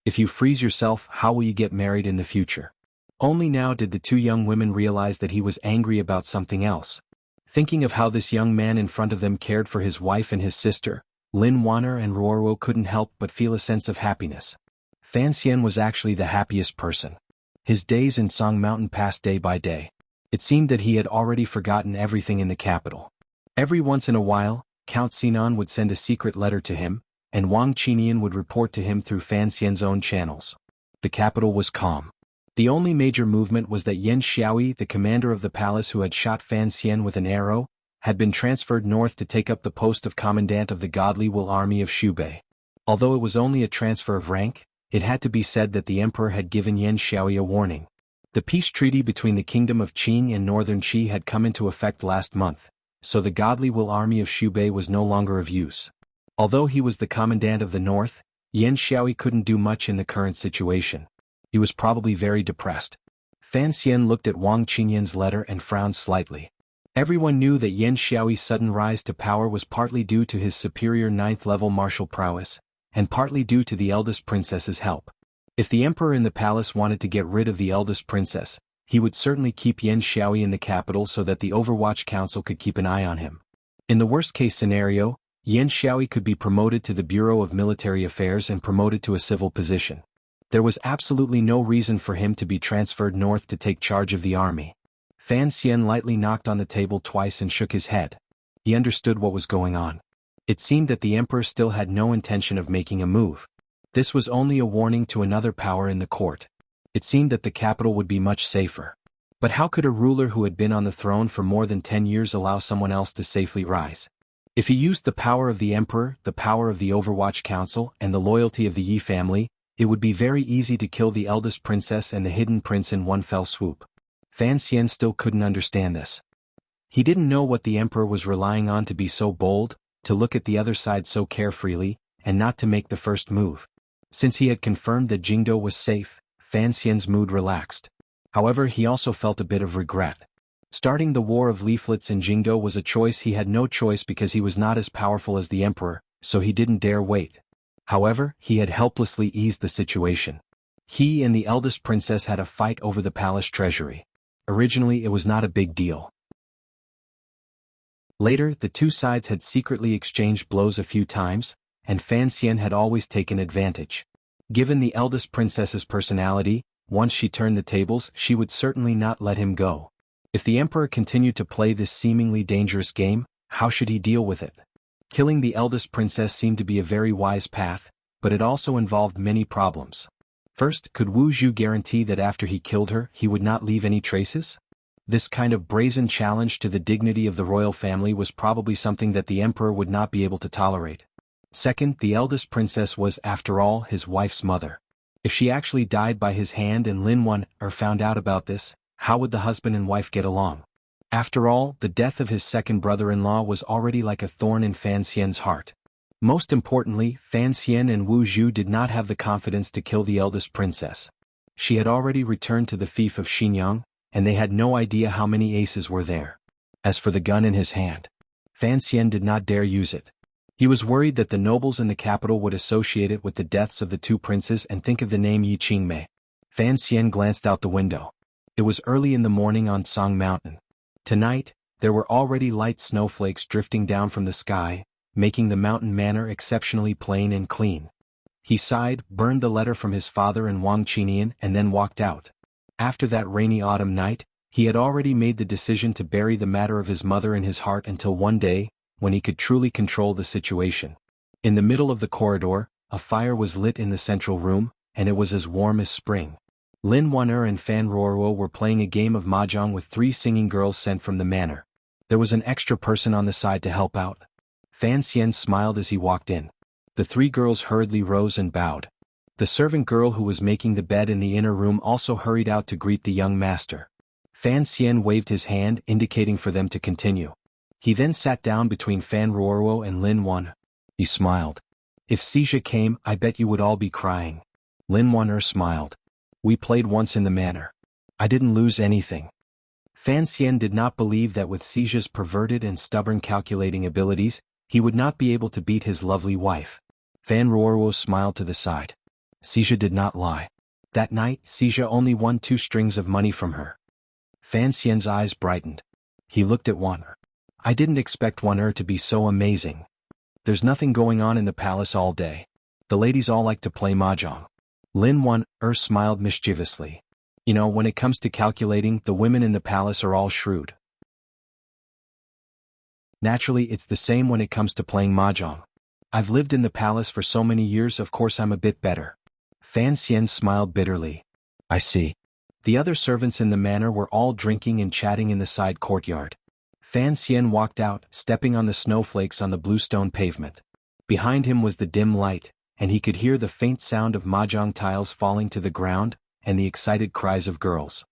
If you freeze yourself, how will you get married in the future?" Only now did the two young women realize that he was angry about something else. Thinking of how this young man in front of them cared for his wife and his sister, Lin Wanner and Ruoruo couldn't help but feel a sense of happiness. Fan Xian was actually the happiest person. His days in Song Mountain passed day by day. It seemed that he had already forgotten everything in the capital. Every once in a while, Count Sinan would send a secret letter to him, and Wang Qinian would report to him through Fan Xian's own channels. The capital was calm. The only major movement was that Yan Xiaoyi, the commander of the palace who had shot Fan Xian with an arrow, had been transferred north to take up the post of commandant of the Godly Will Army of Xubei. Although it was only a transfer of rank, it had to be said that the emperor had given Yan Xiaoyi a warning. The peace treaty between the kingdom of Qing and northern Qi had come into effect last month, so the Godly Will Army of Xubei was no longer of use. Although he was the commandant of the north, Yan Xiaoyi couldn't do much in the current situation. He was probably very depressed. Fan Xian looked at Wang Qinian's letter and frowned slightly. Everyone knew that Yan Xiaoyi's sudden rise to power was partly due to his superior 9th-level martial prowess, and partly due to the eldest princess's help. If the emperor in the palace wanted to get rid of the eldest princess, he would certainly keep Yan Xiaoyi in the capital so that the Overwatch Council could keep an eye on him. In the worst-case scenario, Yan Xiaoyi could be promoted to the Bureau of Military Affairs and promoted to a civil position. There was absolutely no reason for him to be transferred north to take charge of the army. Fan Xian lightly knocked on the table twice and shook his head. He understood what was going on. It seemed that the emperor still had no intention of making a move. This was only a warning to another power in the court. It seemed that the capital would be much safer. But how could a ruler who had been on the throne for more than 10 years allow someone else to safely rise? If he used the power of the emperor, the power of the Overwatch Council, and the loyalty of the Yi family, it would be very easy to kill the eldest princess and the hidden prince in one fell swoop. Fan Xian still couldn't understand this. He didn't know what the emperor was relying on to be so bold, to look at the other side so carefreely, and not to make the first move. Since he had confirmed that Jingdo was safe, Fan Xian's mood relaxed. However, he also felt a bit of regret. Starting the War of Leaflets in Jingdo was a choice he had no choice because he was not as powerful as the emperor, so he didn't dare wait. However, he had helplessly eased the situation. He and the eldest princess had a fight over the palace treasury. Originally it was not a big deal. Later, the two sides had secretly exchanged blows a few times, and Fan Xian had always taken advantage. Given the eldest princess's personality, once she turned the tables, she would certainly not let him go. If the emperor continued to play this seemingly dangerous game, how should he deal with it? Killing the eldest princess seemed to be a very wise path, but it also involved many problems. First, could Wu Zhu guarantee that after he killed her, he would not leave any traces? This kind of brazen challenge to the dignity of the royal family was probably something that the emperor would not be able to tolerate. Second, the eldest princess was, after all, his wife's mother. If she actually died by his hand and Lin Wanner found out about this, how would the husband and wife get along? After all, the death of his second brother-in-law was already like a thorn in Fan Xian's heart. Most importantly, Fan Xian and Wu Zhu did not have the confidence to kill the eldest princess. She had already returned to the fief of Xinyang, and they had no idea how many aces were there. As for the gun in his hand, Fan Xian did not dare use it. He was worried that the nobles in the capital would associate it with the deaths of the two princes and think of the name Yi Qingmei. Fan Xian glanced out the window. It was early in the morning on Song Mountain. Tonight, there were already light snowflakes drifting down from the sky, making the mountain manor exceptionally plain and clean. He sighed, burned the letter from his father and Wang Qinian, and then walked out. After that rainy autumn night, he had already made the decision to bury the matter of his mother in his heart until one day, when he could truly control the situation. In the middle of the corridor, a fire was lit in the central room, and it was as warm as spring. Lin Wanner and Fan Ruoruo were playing a game of mahjong with 3 singing girls sent from the manor. There was an extra person on the side to help out. Fan Xian smiled as he walked in. The 3 girls hurriedly rose and bowed. The servant girl who was making the bed in the inner room also hurried out to greet the young master. Fan Xian waved his hand, indicating for them to continue. He then sat down between Fan Ruoruo and Lin Wanner. He smiled. If Xia came, I bet you would all be crying. Lin Wanner smiled. We played once in the manor. I didn't lose anything. Fan Xian did not believe that with Xija's perverted and stubborn calculating abilities, he would not be able to beat his lovely wife. Fan Ruoruo smiled to the side. Xija did not lie. That night, Xija only won 2 strings of money from her. Fan Xian's eyes brightened. He looked at Wan Er. I didn't expect Wan Er to be so amazing. There's nothing going on in the palace all day. The ladies all like to play mahjong. Lin Wan Er smiled mischievously. You know, when it comes to calculating, the women in the palace are all shrewd. Naturally, it's the same when it comes to playing mahjong. I've lived in the palace for so many years, of course I'm a bit better. Fan Xian smiled bitterly. I see. The other servants in the manor were all drinking and chatting in the side courtyard. Fan Xian walked out, stepping on the snowflakes on the bluestone pavement. Behind him was the dim light, and he could hear the faint sound of mahjong tiles falling to the ground, and the excited cries of girls.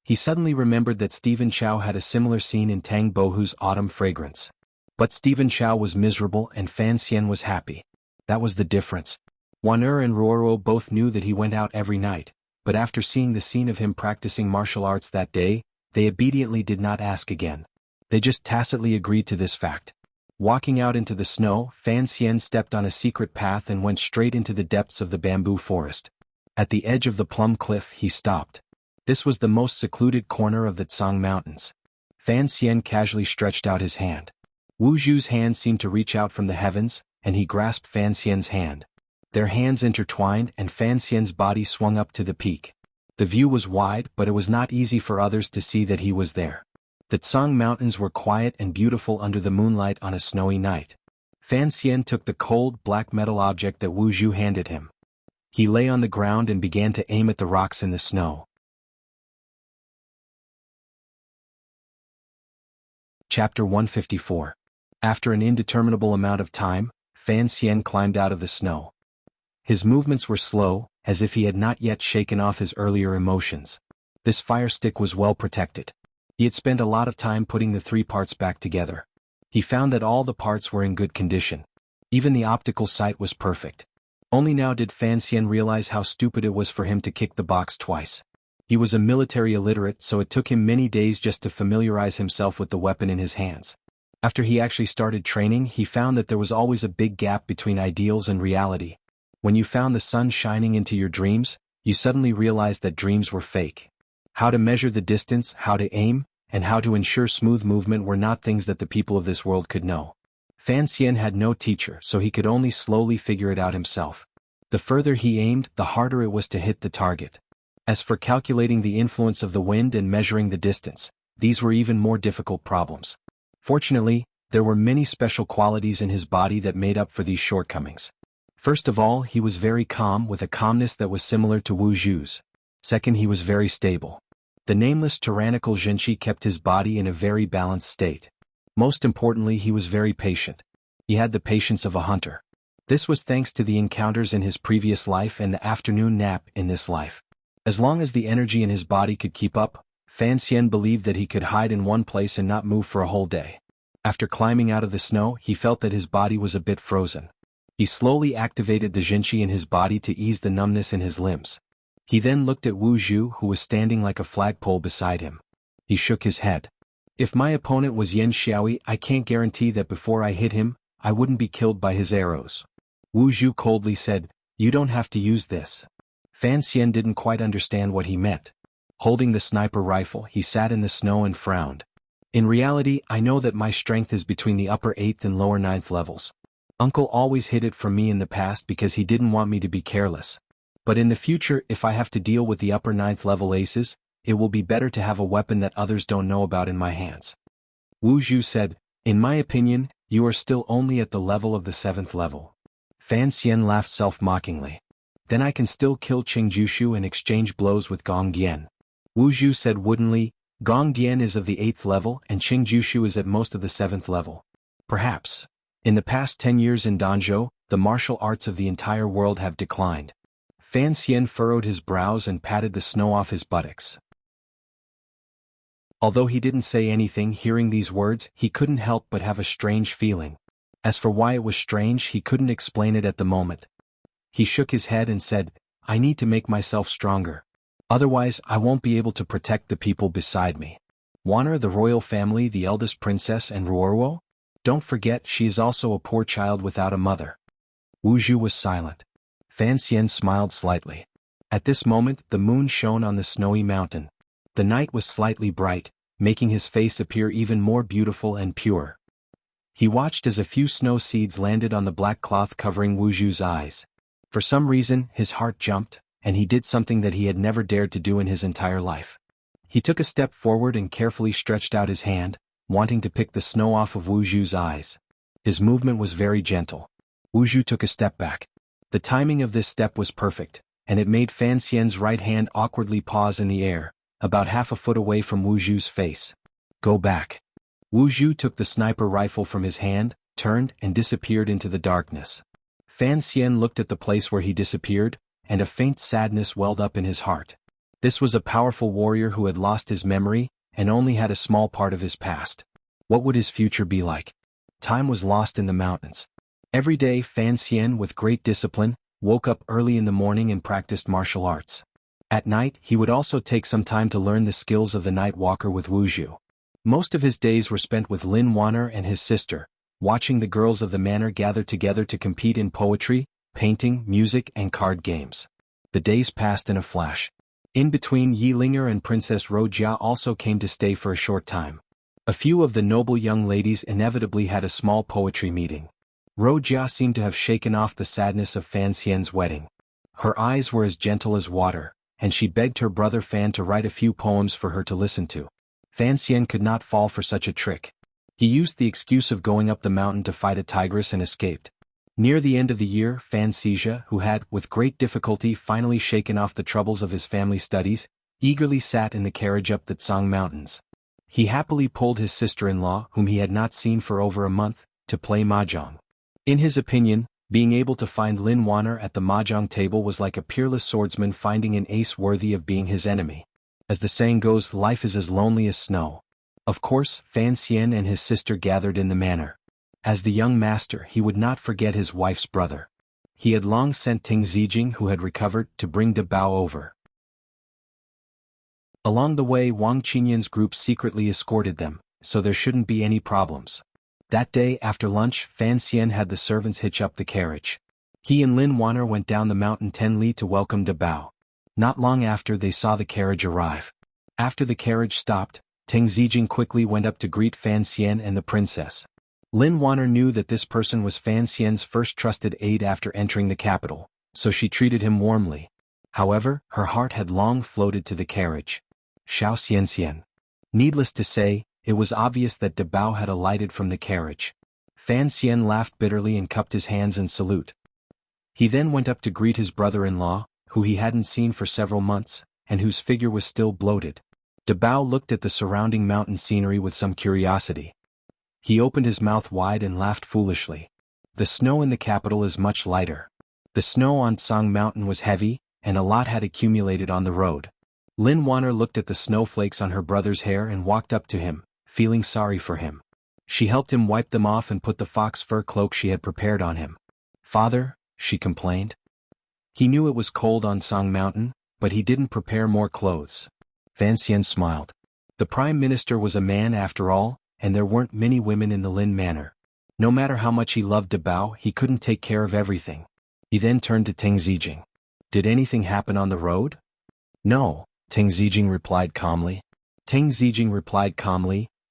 He suddenly remembered that Stephen Chow had a similar scene in Tang Bohu's Autumn Fragrance. But Stephen Chow was miserable and Fan Xian was happy. That was the difference. Wan Er and Ruoruo both knew that he went out every night, but after seeing the scene of him practicing martial arts that day, they obediently did not ask again. They just tacitly agreed to this fact. Walking out into the snow, Fan Xian stepped on a secret path and went straight into the depths of the bamboo forest. At the edge of the plum cliff, he stopped. This was the most secluded corner of the Tsang Mountains. Fan Xian casually stretched out his hand. Wu Zhu's hand seemed to reach out from the heavens, and he grasped Fan Xian's hand. Their hands intertwined and Fan Xian's body swung up to the peak. The view was wide, but it was not easy for others to see that he was there. The Tsang Mountains were quiet and beautiful under the moonlight on a snowy night. Fan Xian took the cold, black metal object that Wu Zhu handed him. He lay on the ground and began to aim at the rocks in the snow. Chapter 154. After an indeterminable amount of time, Fan Xian climbed out of the snow. His movements were slow, as if he had not yet shaken off his earlier emotions. This fire stick was well protected. He had spent a lot of time putting the 3 parts back together. He found that all the parts were in good condition. Even the optical sight was perfect. Only now did Fan Xian realize how stupid it was for him to kick the box twice. He was a military illiterate, so it took him many days just to familiarize himself with the weapon in his hands. After he actually started training, he found that there was always a big gap between ideals and reality. When you found the sun shining into your dreams, you suddenly realized that dreams were fake. How to measure the distance, how to aim, and how to ensure smooth movement were not things that the people of this world could know. Fan Xian had no teacher, so he could only slowly figure it out himself. The further he aimed, the harder it was to hit the target. As for calculating the influence of the wind and measuring the distance, these were even more difficult problems. Fortunately, there were many special qualities in his body that made up for these shortcomings. First of all, he was very calm, with a calmness that was similar to Wu Zhu's. Second, he was very stable. The nameless tyrannical Zhenqi kept his body in a very balanced state. Most importantly, he was very patient. He had the patience of a hunter. This was thanks to the encounters in his previous life and the afternoon nap in this life. As long as the energy in his body could keep up, Fan Xian believed that he could hide in one place and not move for a whole day. After climbing out of the snow, he felt that his body was a bit frozen. He slowly activated the Zhenqi in his body to ease the numbness in his limbs. He then looked at Wu Zhu, who was standing like a flagpole beside him. He shook his head. If my opponent was Yan Xiaoyi, I can't guarantee that before I hit him, I wouldn't be killed by his arrows. Wu Zhu coldly said, "You don't have to use this." Fan Xian didn't quite understand what he meant. Holding the sniper rifle, he sat in the snow and frowned. In reality, I know that my strength is between the upper 8th and lower 9th levels. Uncle always hid it from me in the past because he didn't want me to be careless. But in the future, if I have to deal with the upper 9th level aces, it will be better to have a weapon that others don't know about in my hands. Wu Zhu said, "In my opinion, you are still only at the level of the 7th level." Fan Xian laughed self-mockingly. "Then I can still kill Qing Jushu and exchange blows with Gong Dian." Wu Zhu said woodenly, "Gong Dian is of the 8th level and Qing Jushu is at most of the 7th level. Perhaps. In the past 10 years in Danzhou, the martial arts of the entire world have declined." Fan Xian furrowed his brows and patted the snow off his buttocks. Although he didn't say anything, hearing these words, he couldn't help but have a strange feeling. As for why it was strange, he couldn't explain it at the moment. He shook his head and said, "I need to make myself stronger. Otherwise, I won't be able to protect the people beside me." Honor the royal family, the eldest princess, and Ruorwo? Don't forget she is also a poor child without a mother. Wuxia was silent. Fan Xian smiled slightly. At this moment the moon shone on the snowy mountain. The night was slightly bright, making his face appear even more beautiful and pure. He watched as a few snow seeds landed on the black cloth covering Wuxia's eyes. For some reason his heart jumped, and he did something that he had never dared to do in his entire life. He took a step forward and carefully stretched out his hand, wanting to pick the snow off of Wuxia's eyes. His movement was very gentle. Wuxia took a step back. The timing of this step was perfect, and it made Fan Xian's right hand awkwardly pause in the air, about half a foot away from Wuxia's face. Go back. Wuxia took the sniper rifle from his hand, turned, and disappeared into the darkness. Fan Xian looked at the place where he disappeared, and a faint sadness welled up in his heart. This was a powerful warrior who had lost his memory, and only had a small part of his past. What would his future be like? Time was lost in the mountains. Every day Fan Xian, with great discipline, woke up early in the morning and practiced martial arts. At night he would also take some time to learn the skills of the night walker with Wuxia. Most of his days were spent with Lin Wanner and his sister, watching the girls of the manor gather together to compete in poetry, painting, music, and card games. The days passed in a flash. In between, Yilinger and Princess Rojia also came to stay for a short time. A few of the noble young ladies inevitably had a small poetry meeting. Rojia seemed to have shaken off the sadness of Fan Xian's wedding. Her eyes were as gentle as water, and she begged her brother Fan to write a few poems for her to listen to. Fan Xian could not fall for such a trick. He used the excuse of going up the mountain to fight a tigress and escaped. Near the end of the year, Fan Xizha, who had, with great difficulty, finally shaken off the troubles of his family studies, eagerly sat in the carriage up the Tsang Mountains. He happily pulled his sister-in-law, whom he had not seen for over a month, to play mahjong. In his opinion, being able to find Lin Wanner at the mahjong table was like a peerless swordsman finding an ace worthy of being his enemy. As the saying goes, life is as lonely as snow. Of course, Fan Xian and his sister gathered in the manor. As the young master, he would not forget his wife's brother. He had long sent Ting Zijing, who had recovered, to bring De Bao over. Along the way, Wang Qinyan's group secretly escorted them, so there shouldn't be any problems. That day after lunch, Fan Xian had the servants hitch up the carriage. He and Lin Wanner went down the mountain 10 li to welcome De Bao. Not long after, they saw the carriage arrive. After the carriage stopped, Ting Zijing quickly went up to greet Fan Xian and the princess. Lin Wanner knew that this person was Fan Xian's first trusted aide after entering the capital, so she treated him warmly. However, her heart had long floated to the carriage. Xiao Xian. Needless to say, it was obvious that De Bao had alighted from the carriage. Fan Xian laughed bitterly and cupped his hands in salute. He then went up to greet his brother-in-law, who he hadn't seen for several months, and whose figure was still bloated. De Bao looked at the surrounding mountain scenery with some curiosity. He opened his mouth wide and laughed foolishly. The snow in the capital is much lighter. The snow on Tsang Mountain was heavy, and a lot had accumulated on the road. Lin Wanner looked at the snowflakes on her brother's hair and walked up to him, feeling sorry for him. She helped him wipe them off and put the fox fur cloak she had prepared on him. "Father," she complained. He knew it was cold on Tsang Mountain, but he didn't prepare more clothes. Fan Xian smiled. The Prime Minister was a man after all, and there weren't many women in the Lin Manor. No matter how much he loved De Bao, he couldn't take care of everything. He then turned to Ting Zijing. "Did anything happen on the road?" "No," Ting Zijing replied calmly.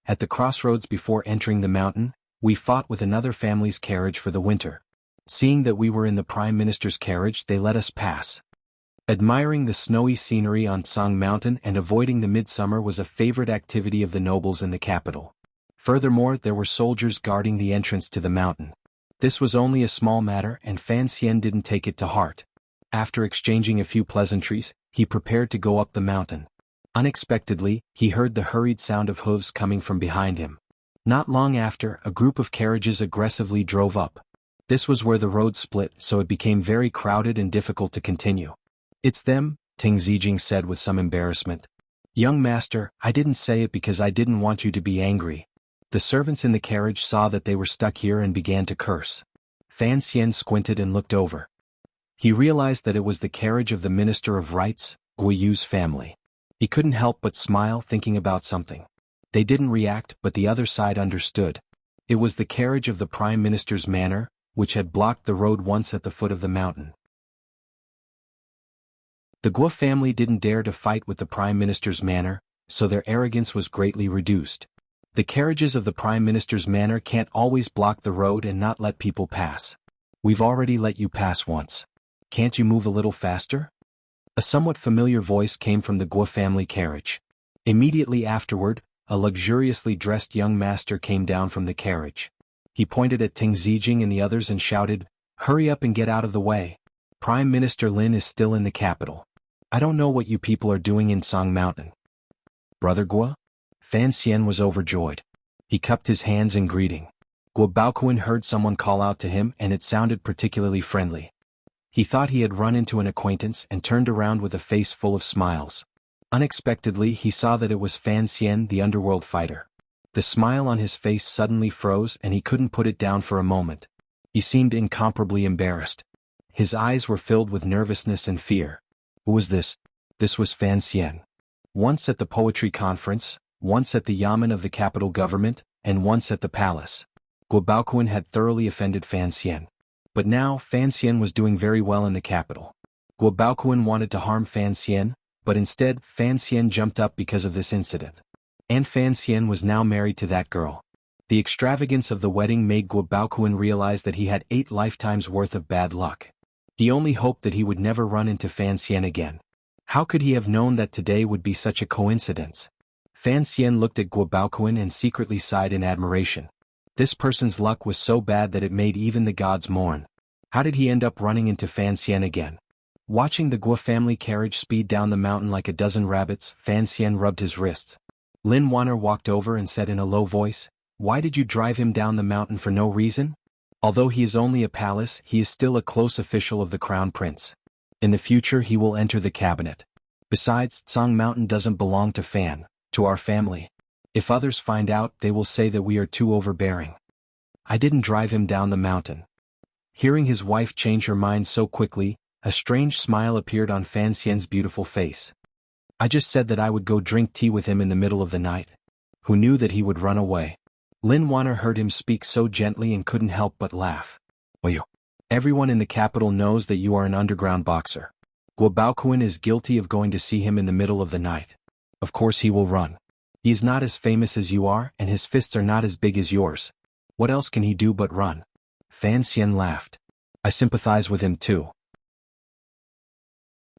"At the crossroads before entering the mountain, we fought with another family's carriage for the winter. Seeing that we were in the Prime Minister's carriage, they let us pass." Admiring the snowy scenery on Tsang Mountain and avoiding the midsummer was a favorite activity of the nobles in the capital. Furthermore, there were soldiers guarding the entrance to the mountain. This was only a small matter, and Fan Xian didn't take it to heart. After exchanging a few pleasantries, he prepared to go up the mountain. Unexpectedly, he heard the hurried sound of hooves coming from behind him. Not long after, a group of carriages aggressively drove up. This was where the road split, so it became very crowded and difficult to continue. "It's them," Ting Zijing said with some embarrassment. "Young master, I didn't say it because I didn't want you to be angry." The servants in the carriage saw that they were stuck here and began to curse. Fan Xian squinted and looked over. He realized that it was the carriage of the Minister of Rights, Guiyu's family. He couldn't help but smile, thinking about something. They didn't react, but the other side understood. It was the carriage of the Prime Minister's manor, which had blocked the road once at the foot of the mountain. The Guo family didn't dare to fight with the Prime Minister's manor, so their arrogance was greatly reduced. The carriages of the Prime Minister's manor can't always block the road and not let people pass. We've already let you pass once. Can't you move a little faster? A somewhat familiar voice came from the Guo family carriage. Immediately afterward, a luxuriously dressed young master came down from the carriage. He pointed at Ting Zijing and the others and shouted, "Hurry up and get out of the way. Prime Minister Lin is still in the capital. I don't know what you people are doing in Song Mountain." "Brother Guo?" Fan Xian was overjoyed. He cupped his hands in greeting. Guo Baoquan heard someone call out to him and it sounded particularly friendly. He thought he had run into an acquaintance and turned around with a face full of smiles. Unexpectedly he saw that it was Fan Xian, the underworld fighter. The smile on his face suddenly froze and he couldn't put it down for a moment. He seemed incomparably embarrassed. His eyes were filled with nervousness and fear. Who was this? This was Fan Xian. Once at the poetry conference, once at the yamen of the capital government, and once at the palace. Guo Baoquan had thoroughly offended Fan Xian. But now Fan Xian was doing very well in the capital. Guo Baoquan wanted to harm Fan Xian, but instead Fan Xian jumped up because of this incident. And Fan Xian was now married to that girl. The extravagance of the wedding made Guo Baoquan realize that he had 8 lifetimes worth of bad luck. He only hoped that he would never run into Fan Xian again. How could he have known that today would be such a coincidence? Fan Xian looked at Guo Baoquan and secretly sighed in admiration. This person's luck was so bad that it made even the gods mourn. How did he end up running into Fan Xian again? Watching the Guo family carriage speed down the mountain like a dozen rabbits, Fan Xian rubbed his wrists. Lin Wanner walked over and said in a low voice, "Why did you drive him down the mountain for no reason? Although he is only a palace, he is still a close official of the crown prince. In the future he will enter the cabinet. Besides, Song Mountain doesn't belong to Fan, to our family. If others find out, they will say that we are too overbearing. I didn't drive him down the mountain." Hearing his wife change her mind so quickly, a strange smile appeared on Fan Xian's beautiful face. "I just said that I would go drink tea with him in the middle of the night. Who knew that he would run away?" Lin Wanner heard him speak so gently and couldn't help but laugh. "Well, everyone in the capital knows that you are an underground boxer. Guo Baoquan is guilty of going to see him in the middle of the night. Of course he will run. He is not as famous as you are and his fists are not as big as yours. What else can he do but run?" Fan Xian laughed. "I sympathize with him too."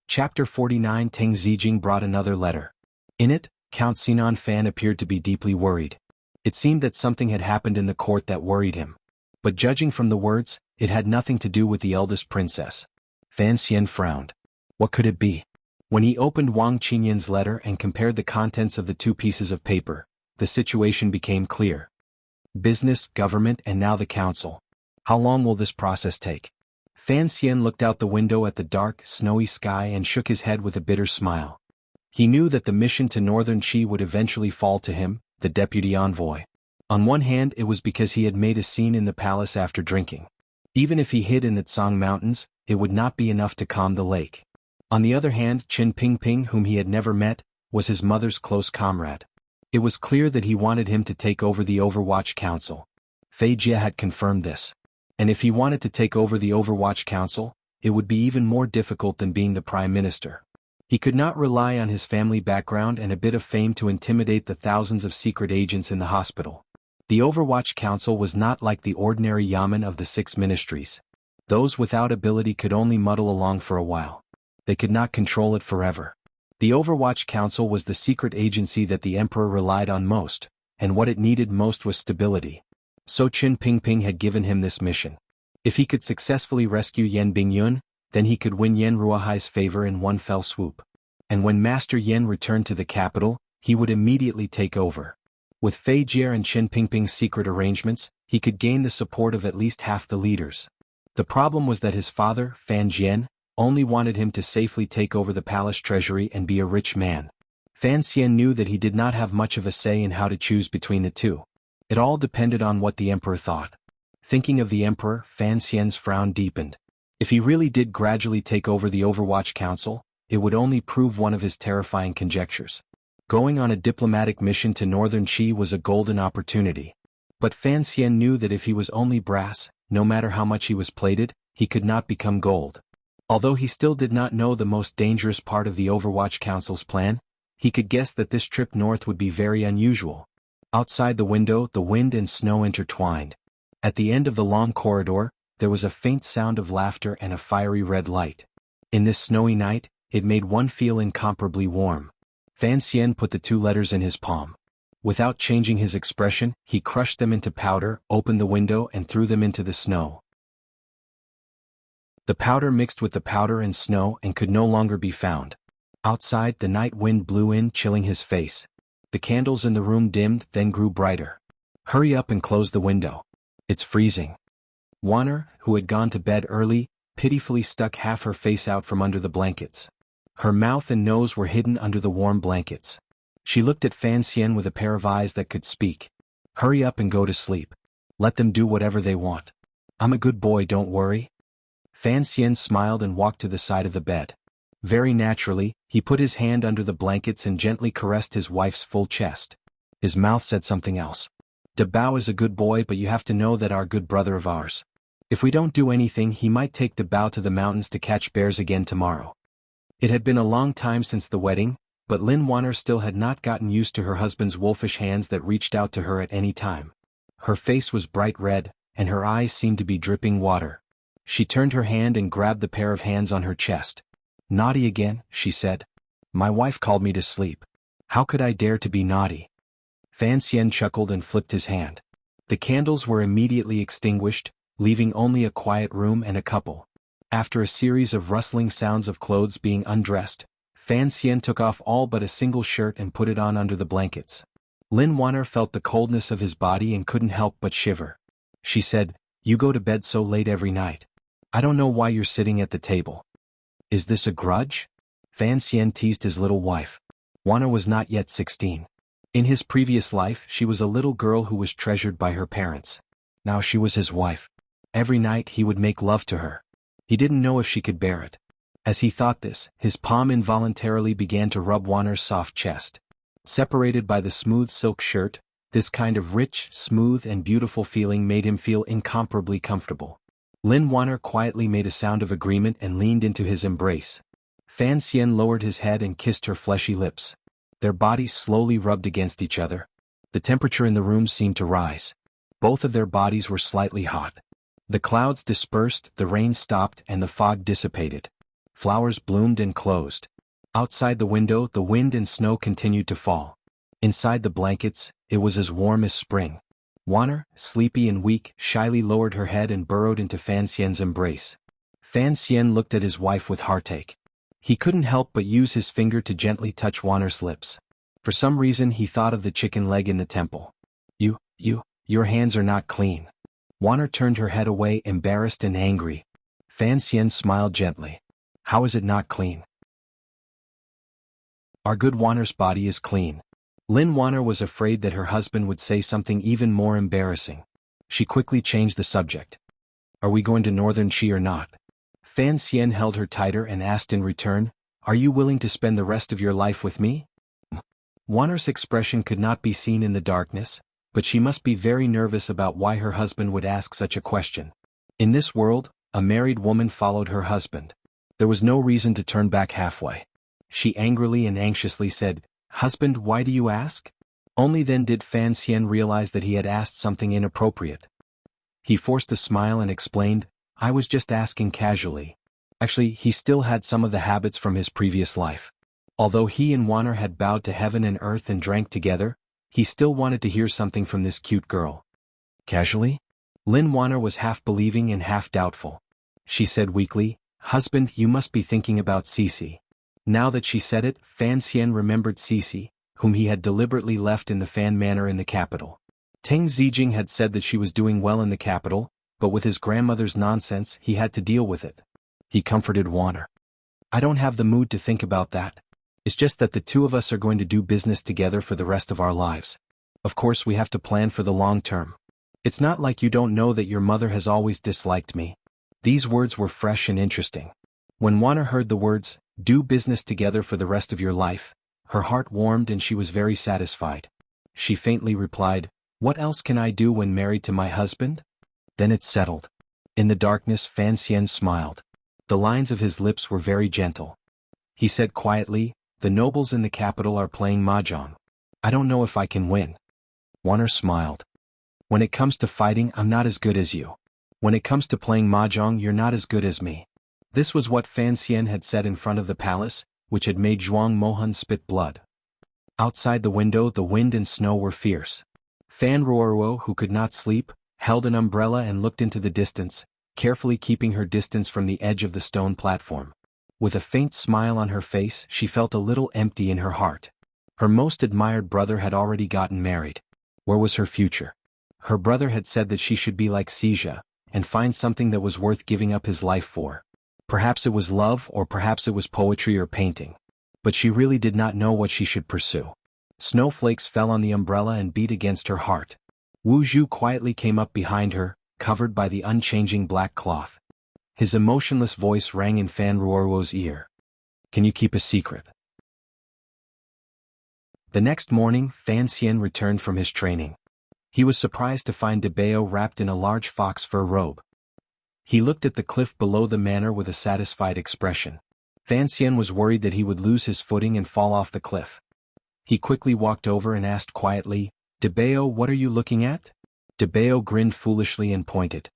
Chapter 49. Ting Zijing brought another letter. In it, Count Sinan Fan appeared to be deeply worried. It seemed that something had happened in the court that worried him. But judging from the words, it had nothing to do with the eldest princess. Fan Xian frowned. What could it be? When he opened Wang Qinyan's letter and compared the contents of the 2 pieces of paper, the situation became clear. Business, government, and now the council. How long will this process take? Fan Xian looked out the window at the dark, snowy sky and shook his head with a bitter smile. He knew that the mission to Northern Qi would eventually fall to him, the deputy envoy. On one hand, it was because he had made a scene in the palace after drinking. Even if he hid in the Tsang Mountains, it would not be enough to calm the lake. On the other hand, Qin Pingping, whom he had never met, was his mother's close comrade. It was clear that he wanted him to take over the Overwatch Council. Fei Jie had confirmed this. And if he wanted to take over the Overwatch Council, it would be even more difficult than being the Prime Minister. He could not rely on his family background and a bit of fame to intimidate the thousands of secret agents in the hospital. The Overwatch Council was not like the ordinary yamen of the 6 ministries. Those without ability could only muddle along for a while. They could not control it forever. The Overwatch Council was the secret agency that the Emperor relied on most, and what it needed most was stability. So Qin Pingping had given him this mission. If he could successfully rescue Yan Bingyun, then he could win Yan Ruohai's favor in one fell swoop. And when Master Yan returned to the capital, he would immediately take over. With Fei Jie and Qin Pingping's secret arrangements, he could gain the support of at least half the leaders. The problem was that his father, Fan Jian, only wanted him to safely take over the palace treasury and be a rich man. Fan Xian knew that he did not have much of a say in how to choose between the two. It all depended on what the Emperor thought. Thinking of the Emperor, Fan Xian's frown deepened. If he really did gradually take over the Overwatch Council, it would only prove one of his terrifying conjectures. Going on a diplomatic mission to Northern Qi was a golden opportunity. But Fan Xian knew that if he was only brass, no matter how much he was plated, he could not become gold. Although he still did not know the most dangerous part of the Overwatch Council's plan, he could guess that this trip north would be very unusual. Outside the window, the wind and snow intertwined. At the end of the long corridor, there was a faint sound of laughter and a fiery red light. In this snowy night, it made one feel incomparably warm. Fan Xian put the 2 letters in his palm. Without changing his expression, he crushed them into powder, opened the window and threw them into the snow. The powder mixed with the powder and snow and could no longer be found. Outside, the night wind blew in, chilling his face. The candles in the room dimmed, then grew brighter. Hurry up and close the window. It's freezing. Wanner, who had gone to bed early, pitifully stuck half her face out from under the blankets. Her mouth and nose were hidden under the warm blankets. She looked at Fan Xian with a pair of eyes that could speak. Hurry up and go to sleep. Let them do whatever they want. I'm a good boy, don't worry. Fan Xian smiled and walked to the side of the bed. Very naturally, he put his hand under the blankets and gently caressed his wife's full chest. His mouth said something else. De Bao is a good boy, but you have to know that our good brother of ours. If we don't do anything, he might take De Bao to the mountains to catch bears again tomorrow. It had been a long time since the wedding, but Lin Wanner still had not gotten used to her husband's wolfish hands that reached out to her at any time. Her face was bright red, and her eyes seemed to be dripping water. She turned her hand and grabbed the pair of hands on her chest. Naughty again, she said. My wife called me to sleep. How could I dare to be naughty? Fan Xian chuckled and flipped his hand. The candles were immediately extinguished, leaving only a quiet room and a couple. After a series of rustling sounds of clothes being undressed, Fan Xian took off all but a single shirt and put it on under the blankets. Lin Wanner felt the coldness of his body and couldn't help but shiver. She said, You go to bed so late every night. I don't know why you're sitting at the table. Is this a grudge? Fan Xian teased his little wife. Wanner was not yet 16. In his previous life, she was a little girl who was treasured by her parents. Now she was his wife. Every night he would make love to her. He didn't know if she could bear it. As he thought this, his palm involuntarily began to rub Wanner's soft chest. Separated by the smooth silk shirt, this kind of rich, smooth and beautiful feeling made him feel incomparably comfortable. Lin Wanner quietly made a sound of agreement and leaned into his embrace. Fan Xian lowered his head and kissed her fleshy lips. Their bodies slowly rubbed against each other. The temperature in the room seemed to rise. Both of their bodies were slightly hot. The clouds dispersed, the rain stopped, and the fog dissipated. Flowers bloomed and closed. Outside the window, the wind and snow continued to fall. Inside the blankets, it was as warm as spring. Wanner, sleepy and weak, shyly lowered her head and burrowed into Fan Xian's embrace. Fan Xian looked at his wife with heartache. He couldn't help but use his finger to gently touch Wanner's lips. For some reason he thought of the chicken leg in the temple. Your hands are not clean. Wanner turned her head away, embarrassed and angry. Fan Xian smiled gently. How is it not clean? Our good Wanner's body is clean. Lin Wanner was afraid that her husband would say something even more embarrassing. She quickly changed the subject. Are we going to Northern Qi or not? Fan Xian held her tighter and asked in return, Are you willing to spend the rest of your life with me? Wanner's expression could not be seen in the darkness, but she must be very nervous about why her husband would ask such a question. In this world, a married woman followed her husband. There was no reason to turn back halfway. She angrily and anxiously said, Husband, why do you ask? Only then did Fan Xian realize that he had asked something inappropriate. He forced a smile and explained, I was just asking casually. Actually, he still had some of the habits from his previous life. Although he and Wanner had bowed to heaven and earth and drank together, he still wanted to hear something from this cute girl. Casually? Lin Wanner was half believing and half doubtful. She said weakly, Husband, you must be thinking about Cece. Now that she said it, Fan Xian remembered Cece, whom he had deliberately left in the Fan Manor in the capital. Teng Zijing had said that she was doing well in the capital, but with his grandmother's nonsense he had to deal with it. He comforted Wanner. I don't have the mood to think about that. It's just that the two of us are going to do business together for the rest of our lives. Of course we have to plan for the long term. It's not like you don't know that your mother has always disliked me. These words were fresh and interesting. When Wanner heard the words, do business together for the rest of your life, Her heart warmed and she was very satisfied. She faintly replied, "What else can I do when married to my husband?" Then it settled. In the darkness Fan Xian smiled. The lines of his lips were very gentle. He said quietly, "The nobles in the capital are playing mahjong. I don't know if I can win." Warner smiled. "When it comes to fighting, I'm not as good as you. When it comes to playing mahjong, you're not as good as me." This was what Fan Xian had said in front of the palace, which had made Zhuang Mohan spit blood. Outside the window the wind and snow were fierce. Fan Ruoruo, who could not sleep, held an umbrella and looked into the distance, carefully keeping her distance from the edge of the stone platform. With a faint smile on her face, she felt a little empty in her heart. Her most admired brother had already gotten married. Where was her future? Her brother had said that she should be like Xijia, and find something that was worth giving up his life for. Perhaps it was love, or perhaps it was poetry or painting. But she really did not know what she should pursue. Snowflakes fell on the umbrella and beat against her heart. Wu Zhu quietly came up behind her, covered by the unchanging black cloth. His emotionless voice rang in Fan Ruoruo's ear. "Can you keep a secret?" The next morning, Fan Xian returned from his training. He was surprised to find De Bao wrapped in a large fox fur robe. He looked at the cliff below the manor with a satisfied expression. Fan Xian was worried that he would lose his footing and fall off the cliff. He quickly walked over and asked quietly, "De Bao, what are you looking at?" De Bao grinned foolishly and pointed.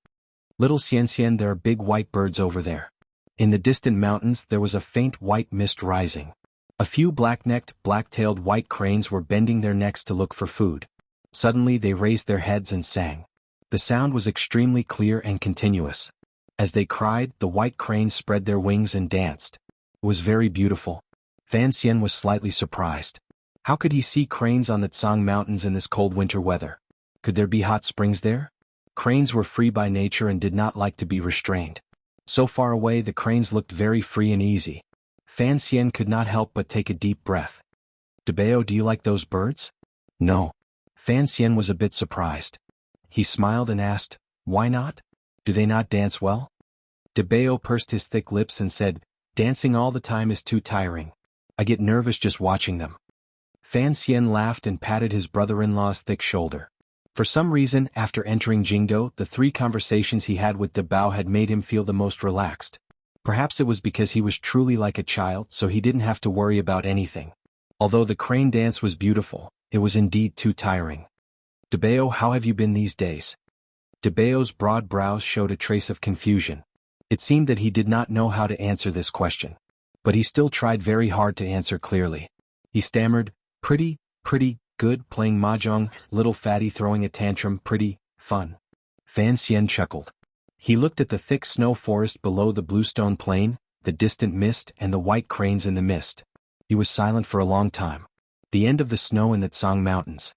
"Little Xian Xian, there are big white birds over there." In the distant mountains there was a faint white mist rising. A few black-necked, black-tailed white cranes were bending their necks to look for food. Suddenly they raised their heads and sang. The sound was extremely clear and continuous. As they cried, the white cranes spread their wings and danced. It was very beautiful. Fan Xian was slightly surprised. How could he see cranes on the Tsang Mountains in this cold winter weather? Could there be hot springs there? Cranes were free by nature and did not like to be restrained. So far away the cranes looked very free and easy. Fan Xian could not help but take a deep breath. "De Bao, do you like those birds?" "No." Fan Xian was a bit surprised. He smiled and asked, "Why not? Do they not dance well?" De Bao pursed his thick lips and said, "Dancing all the time is too tiring. I get nervous just watching them." Fan Xian laughed and patted his brother-in-law's thick shoulder. For some reason, after entering Jingdo, the 3 conversations he had with De Bao had made him feel the most relaxed. Perhaps it was because he was truly like a child, so he didn't have to worry about anything. Although the crane dance was beautiful, it was indeed too tiring. "De Bao, how have you been these days?" De Bao's broad brows showed a trace of confusion. It seemed that he did not know how to answer this question. But he still tried very hard to answer clearly. He stammered, pretty good, playing mahjong, little fatty throwing a tantrum, pretty fun." Fan Xian chuckled. He looked at the thick snow forest below the bluestone plain, the distant mist and the white cranes in the mist. He was silent for a long time. The end of the snow in the Tsang Mountains.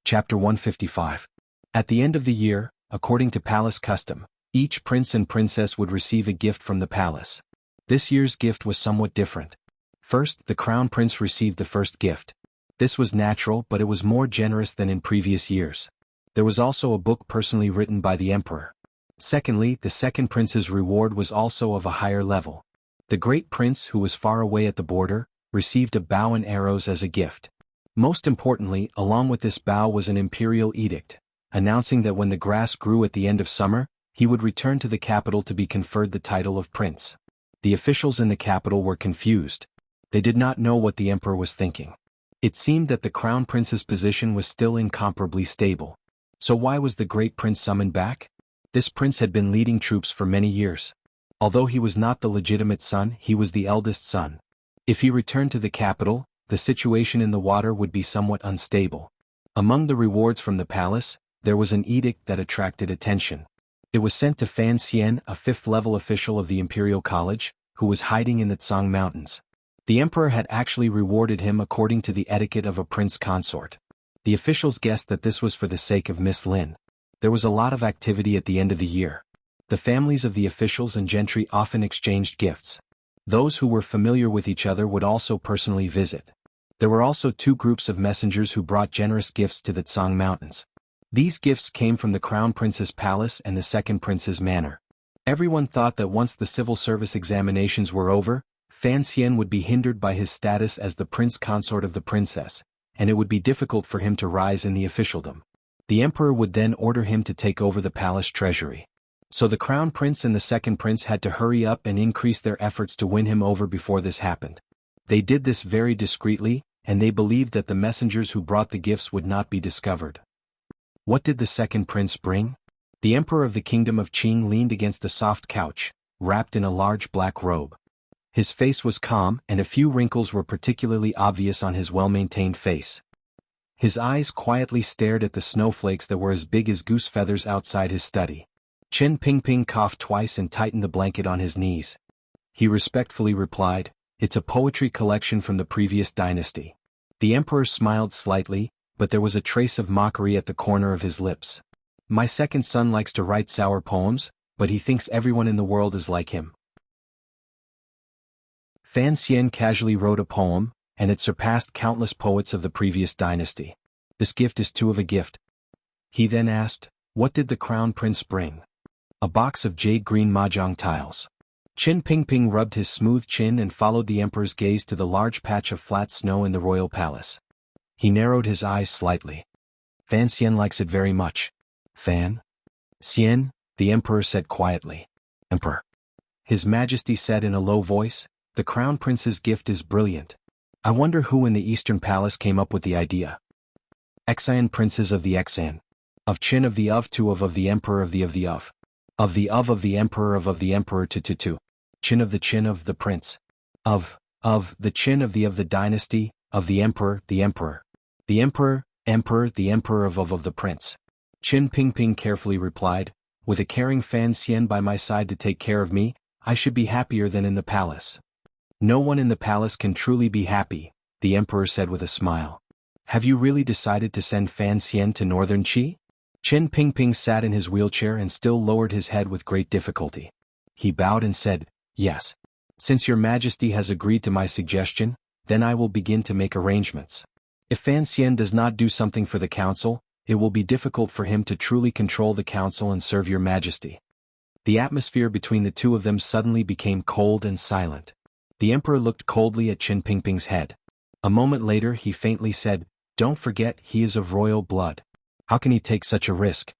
Chapter 155. At the end of the year, according to palace custom, each prince and princess would receive a gift from the palace. This year's gift was somewhat different. First, the crown prince received the first gift. This was natural, but it was more generous than in previous years. There was also a book personally written by the emperor. Secondly, the second prince's reward was also of a higher level. The great prince, who was far away at the border, received a bow and arrows as a gift. Most importantly, along with this bow was an imperial edict, announcing that when the grass grew at the end of summer, he would return to the capital to be conferred the title of prince. The officials in the capital were confused. They did not know what the emperor was thinking. It seemed that the crown prince's position was still incomparably stable. So why was the great prince summoned back? This prince had been leading troops for many years. Although he was not the legitimate son, he was the eldest son. If he returned to the capital, the situation in the water would be somewhat unstable. Among the rewards from the palace, there was an edict that attracted attention. It was sent to Fan Xian, a 5th-level official of the Imperial College, who was hiding in the Tsang Mountains. The emperor had actually rewarded him according to the etiquette of a prince consort. The officials guessed that this was for the sake of Miss Lin. There was a lot of activity at the end of the year. The families of the officials and gentry often exchanged gifts. Those who were familiar with each other would also personally visit. There were also 2 groups of messengers who brought generous gifts to the Tsang Mountains. These gifts came from the crown prince's palace and the second prince's manor. Everyone thought that once the civil service examinations were over, Fan Xian would be hindered by his status as the prince consort of the princess, and it would be difficult for him to rise in the officialdom. The emperor would then order him to take over the palace treasury. So the crown prince and the second prince had to hurry up and increase their efforts to win him over before this happened. They did this very discreetly, and they believed that the messengers who brought the gifts would not be discovered. What did the second prince bring? The emperor of the kingdom of Qing leaned against a soft couch, wrapped in a large black robe. His face was calm, and a few wrinkles were particularly obvious on his well-maintained face. His eyes quietly stared at the snowflakes that were as big as goose feathers outside his study. Chen Pingping coughed twice and tightened the blanket on his knees. He respectfully replied, "It's a poetry collection from the previous dynasty." The emperor smiled slightly, but there was a trace of mockery at the corner of his lips. "My second son likes to write sour poems, but he thinks everyone in the world is like him." Fan Xian casually wrote a poem, and it surpassed countless poets of the previous dynasty. "This gift is too of a gift." He then asked, "What did the crown prince bring?" "A box of jade-green mahjong tiles." Qin Pingping rubbed his smooth chin and followed the emperor's gaze to the large patch of flat snow in the royal palace. He narrowed his eyes slightly. "Fan Xian likes it very much." "Fan Xian," the emperor said quietly. "Emperor." His Majesty said in a low voice, "The crown prince's gift is brilliant. I wonder who in the Eastern Palace came up with the idea." "Xian princes of the Xian. Of Qin of the emperor of the of. Of the emperor of the emperor to. Qin of the prince. Of the Qin of the dynasty, of the emperor. The emperor, the emperor of the prince." Qin Pingping carefully replied, "With a caring Fan Xian by my side to take care of me, I should be happier than in the palace." "No one in the palace can truly be happy," the emperor said with a smile. "Have you really decided to send Fan Xian to northern Qi?" Qin Pingping sat in his wheelchair and still lowered his head with great difficulty. He bowed and said, "Yes. Since your Majesty has agreed to my suggestion, then I will begin to make arrangements. If Fan Xian does not do something for the council, it will be difficult for him to truly control the council and serve your Majesty." The atmosphere between the two of them suddenly became cold and silent. The emperor looked coldly at Qin Pingping's head. A moment later he faintly said, "Don't forget he is of royal blood. How can he take such a risk?"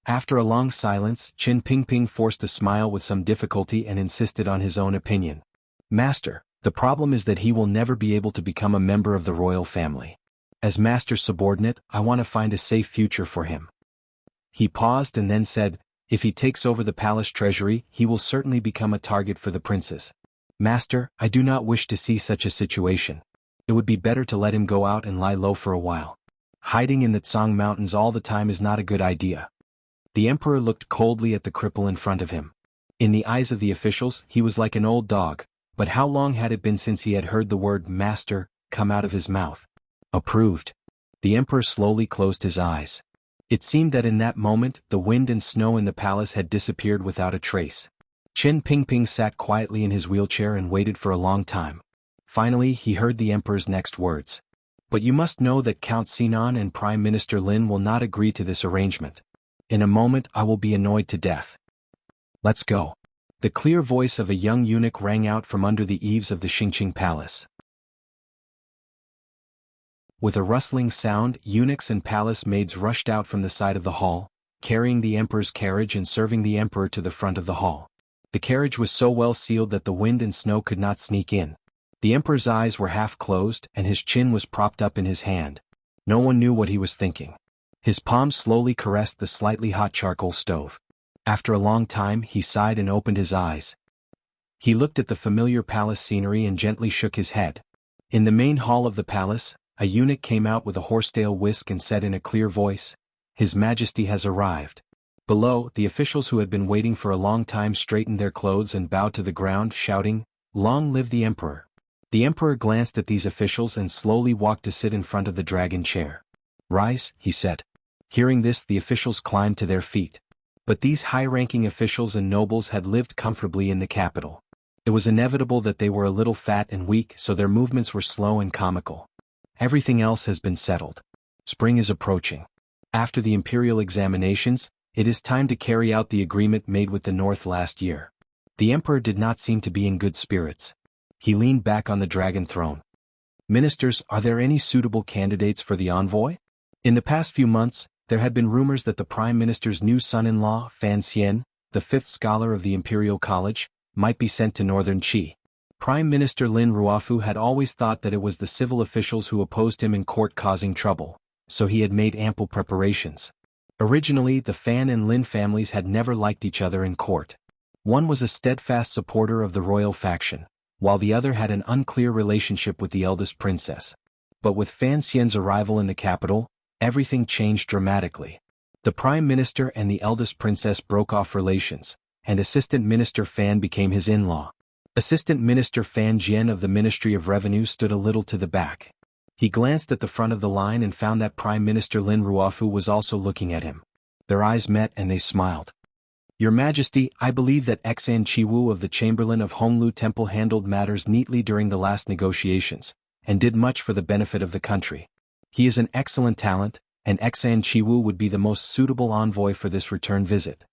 After a long silence, Qin Pingping forced a smile with some difficulty and insisted on his own opinion. "Master, the problem is that he will never be able to become a member of the royal family. As master's subordinate, I want to find a safe future for him." He paused and then said, "If he takes over the palace treasury, he will certainly become a target for the princes. Master, I do not wish to see such a situation. It would be better to let him go out and lie low for a while. Hiding in the Tsang Mountains all the time is not a good idea." The emperor looked coldly at the cripple in front of him. In the eyes of the officials, he was like an old dog, but how long had it been since he had heard the word master come out of his mouth? "Approved." The emperor slowly closed his eyes. It seemed that in that moment, the wind and snow in the palace had disappeared without a trace. Qin Pingping sat quietly in his wheelchair and waited for a long time. Finally, he heard the emperor's next words. "But you must know that Count Sinan and Prime Minister Lin will not agree to this arrangement. In a moment I will be annoyed to death. Let's go." The clear voice of a young eunuch rang out from under the eaves of the Xingqing Palace. With a rustling sound, eunuchs and palace maids rushed out from the side of the hall, carrying the emperor's carriage and serving the emperor to the front of the hall. The carriage was so well sealed that the wind and snow could not sneak in. The emperor's eyes were half closed and his chin was propped up in his hand. No one knew what he was thinking. His palm slowly caressed the slightly hot charcoal stove. After a long time he sighed and opened his eyes. He looked at the familiar palace scenery and gently shook his head. In the main hall of the palace, a eunuch came out with a horsetail whisk and said in a clear voice, "His Majesty has arrived." Below, the officials who had been waiting for a long time straightened their clothes and bowed to the ground, shouting, "Long live the emperor." The emperor glanced at these officials and slowly walked to sit in front of the dragon chair. "Rise," he said. Hearing this, the officials climbed to their feet. But these high-ranking officials and nobles had lived comfortably in the capital. It was inevitable that they were a little fat and weak, so their movements were slow and comical. Everything else has been settled. Spring is approaching. After the imperial examinations, It is time to carry out the agreement made with the North last year. The emperor did not seem to be in good spirits. He leaned back on the dragon throne. Ministers, are there any suitable candidates for the envoy? In the past few months, there had been rumors that the Prime Minister's new son-in-law, Fan Xian, the fifth scholar of the Imperial College, might be sent to Northern Qi. Prime Minister Lin Ruofu had always thought that it was the civil officials who opposed him in court causing trouble, so he had made ample preparations. Originally, the Fan and Lin families had never liked each other in court. One was a steadfast supporter of the royal faction, while the other had an unclear relationship with the eldest princess. But with Fan Xian's arrival in the capital, everything changed dramatically. The Prime Minister and the eldest princess broke off relations, and Assistant Minister Fan became his in-law. Assistant Minister Fan Jian of the Ministry of Revenue stood a little to the back. He glanced at the front of the line and found that Prime Minister Lin Ruofu was also looking at him. Their eyes met and they smiled. Your Majesty, I believe that Xan Chiwu of the Chamberlain of Honglu Temple handled matters neatly during the last negotiations, and did much for the benefit of the country. He is an excellent talent, and Xan Chiwu would be the most suitable envoy for this return visit.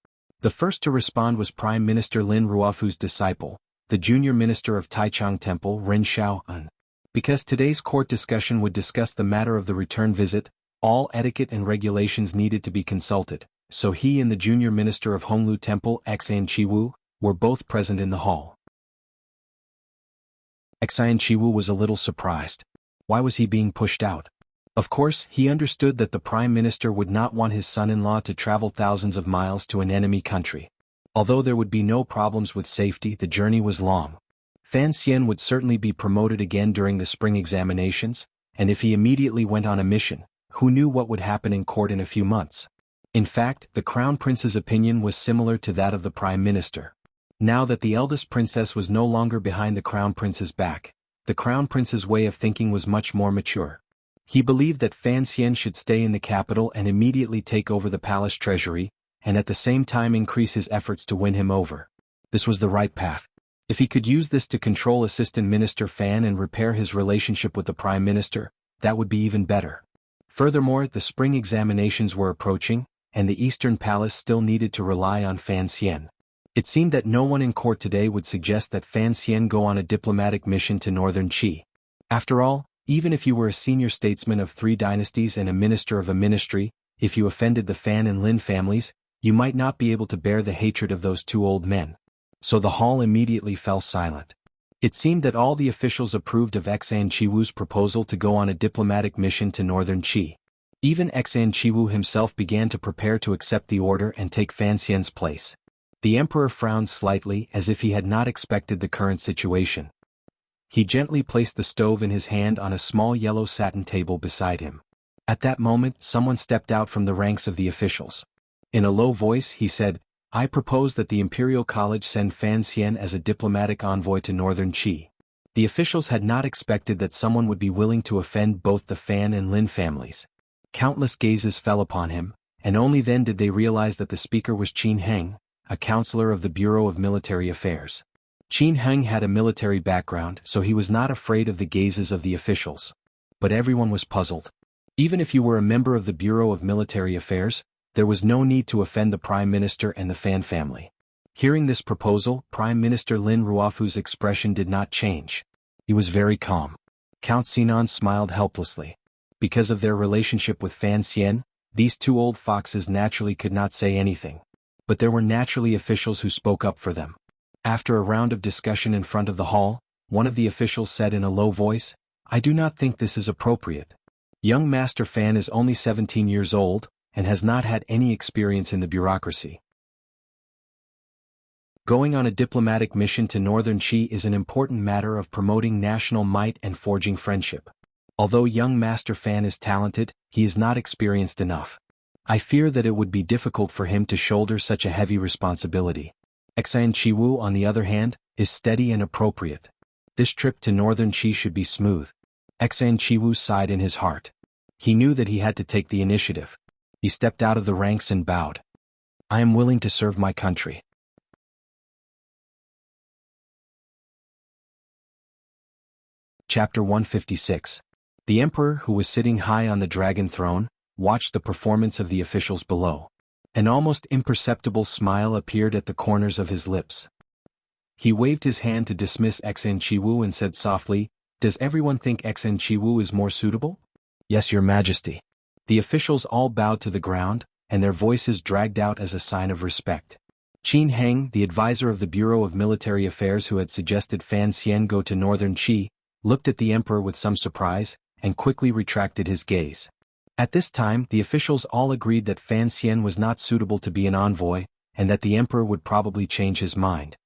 The first to respond was Prime Minister Lin Ruofu's disciple, the junior minister of Taichung Temple, Ren Xiao'an. Because today's court discussion would discuss the matter of the return visit, all etiquette and regulations needed to be consulted, so he and the junior minister of Honglu Temple, Xan Chiwu, were both present in the hall. Xan Chiwu was a little surprised. Why was he being pushed out? Of course, he understood that the Prime Minister would not want his son-in-law to travel thousands of miles to an enemy country. Although there would be no problems with safety, the journey was long. Fan Xian would certainly be promoted again during the spring examinations, and if he immediately went on a mission, who knew what would happen in court in a few months? In fact, the Crown Prince's opinion was similar to that of the Prime Minister. Now that the eldest princess was no longer behind the Crown Prince's back, the Crown Prince's way of thinking was much more mature. He believed that Fan Xian should stay in the capital and immediately take over the palace treasury, and at the same time increase his efforts to win him over. This was the right path. If he could use this to control Assistant Minister Fan and repair his relationship with the Prime Minister, that would be even better. Furthermore, the spring examinations were approaching, and the Eastern Palace still needed to rely on Fan Xian. It seemed that no one in court today would suggest that Fan Xian go on a diplomatic mission to Northern Qi. After all, even if you were a senior statesman of 3 dynasties and a minister of a ministry, if you offended the Fan and Lin families, you might not be able to bear the hatred of those 2 old men. So the hall immediately fell silent. It seemed that all the officials approved of Xan Chiwu's proposal to go on a diplomatic mission to Northern Qi. Even Xan Chiwu himself began to prepare to accept the order and take Fan Xian's place. The emperor frowned slightly as if he had not expected the current situation. He gently placed the stove in his hand on a small yellow satin table beside him. At that moment, someone stepped out from the ranks of the officials. In a low voice, he said, I propose that the Imperial College send Fan Xian as a diplomatic envoy to Northern Qi. The officials had not expected that someone would be willing to offend both the Fan and Lin families. Countless gazes fell upon him, and only then did they realize that the speaker was Qin Heng, a counselor of the Bureau of Military Affairs. Qin Heng had a military background, so he was not afraid of the gazes of the officials. But everyone was puzzled. Even if you were a member of the Bureau of Military Affairs, there was no need to offend the Prime Minister and the Fan family. Hearing this proposal, Prime Minister Lin Ruofu's expression did not change. He was very calm. Count Sinan smiled helplessly. Because of their relationship with Fan Xian, these 2 old foxes naturally could not say anything. But there were naturally officials who spoke up for them. After a round of discussion in front of the hall, one of the officials said in a low voice, I do not think this is appropriate. Young Master Fan is only 17 years old, and has not had any experience in the bureaucracy. Going on a diplomatic mission to Northern Qi is an important matter of promoting national might and forging friendship. Although young Master Fan is talented, he is not experienced enough. I fear that it would be difficult for him to shoulder such a heavy responsibility. Xan Chiwu, on the other hand, is steady and appropriate. This trip to Northern Qi should be smooth. Xan Chiwu sighed in his heart. He knew that he had to take the initiative. He stepped out of the ranks and bowed. I am willing to serve my country. Chapter 156. The emperor, who was sitting high on the dragon throne, watched the performance of the officials below. An almost imperceptible smile appeared at the corners of his lips. He waved his hand to dismiss Xen Chiwu and said softly, "Does everyone think Xen Chiwu is more suitable?" "Yes, Your Majesty." The officials all bowed to the ground, and their voices dragged out as a sign of respect. Qin Heng, the advisor of the Bureau of Military Affairs who had suggested Fan Xian go to northern Qi, looked at the emperor with some surprise, and quickly retracted his gaze. At this time, the officials all agreed that Fan Xian was not suitable to be an envoy, and that the emperor would probably change his mind.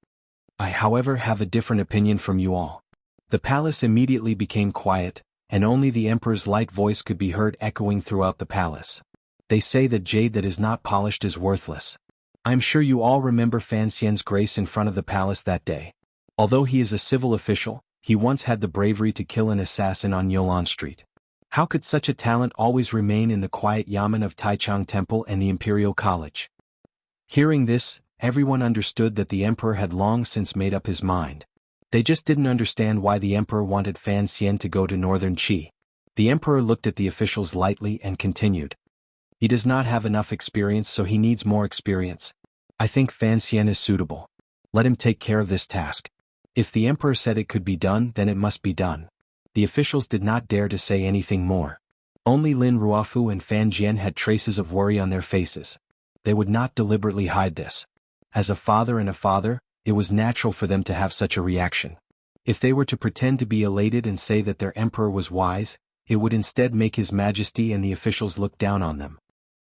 I, however, have a different opinion from you all. The palace immediately became quiet, and only the emperor's light voice could be heard echoing throughout the palace. They say that jade that is not polished is worthless. I am sure you all remember Fan Xian's grace in front of the palace that day. Although he is a civil official, he once had the bravery to kill an assassin on Yolan Street. How could such a talent always remain in the quiet yamen of Taichung Temple and the Imperial College? Hearing this, everyone understood that the emperor had long since made up his mind. They just didn't understand why the emperor wanted Fan Xian to go to northern Qi. The emperor looked at the officials lightly and continued. He does not have enough experience, so he needs more experience. I think Fan Xian is suitable. Let him take care of this task. If the emperor said it could be done, then it must be done. The officials did not dare to say anything more. Only Lin Ruofu and Fan Jian had traces of worry on their faces. They would not deliberately hide this. As a father and a father, it was natural for them to have such a reaction. If they were to pretend to be elated and say that their emperor was wise, it would instead make His Majesty and the officials look down on them.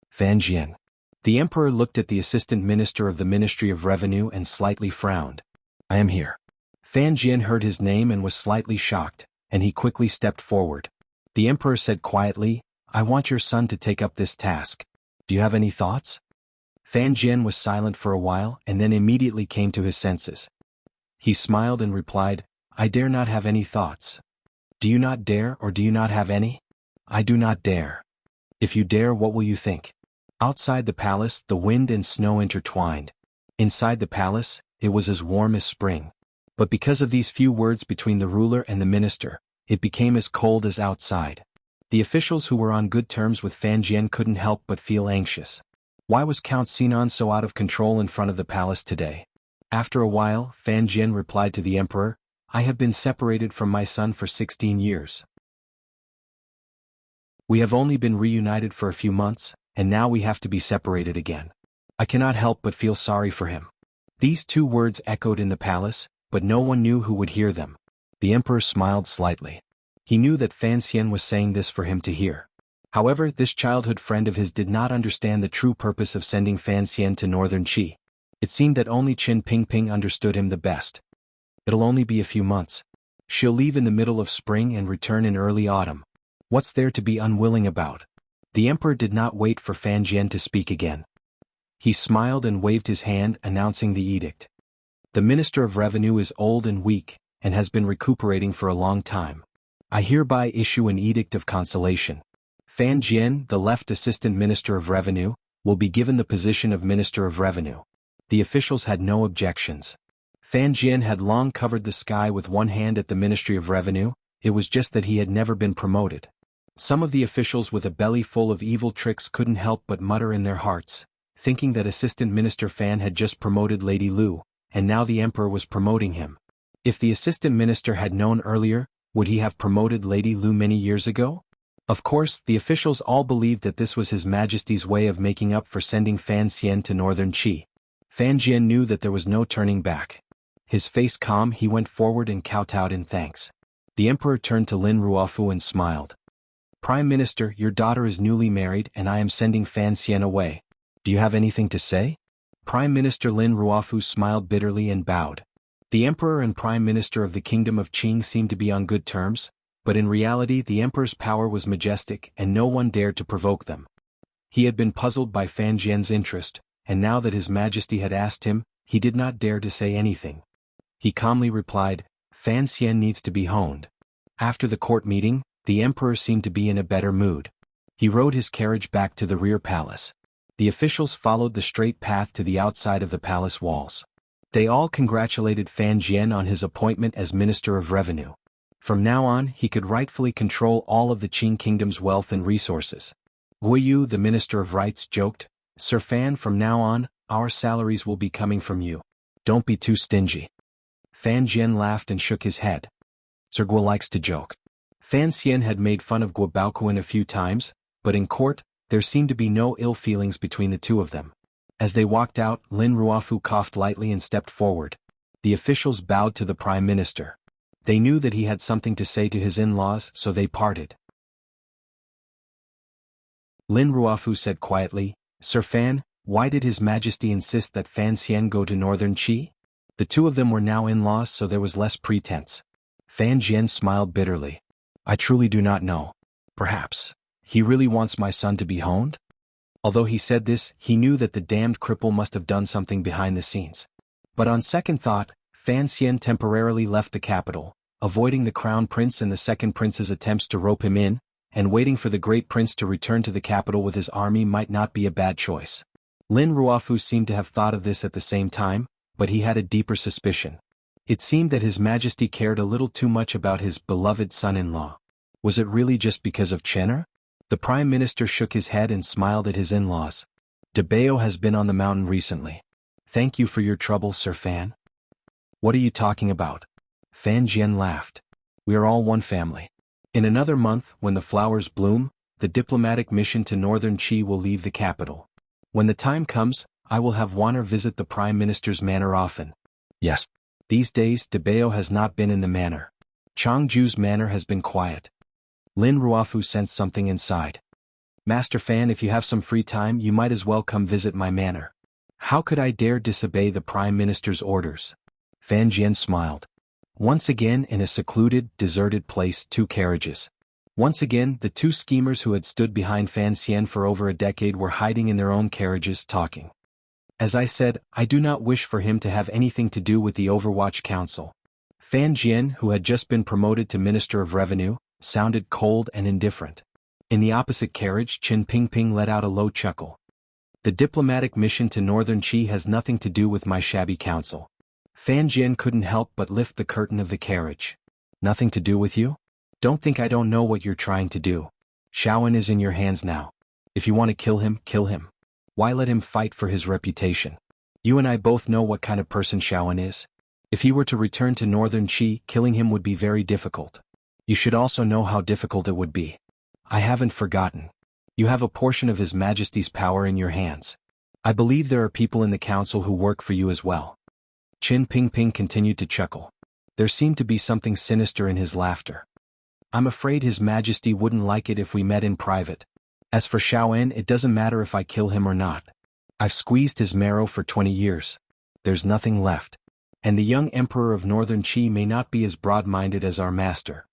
Fan Jian. The emperor looked at the assistant minister of the Ministry of Revenue and slightly frowned. I am here. Fan Jian heard his name and was slightly shocked, and he quickly stepped forward. The emperor said quietly, I want your son to take up this task. Do you have any thoughts? Fan Jian was silent for a while and then immediately came to his senses. He smiled and replied, I dare not have any thoughts. Do you not dare, or do you not have any? I do not dare. If you dare, what will you think? Outside the palace, the wind and snow intertwined. Inside the palace, it was as warm as spring. But because of these few words between the ruler and the minister, it became as cold as outside. The officials who were on good terms with Fan Jian couldn't help but feel anxious. Why was Count Sinan so out of control in front of the palace today? After a while, Fan Jian replied to the emperor, I have been separated from my son for 16 years. We have only been reunited for a few months, and now we have to be separated again. I cannot help but feel sorry for him. These two words echoed in the palace, but no one knew who would hear them. The emperor smiled slightly. He knew that Fan Xian was saying this for him to hear. However, this childhood friend of his did not understand the true purpose of sending Fan Xian to northern Qi. It seemed that only Qin Pingping understood him the best. It'll only be a few months. She'll leave in the middle of spring and return in early autumn. What's there to be unwilling about? The emperor did not wait for Fan Jian to speak again. He smiled and waved his hand, announcing the edict. The Minister of Revenue is old and weak, and has been recuperating for a long time. I hereby issue an edict of consolation. Fan Jian, the left Assistant Minister of Revenue, will be given the position of Minister of Revenue. The officials had no objections. Fan Jian had long covered the sky with one hand at the Ministry of Revenue, it was just that he had never been promoted. Some of the officials with a belly full of evil tricks couldn't help but mutter in their hearts, thinking that Assistant Minister Fan had just promoted Lady Lu, and now the emperor was promoting him. If the Assistant Minister had known earlier, would he have promoted Lady Lu many years ago? Of course, the officials all believed that this was His Majesty's way of making up for sending Fan Xian to northern Qi. Fan Jian knew that there was no turning back. His face calm, he went forward and kowtowed in thanks. The emperor turned to Lin Ruofu and smiled. Prime Minister, your daughter is newly married and I am sending Fan Xian away. Do you have anything to say? Prime Minister Lin Ruofu smiled bitterly and bowed. The emperor and Prime Minister of the Kingdom of Qing seemed to be on good terms, but in reality the emperor's power was majestic and no one dared to provoke them. He had been puzzled by Fan Jian's interest, and now that His Majesty had asked him, he did not dare to say anything. He calmly replied, Fan Xian needs to be honed. After the court meeting, the emperor seemed to be in a better mood. He rode his carriage back to the rear palace. The officials followed the straight path to the outside of the palace walls. They all congratulated Fan Jian on his appointment as Minister of Revenue. From now on, he could rightfully control all of the Qing Kingdom's wealth and resources. Wu Yu, the Minister of Rights, joked, Sir Fan, from now on, our salaries will be coming from you. Don't be too stingy. Fan Jian laughed and shook his head. Sir Guo likes to joke. Fan Xian had made fun of Guo Baoquan a few times, but in court, there seemed to be no ill feelings between the two of them. As they walked out, Lin Ruofu coughed lightly and stepped forward. The officials bowed to the Prime Minister. They knew that he had something to say to his in-laws, so they parted. Lin Ruofu said quietly, Sir Fan, why did His Majesty insist that Fan Xian go to Northern Qi? The two of them were now in-laws, so there was less pretense. Fan Jian smiled bitterly. I truly do not know. Perhaps he really wants my son to be honed? Although he said this, he knew that the damned cripple must have done something behind the scenes. But on second thought, Fan Xian temporarily left the capital, avoiding the Crown Prince and the Second Prince's attempts to rope him in, and waiting for the Great Prince to return to the capital with his army might not be a bad choice. Lin Ruofu seemed to have thought of this at the same time, but he had a deeper suspicion. It seemed that His Majesty cared a little too much about his beloved son-in-law. Was it really just because of Chenner? The Prime Minister shook his head and smiled at his in-laws. De Bao has been on the mountain recently. Thank you for your trouble, Sir Fan. What are you talking about? Fan Jian laughed. We are all one family. In another month, when the flowers bloom, the diplomatic mission to Northern Qi will leave the capital. When the time comes, I will have Wanner visit the Prime Minister's manor often. Yes. These days, De Bao has not been in the manor. Changju's manor has been quiet. Lin Ruofu sensed something inside. Master Fan, if you have some free time, you might as well come visit my manor. How could I dare disobey the Prime Minister's orders? Fan Jian smiled. Once again, in a secluded, deserted place, 2 carriages. Once again, the 2 schemers who had stood behind Fan Xian for over a decade were hiding in their own carriages, talking. As I said, I do not wish for him to have anything to do with the Overwatch Council. Fan Jian, who had just been promoted to Minister of Revenue, sounded cold and indifferent. In the opposite carriage, Qin Pingping let out a low chuckle. The diplomatic mission to Northern Qi has nothing to do with my shabby council. Fan Jian couldn't help but lift the curtain of the carriage. Nothing to do with you? Don't think I don't know what you're trying to do. Shaoan is in your hands now. If you want to kill him, kill him. Why let him fight for his reputation? You and I both know what kind of person Shaoan is. If he were to return to Northern Qi, killing him would be very difficult. You should also know how difficult it would be. I haven't forgotten. You have a portion of His Majesty's power in your hands. I believe there are people in the council who work for you as well. Qin Pingping continued to chuckle. There seemed to be something sinister in his laughter. I'm afraid His Majesty wouldn't like it if we met in private. As for Shaoan, it doesn't matter if I kill him or not. I've squeezed his marrow for 20 years. There's nothing left. And the young Emperor of Northern Qi may not be as broad-minded as our master.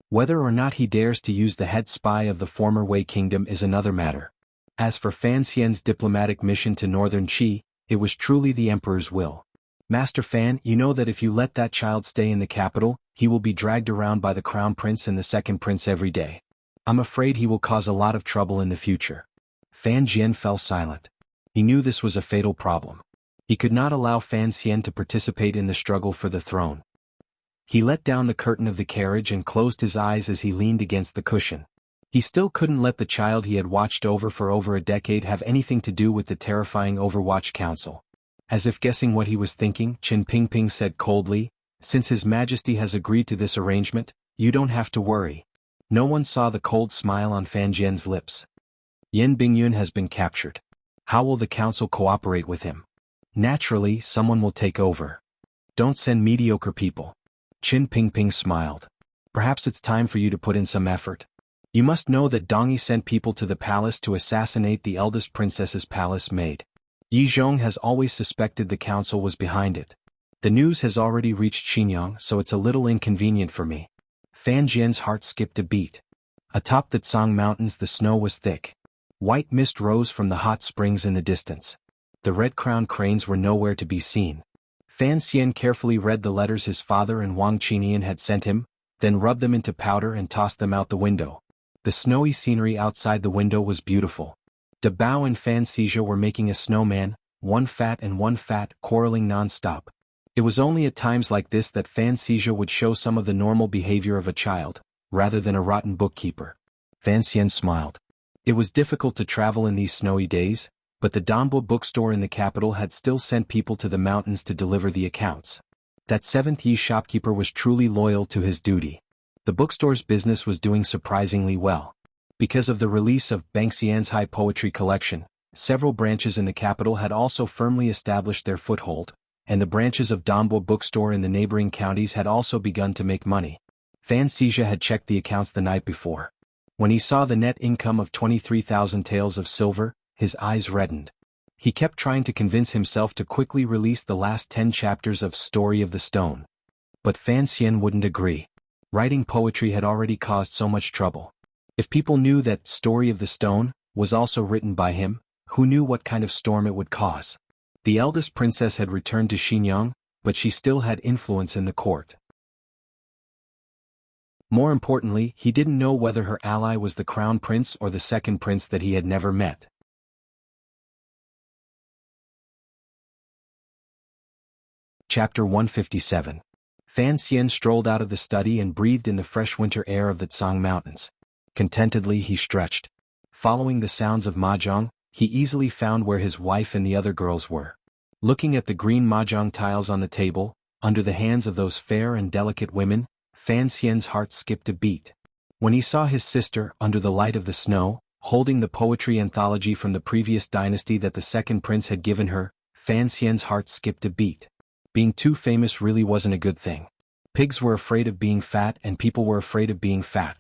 Whether or not he dares to use the head spy of the former Wei Kingdom is another matter. As for Fan Xian's diplomatic mission to Northern Qi, it was truly the Emperor's will. Master Fan, you know that if you let that child stay in the capital, he will be dragged around by the Crown Prince and the Second Prince every day. I'm afraid he will cause a lot of trouble in the future. Fan Jian fell silent. He knew this was a fatal problem. He could not allow Fan Xian to participate in the struggle for the throne. He let down the curtain of the carriage and closed his eyes as he leaned against the cushion. He still couldn't let the child he had watched over for over a decade have anything to do with the terrifying Overwatch Council. As if guessing what he was thinking, Qin Pingping said coldly, Since His Majesty has agreed to this arrangement, you don't have to worry. No one saw the cold smile on Fan Jian's lips. Yin Bingyun has been captured. How will the council cooperate with him? Naturally, someone will take over. Don't send mediocre people. Qin Pingping smiled. Perhaps it's time for you to put in some effort. You must know that Dongyi sent people to the palace to assassinate the eldest princess's palace maid. Yi Zhong has always suspected the council was behind it. The news has already reached Xinyang, so it's a little inconvenient for me. Fan Jian's heart skipped a beat. Atop the Tsang Mountains the snow was thick. White mist rose from the hot springs in the distance. The red-crowned cranes were nowhere to be seen. Fan Xian carefully read the letters his father and Wang Qinian had sent him, then rubbed them into powder and tossed them out the window. The snowy scenery outside the window was beautiful. De Bao and Fan Xizha were making a snowman, one fat, quarreling non-stop. It was only at times like this that Fan Xizha would show some of the normal behavior of a child, rather than a rotten bookkeeper. Fan Xian smiled. It was difficult to travel in these snowy days, but the Donbo bookstore in the capital had still sent people to the mountains to deliver the accounts. That 7th-Yi shopkeeper was truly loyal to his duty. The bookstore's business was doing surprisingly well. Because of the release of Bang Xian's high poetry collection, several branches in the capital had also firmly established their foothold, and the branches of Donbo bookstore in the neighboring counties had also begun to make money. Fan Xizha had checked the accounts the night before. When he saw the net income of 23,000 taels of silver, his eyes reddened. He kept trying to convince himself to quickly release the last 10 chapters of Story of the Stone. But Fan Xian wouldn't agree. Writing poetry had already caused so much trouble. If people knew that Story of the Stone was also written by him, who knew what kind of storm it would cause? The eldest princess had returned to Xinjiang, but she still had influence in the court. More importantly, he didn't know whether her ally was the crown prince or the second prince that he had never met. Chapter 157. Fan Xian strolled out of the study and breathed in the fresh winter air of the Tsang Mountains. Contentedly he stretched. Following the sounds of mahjong, he easily found where his wife and the other girls were. Looking at the green mahjong tiles on the table, under the hands of those fair and delicate women, Fan Xian's heart skipped a beat. When he saw his sister, under the light of the snow, holding the poetry anthology from the previous dynasty that the second prince had given her, Fan Xian's heart skipped a beat. Being too famous really wasn't a good thing. Pigs were afraid of being fat and people were afraid of being fat.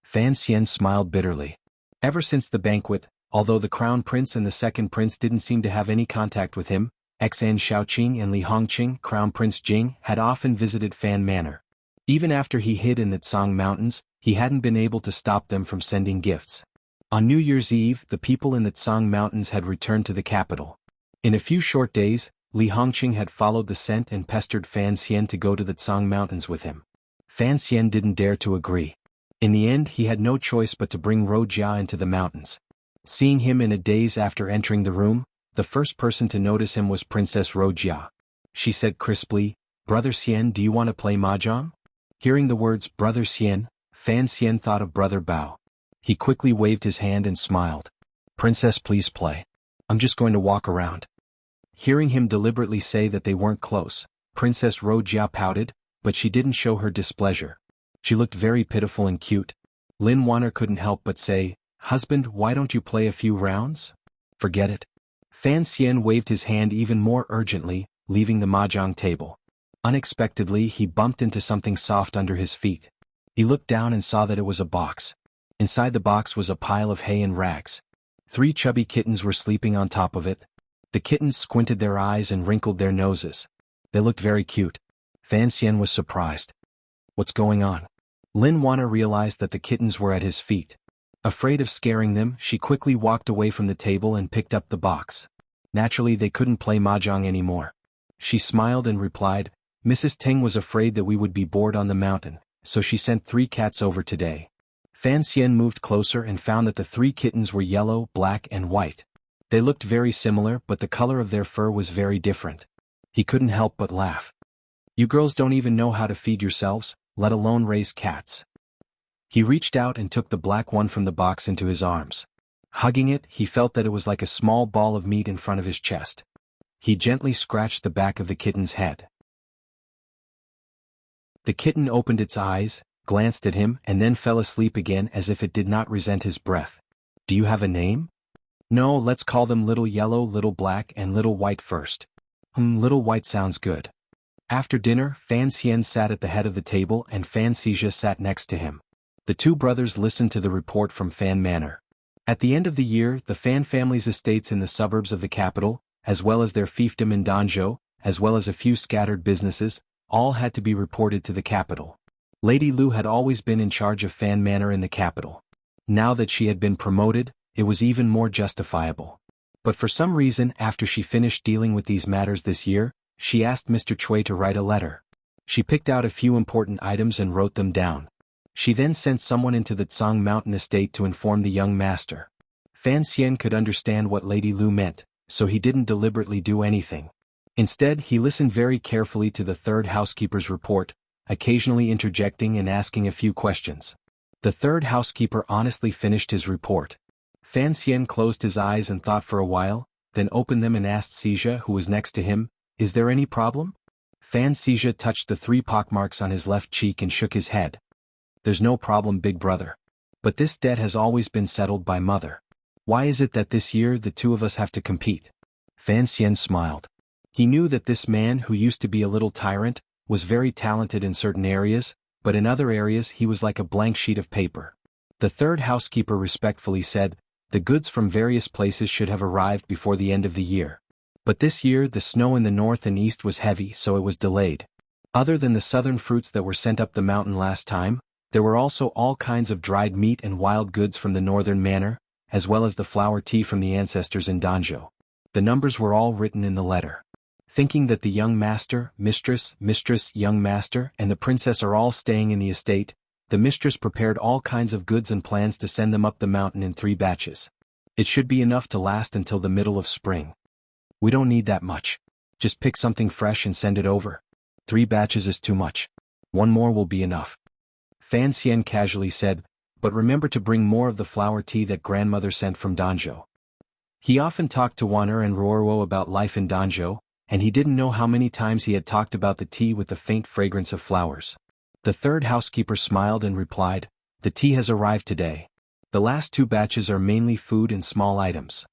Fan Xian smiled bitterly. Ever since the banquet, although the crown prince and the second prince didn't seem to have any contact with him, Xan Shaoqing and Li Hongqing, Crown Prince Jing, had often visited Fan Manor. Even after he hid in the Tsang Mountains, he hadn't been able to stop them from sending gifts. On New Year's Eve, the people in the Tsang Mountains had returned to the capital. In a few short days, Li Hongqing had followed the scent and pestered Fan Xian to go to the Tsang Mountains with him. Fan Xian didn't dare to agree. In the end, he had no choice but to bring Wuxia into the mountains. Seeing him in a daze after entering the room, the first person to notice him was Princess Wuxia. She said crisply, "Brother Xian, do you want to play mahjong?" Hearing the words Brother Xian, Fan Xian thought of Brother Bao. He quickly waved his hand and smiled. "Princess, please play. I'm just going to walk around." Hearing him deliberately say that they weren't close, Princess Wuxia pouted, but she didn't show her displeasure. She looked very pitiful and cute. Lin Wanner couldn't help but say, "Husband, why don't you play a few rounds?" "Forget it." Fan Xian waved his hand even more urgently, leaving the mahjong table. Unexpectedly, he bumped into something soft under his feet. He looked down and saw that it was a box. Inside the box was a pile of hay and rags. 3 chubby kittens were sleeping on top of it. The kittens squinted their eyes and wrinkled their noses. They looked very cute. Fan Xian was surprised. "What's going on?" Lin Wanner realized that the kittens were at his feet. Afraid of scaring them, she quickly walked away from the table and picked up the box. Naturally, they couldn't play mahjong anymore. She smiled and replied, "Mrs. Ting was afraid that we would be bored on the mountain, so she sent 3 cats over today." Fan Xian moved closer and found that the 3 kittens were yellow, black, and white. They looked very similar, but the color of their fur was very different. He couldn't help but laugh. "You girls don't even know how to feed yourselves, let alone raise cats." He reached out and took the black one from the box into his arms. Hugging it, he felt that it was like a small ball of meat in front of his chest. He gently scratched the back of the kitten's head. The kitten opened its eyes, glanced at him, and then fell asleep again as if it did not resent his breath. "Do you have a name?" "No, let's call them Little Yellow, Little Black, and Little White first." Little White sounds good." After dinner, Fan Xian sat at the head of the table and Fan Xizha sat next to him. The 2 brothers listened to the report from Fan Manor. At the end of the year, the Fan family's estates in the suburbs of the capital, as well as their fiefdom in Danzhou, as well as a few scattered businesses, all had to be reported to the capital. Lady Lu had always been in charge of Fan Manor in the capital. Now that she had been promoted, it was even more justifiable. But for some reason, after she finished dealing with these matters this year, she asked Mr. Cui to write a letter. She picked out a few important items and wrote them down. She then sent someone into the Tsang Mountain estate to inform the young master. Fan Xian could understand what Lady Lu meant, so he didn't deliberately do anything. Instead, he listened very carefully to the 3rd housekeeper's report, occasionally interjecting and asking a few questions. The 3rd housekeeper honestly finished his report. Fan Xian closed his eyes and thought for a while, then opened them and asked Xijia, who was next to him, "Is there any problem?" Fan Xijia touched the 3 pockmarks on his left cheek and shook his head. "There's no problem, big brother. But this debt has always been settled by mother. Why is it that this year the 2 of us have to compete?" Fan Xian smiled. He knew that this man, who used to be a little tyrant, was very talented in certain areas, but in other areas he was like a blank sheet of paper. The 3rd housekeeper respectfully said, "The goods from various places should have arrived before the end of the year. But this year the snow in the north and east was heavy, so it was delayed. Other than the southern fruits that were sent up the mountain last time, there were also all kinds of dried meat and wild goods from the northern manor, as well as the flower tea from the ancestors in Danzhou." The numbers were all written in the letter. Thinking that the young master, mistress, young master, and the princess are all staying in the estate, the mistress prepared all kinds of goods and plans to send them up the mountain in 3 batches. It should be enough to last until the middle of spring. "We don't need that much. Just pick something fresh and send it over. 3 batches is too much. 1 more will be enough." Fan Xian casually said, "But remember to bring more of the flower tea that grandmother sent from Danzhou." He often talked to Wan'er and Ruoruo about life in Danzhou, and he didn't know how many times he had talked about the tea with the faint fragrance of flowers. The 3rd housekeeper smiled and replied, "The tea has arrived today. The last 2 batches are mainly food and small items.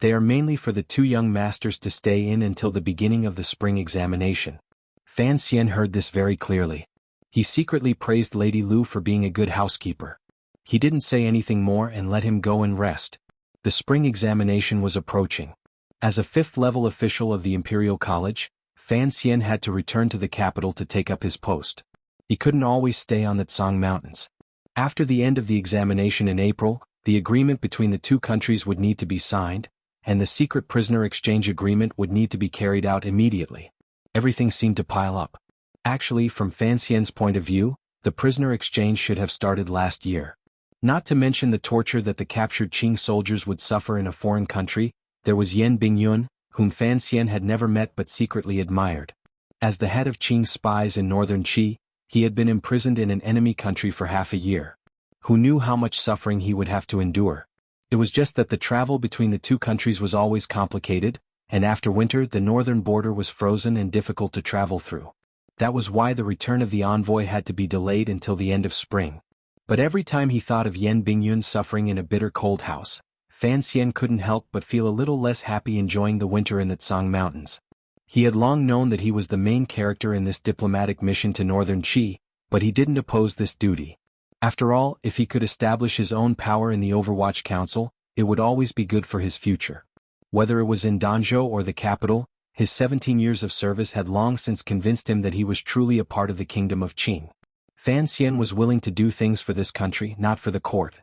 They are mainly for the 2 young masters to stay in until the beginning of the spring examination." Fan Xian heard this very clearly. He secretly praised Lady Lu for being a good housekeeper. He didn't say anything more and let him go and rest. The spring examination was approaching. As a 5th-level official of the Imperial College, Fan Xian had to return to the capital to take up his post. He couldn't always stay on the Tsang Mountains. After the end of the examination in April, the agreement between the 2 countries would need to be signed, and the secret prisoner exchange agreement would need to be carried out immediately. Everything seemed to pile up. Actually, from Fan Xian's point of view, the prisoner exchange should have started last year. Not to mention the torture that the captured Qing soldiers would suffer in a foreign country, there was Yan Bingyun, whom Fan Xian had never met but secretly admired. As the head of Qing spies in northern Qi, he had been imprisoned in an enemy country for half a year. Who knew how much suffering he would have to endure? It was just that the travel between the 2 countries was always complicated, and after winter the northern border was frozen and difficult to travel through. That was why the return of the envoy had to be delayed until the end of spring. But every time he thought of Yan Bingyun suffering in a bitter cold house, Fan Xian couldn't help but feel a little less happy enjoying the winter in the Tsang Mountains. He had long known that he was the main character in this diplomatic mission to northern Qi, but he didn't oppose this duty. After all, if he could establish his own power in the Overwatch Council, it would always be good for his future. Whether it was in Danzhou or the capital, his 17 years of service had long since convinced him that he was truly a part of the kingdom of Qing. Fan Xian was willing to do things for this country, not for the court.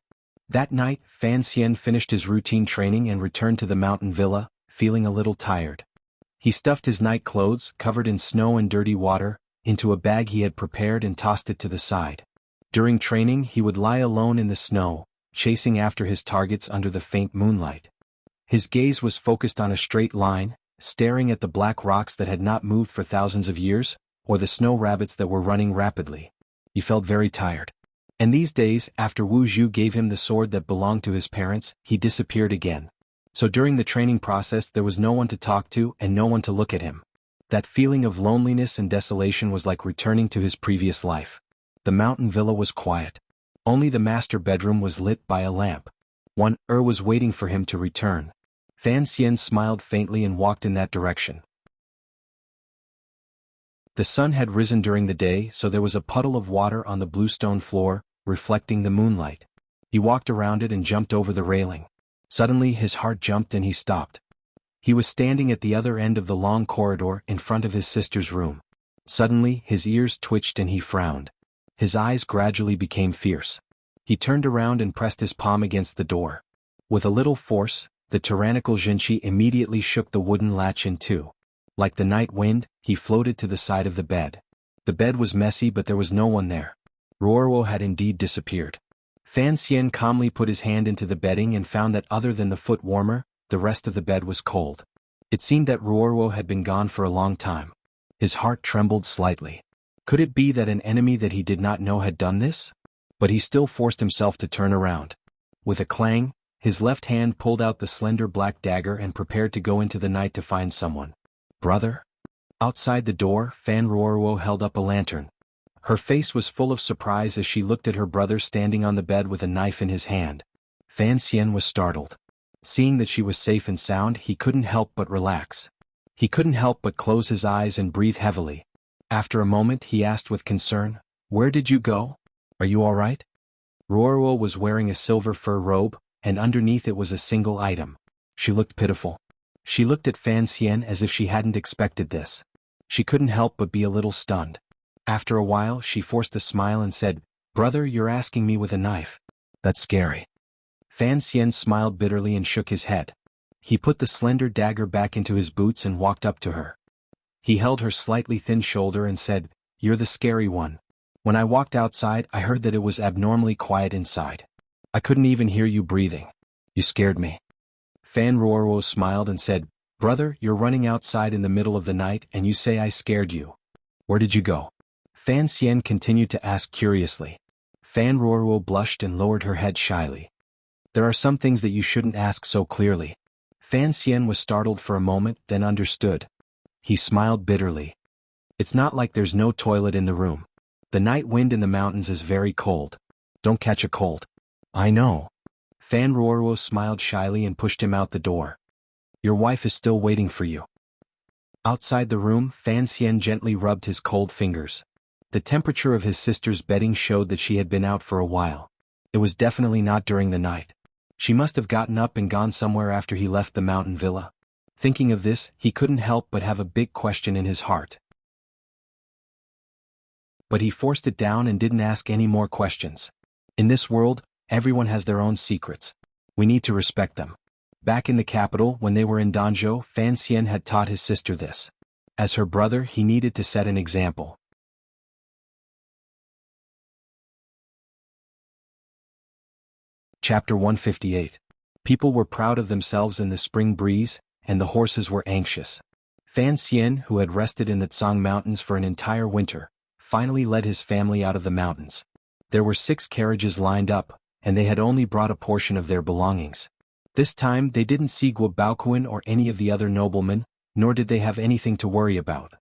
That night, Fan Xian finished his routine training and returned to the mountain villa, feeling a little tired. He stuffed his night clothes, covered in snow and dirty water, into a bag he had prepared and tossed it to the side. During training he would lie alone in the snow, chasing after his targets under the faint moonlight. His gaze was focused on a straight line, staring at the black rocks that had not moved for thousands of years, or the snow rabbits that were running rapidly. He felt very tired. And these days, after Wu Zhu gave him the sword that belonged to his parents, he disappeared again. So during the training process there was no one to talk to and no one to look at him. That feeling of loneliness and desolation was like returning to his previous life. The mountain villa was quiet. Only the master bedroom was lit by a lamp. Wan'er was waiting for him to return. Fan Xian smiled faintly and walked in that direction. The sun had risen during the day, so there was a puddle of water on the bluestone floor, reflecting the moonlight. He walked around it and jumped over the railing. Suddenly his heart jumped and he stopped. He was standing at the other end of the long corridor in front of his sister's room. Suddenly his ears twitched and he frowned. His eyes gradually became fierce. He turned around and pressed his palm against the door. With a little force, the tyrannical Jinchi immediately shook the wooden latch in two. Like the night wind, he floated to the side of the bed. The bed was messy but there was no one there. Ruoruo had indeed disappeared. Fan Xian calmly put his hand into the bedding and found that other than the foot warmer, the rest of the bed was cold. It seemed that Ruoruo had been gone for a long time. His heart trembled slightly. Could it be that an enemy that he did not know had done this? but he still forced himself to turn around. With a clang, his left hand pulled out the slender black dagger and prepared to go into the night to find someone. Brother? Outside the door, Fan Ruoruo held up a lantern. Her face was full of surprise as she looked at her brother standing on the bed with a knife in his hand. Fan Xian was startled. Seeing that she was safe and sound, he couldn't help but relax. He couldn't help but close his eyes and breathe heavily. After a moment he asked with concern, "Where did you go? Are you all right?" Ruoruo was wearing a silver fur robe, and underneath it was a single item. She looked pitiful. She looked at Fan Xian as if she hadn't expected this. She couldn't help but be a little stunned. After a while she forced a smile and said, "Brother, you're asking me with a knife. That's scary." Fan Xian smiled bitterly and shook his head. He put the slender dagger back into his boots and walked up to her. He held her slightly thin shoulder and said, "You're the scary one. When I walked outside I heard that it was abnormally quiet inside. I couldn't even hear you breathing. You scared me." Fan Ruoruo smiled and said, "Brother, you're running outside in the middle of the night and you say I scared you. Where did you go?" Fan Xian continued to ask curiously. Fan Ruoruo blushed and lowered her head shyly. "There are some things that you shouldn't ask so clearly." Fan Xian was startled for a moment, then understood. He smiled bitterly. "It's not like there's no toilet in the room. The night wind in the mountains is very cold. Don't catch a cold." "I know." Fan Ruoruo smiled shyly and pushed him out the door. "Your wife is still waiting for you." Outside the room, Fan Xian gently rubbed his cold fingers. The temperature of his sister's bedding showed that she had been out for a while. It was definitely not during the night. She must have gotten up and gone somewhere after he left the mountain villa. Thinking of this, he couldn't help but have a big question in his heart. But he forced it down and didn't ask any more questions. In this world, everyone has their own secrets. We need to respect them. Back in the capital, when they were in Danzhou, Fan Xian had taught his sister this. As her brother, he needed to set an example. Chapter 158. People were proud of themselves in the spring breeze, and the horses were anxious. Fan Xian, who had rested in the Tsang Mountains for an entire winter, finally led his family out of the mountains. There were 6 carriages lined up, and they had only brought a portion of their belongings. This time they didn't see Guo Baoquan or any of the other noblemen, nor did they have anything to worry about.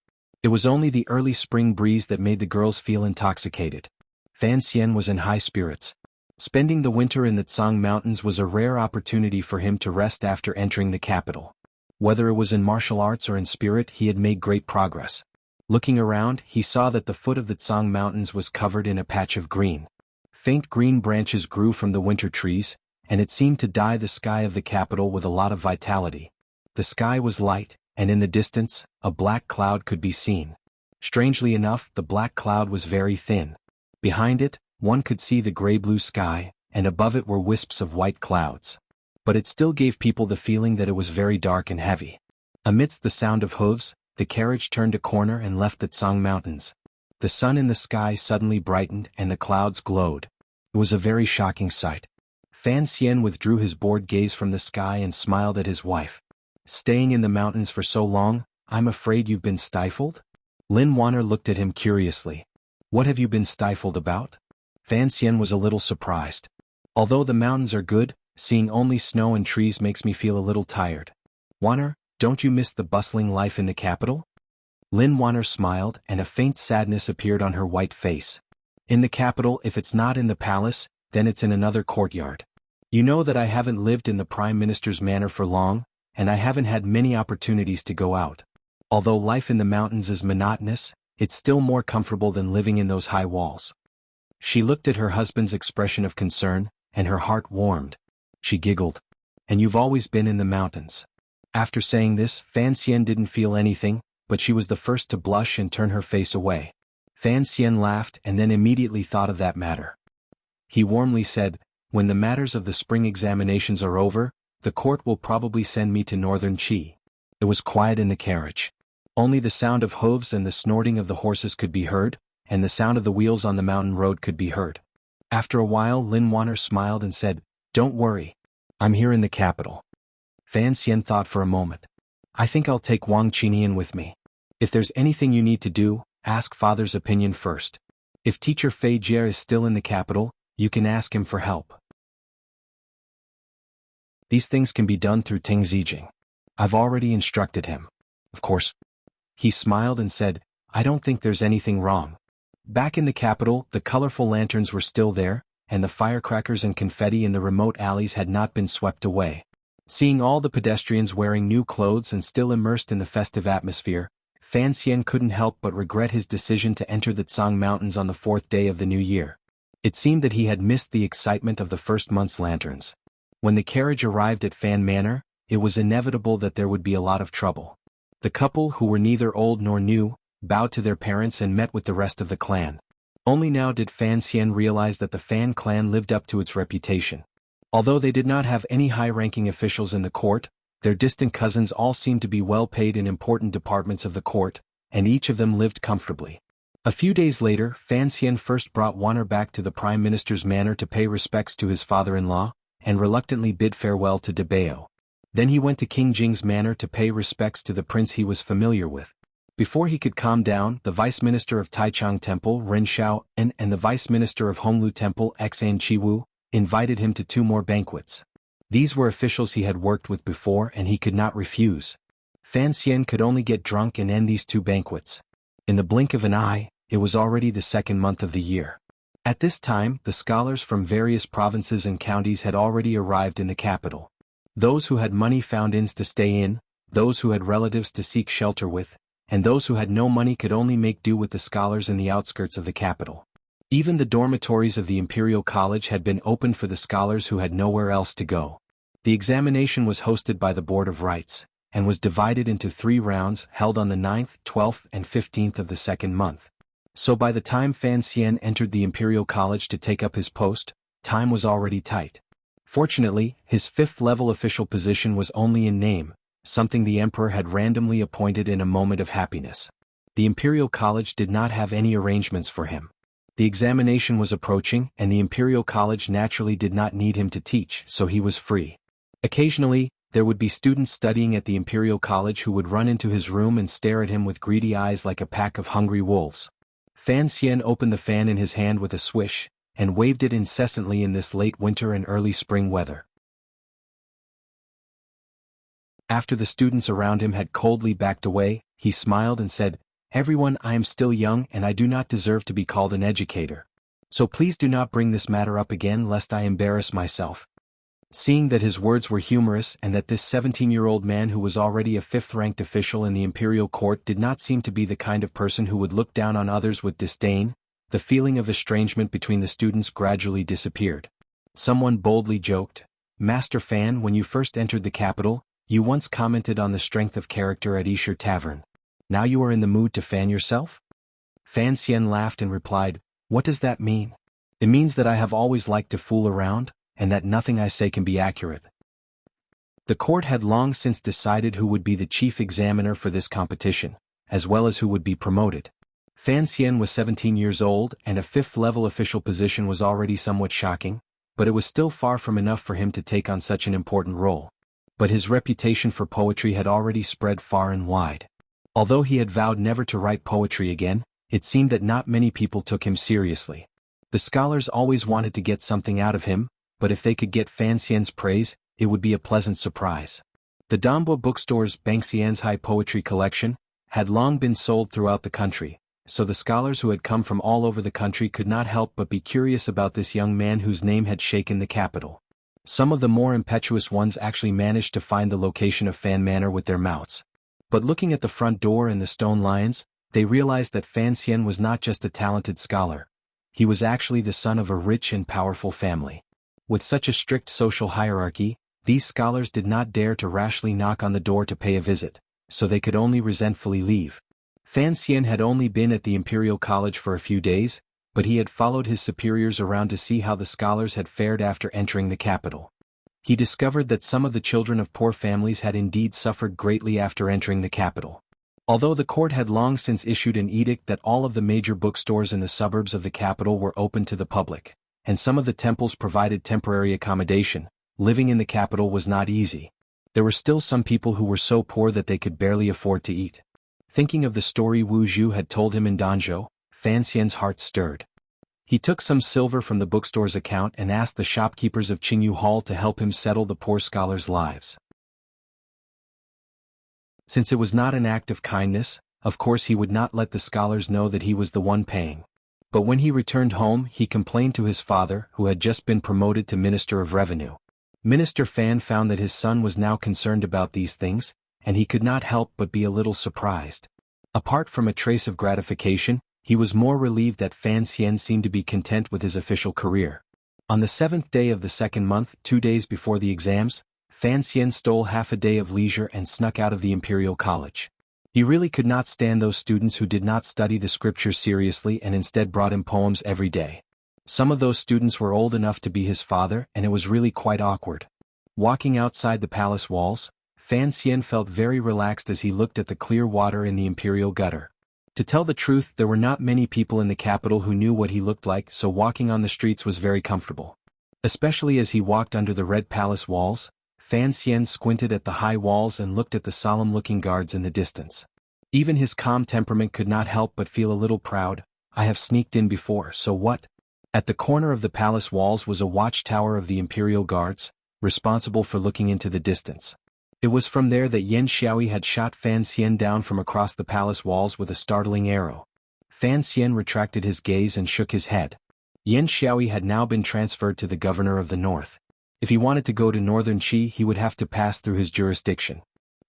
It was only the early spring breeze that made the girls feel intoxicated. Fan Xian was in high spirits. Spending the winter in the Tsang Mountains was a rare opportunity for him to rest after entering the capital. Whether it was in martial arts or in spirit, he had made great progress. Looking around, he saw that the foot of the Tsang Mountains was covered in a patch of green. Faint green branches grew from the winter trees, and it seemed to dye the sky of the capital with a lot of vitality. The sky was light, and in the distance, a black cloud could be seen. Strangely enough, the black cloud was very thin. Behind it, one could see the gray-blue sky, and above it were wisps of white clouds. But it still gave people the feeling that it was very dark and heavy. Amidst the sound of hooves, the carriage turned a corner and left the Tsang Mountains. The sun in the sky suddenly brightened and the clouds glowed. It was a very shocking sight. Fan Xian withdrew his bored gaze from the sky and smiled at his wife. "Staying in the mountains for so long, I'm afraid you've been stifled?" Lin Wanner looked at him curiously. "What have you been stifled about?" Fan Xian was a little surprised. "Although the mountains are good, seeing only snow and trees makes me feel a little tired." "Wanner, don't you miss the bustling life in the capital?" Lin Wanner smiled, and a faint sadness appeared on her white face. "In the capital, if it's not in the palace, then it's in another courtyard. You know that I haven't lived in the Prime Minister's manor for long, and I haven't had many opportunities to go out. Although life in the mountains is monotonous, it's still more comfortable than living in those high walls." She looked at her husband's expression of concern, and her heart warmed. She giggled. "And you've always been in the mountains." After saying this, Fan Xian didn't feel anything, but she was the first to blush and turn her face away. Fan Xian laughed and then immediately thought of that matter. He warmly said, "When the matters of the spring examinations are over, the court will probably send me to northern Qi." It was quiet in the carriage. Only the sound of hooves and the snorting of the horses could be heard, and the sound of the wheels on the mountain road could be heard. After a while Lin Wanner smiled and said, "Don't worry. I'm here in the capital." Fan Xian thought for a moment. "I think I'll take Wang Qinian with me. If there's anything you need to do, ask father's opinion first. If teacher Fei Jie is still in the capital, You can ask him for help. These things can be done through Ting Zijing. I've already instructed him. Of course. He smiled and said, I don't think there's anything wrong. Back in the capital, the colorful lanterns were still there, and the firecrackers and confetti in the remote alleys had not been swept away. Seeing all the pedestrians wearing new clothes and still immersed in the festive atmosphere, Fan Xian couldn't help but regret his decision to enter the Tsang Mountains on the 4th day of the new year. It seemed that he had missed the excitement of the first month's lanterns. When the carriage arrived at Fan Manor, it was inevitable that there would be a lot of trouble. The couple, who were neither old nor new, bowed to their parents and met with the rest of the clan. Only now did Fan Xian realize that the Fan clan lived up to its reputation. Although they did not have any high-ranking officials in the court, their distant cousins all seemed to be well paid in important departments of the court, and each of them lived comfortably. A few days later, Fan Xian first brought Wanner back to the Prime Minister's manor to pay respects to his father-in-law, and reluctantly bid farewell to Debao. Then he went to King Jing's manor to pay respects to the prince he was familiar with. Before he could calm down, the Vice Minister of Taichung Temple, Ren Xiao, and the Vice Minister of Honglu Temple, Xan Chiwu, invited him to 2 more banquets. These were officials he had worked with before and he could not refuse. Fan Xian could only get drunk and end these 2 banquets. In the blink of an eye, it was already the 2nd month of the year. At this time, the scholars from various provinces and counties had already arrived in the capital. Those who had money found inns to stay in, those who had relatives to seek shelter with, and those who had no money could only make do with the scholars in the outskirts of the capital. Even the dormitories of the Imperial College had been opened for the scholars who had nowhere else to go. The examination was hosted by the Board of Rites, and was divided into 3 rounds held on the 9th, 12th, and 15th of the 2nd month. So by the time Fan Xian entered the Imperial College to take up his post, time was already tight. Fortunately, his 5th-level official position was only in name, something the Emperor had randomly appointed in a moment of happiness. The Imperial College did not have any arrangements for him. The examination was approaching, and the Imperial College naturally did not need him to teach, so he was free. Occasionally, there would be students studying at the Imperial College who would run into his room and stare at him with greedy eyes like a pack of hungry wolves. Fan Xian opened the fan in his hand with a swish, and waved it incessantly in this late winter and early spring weather. After the students around him had coldly backed away, he smiled and said, Everyone, I am still young and I do not deserve to be called an educator. So please do not bring this matter up again lest I embarrass myself. Seeing that his words were humorous and that this 17-year-old man who was already a 5th-ranked official in the imperial court did not seem to be the kind of person who would look down on others with disdain, the feeling of estrangement between the students gradually disappeared. Someone boldly joked, Master Fan, when you first entered the capital, you once commented on the strength of character at Esher Tavern. Now you are in the mood to fan yourself? Fan Xian laughed and replied, What does that mean? It means that I have always liked to fool around, and that nothing I say can be accurate. The court had long since decided who would be the chief examiner for this competition, as well as who would be promoted. Fan Xian was 17 years old and a 5th-level official position was already somewhat shocking, but it was still far from enough for him to take on such an important role. But his reputation for poetry had already spread far and wide. Although he had vowed never to write poetry again, it seemed that not many people took him seriously. The scholars always wanted to get something out of him, but if they could get Fan Xian's praise, it would be a pleasant surprise. The Dambo bookstore's Bang Xian's high poetry collection had long been sold throughout the country, so the scholars who had come from all over the country could not help but be curious about this young man whose name had shaken the capital. Some of the more impetuous ones actually managed to find the location of Fan Manor with their mouths. But looking at the front door and the stone lions, they realized that Fan Xian was not just a talented scholar. He was actually the son of a rich and powerful family. With such a strict social hierarchy, these scholars did not dare to rashly knock on the door to pay a visit, so they could only resentfully leave. Fan Xian had only been at the Imperial College for a few days, but he had followed his superiors around to see how the scholars had fared after entering the capital. He discovered that some of the children of poor families had indeed suffered greatly after entering the capital. Although the court had long since issued an edict that all of the major bookstores in the suburbs of the capital were open to the public, and some of the temples provided temporary accommodation, living in the capital was not easy. There were still some people who were so poor that they could barely afford to eat. Thinking of the story Wu Zhu had told him in Danzhou, Fan Xian's heart stirred. He took some silver from the bookstore's account and asked the shopkeepers of Qingyu Hall to help him settle the poor scholars' lives. Since it was not an act of kindness, of course he would not let the scholars know that he was the one paying. But when he returned home, he complained to his father, who had just been promoted to Minister of Revenue. Minister Fan found that his son was now concerned about these things, and he could not help but be a little surprised. Apart from a trace of gratification, he was more relieved that Fan Xian seemed to be content with his official career. On the 7th day of the second month, 2 days before the exams, Fan Xian stole half a day of leisure and snuck out of the Imperial College. He really could not stand those students who did not study the scriptures seriously and instead brought him poems every day. Some of those students were old enough to be his father, and it was really quite awkward. Walking outside the palace walls, Fan Xian felt very relaxed as he looked at the clear water in the imperial gutter. To tell the truth, there were not many people in the capital who knew what he looked like, so walking on the streets was very comfortable. Especially as he walked under the red palace walls, Fan Xian squinted at the high walls and looked at the solemn-looking guards in the distance. Even his calm temperament could not help but feel a little proud. I have sneaked in before, so what? At the corner of the palace walls was a watchtower of the imperial guards, responsible for looking into the distance. It was from there that Yan Xiaoyi had shot Fan Xian down from across the palace walls with a startling arrow. Fan Xian retracted his gaze and shook his head. Yan Xiaoyi had now been transferred to the governor of the north. If he wanted to go to northern Qi, he would have to pass through his jurisdiction.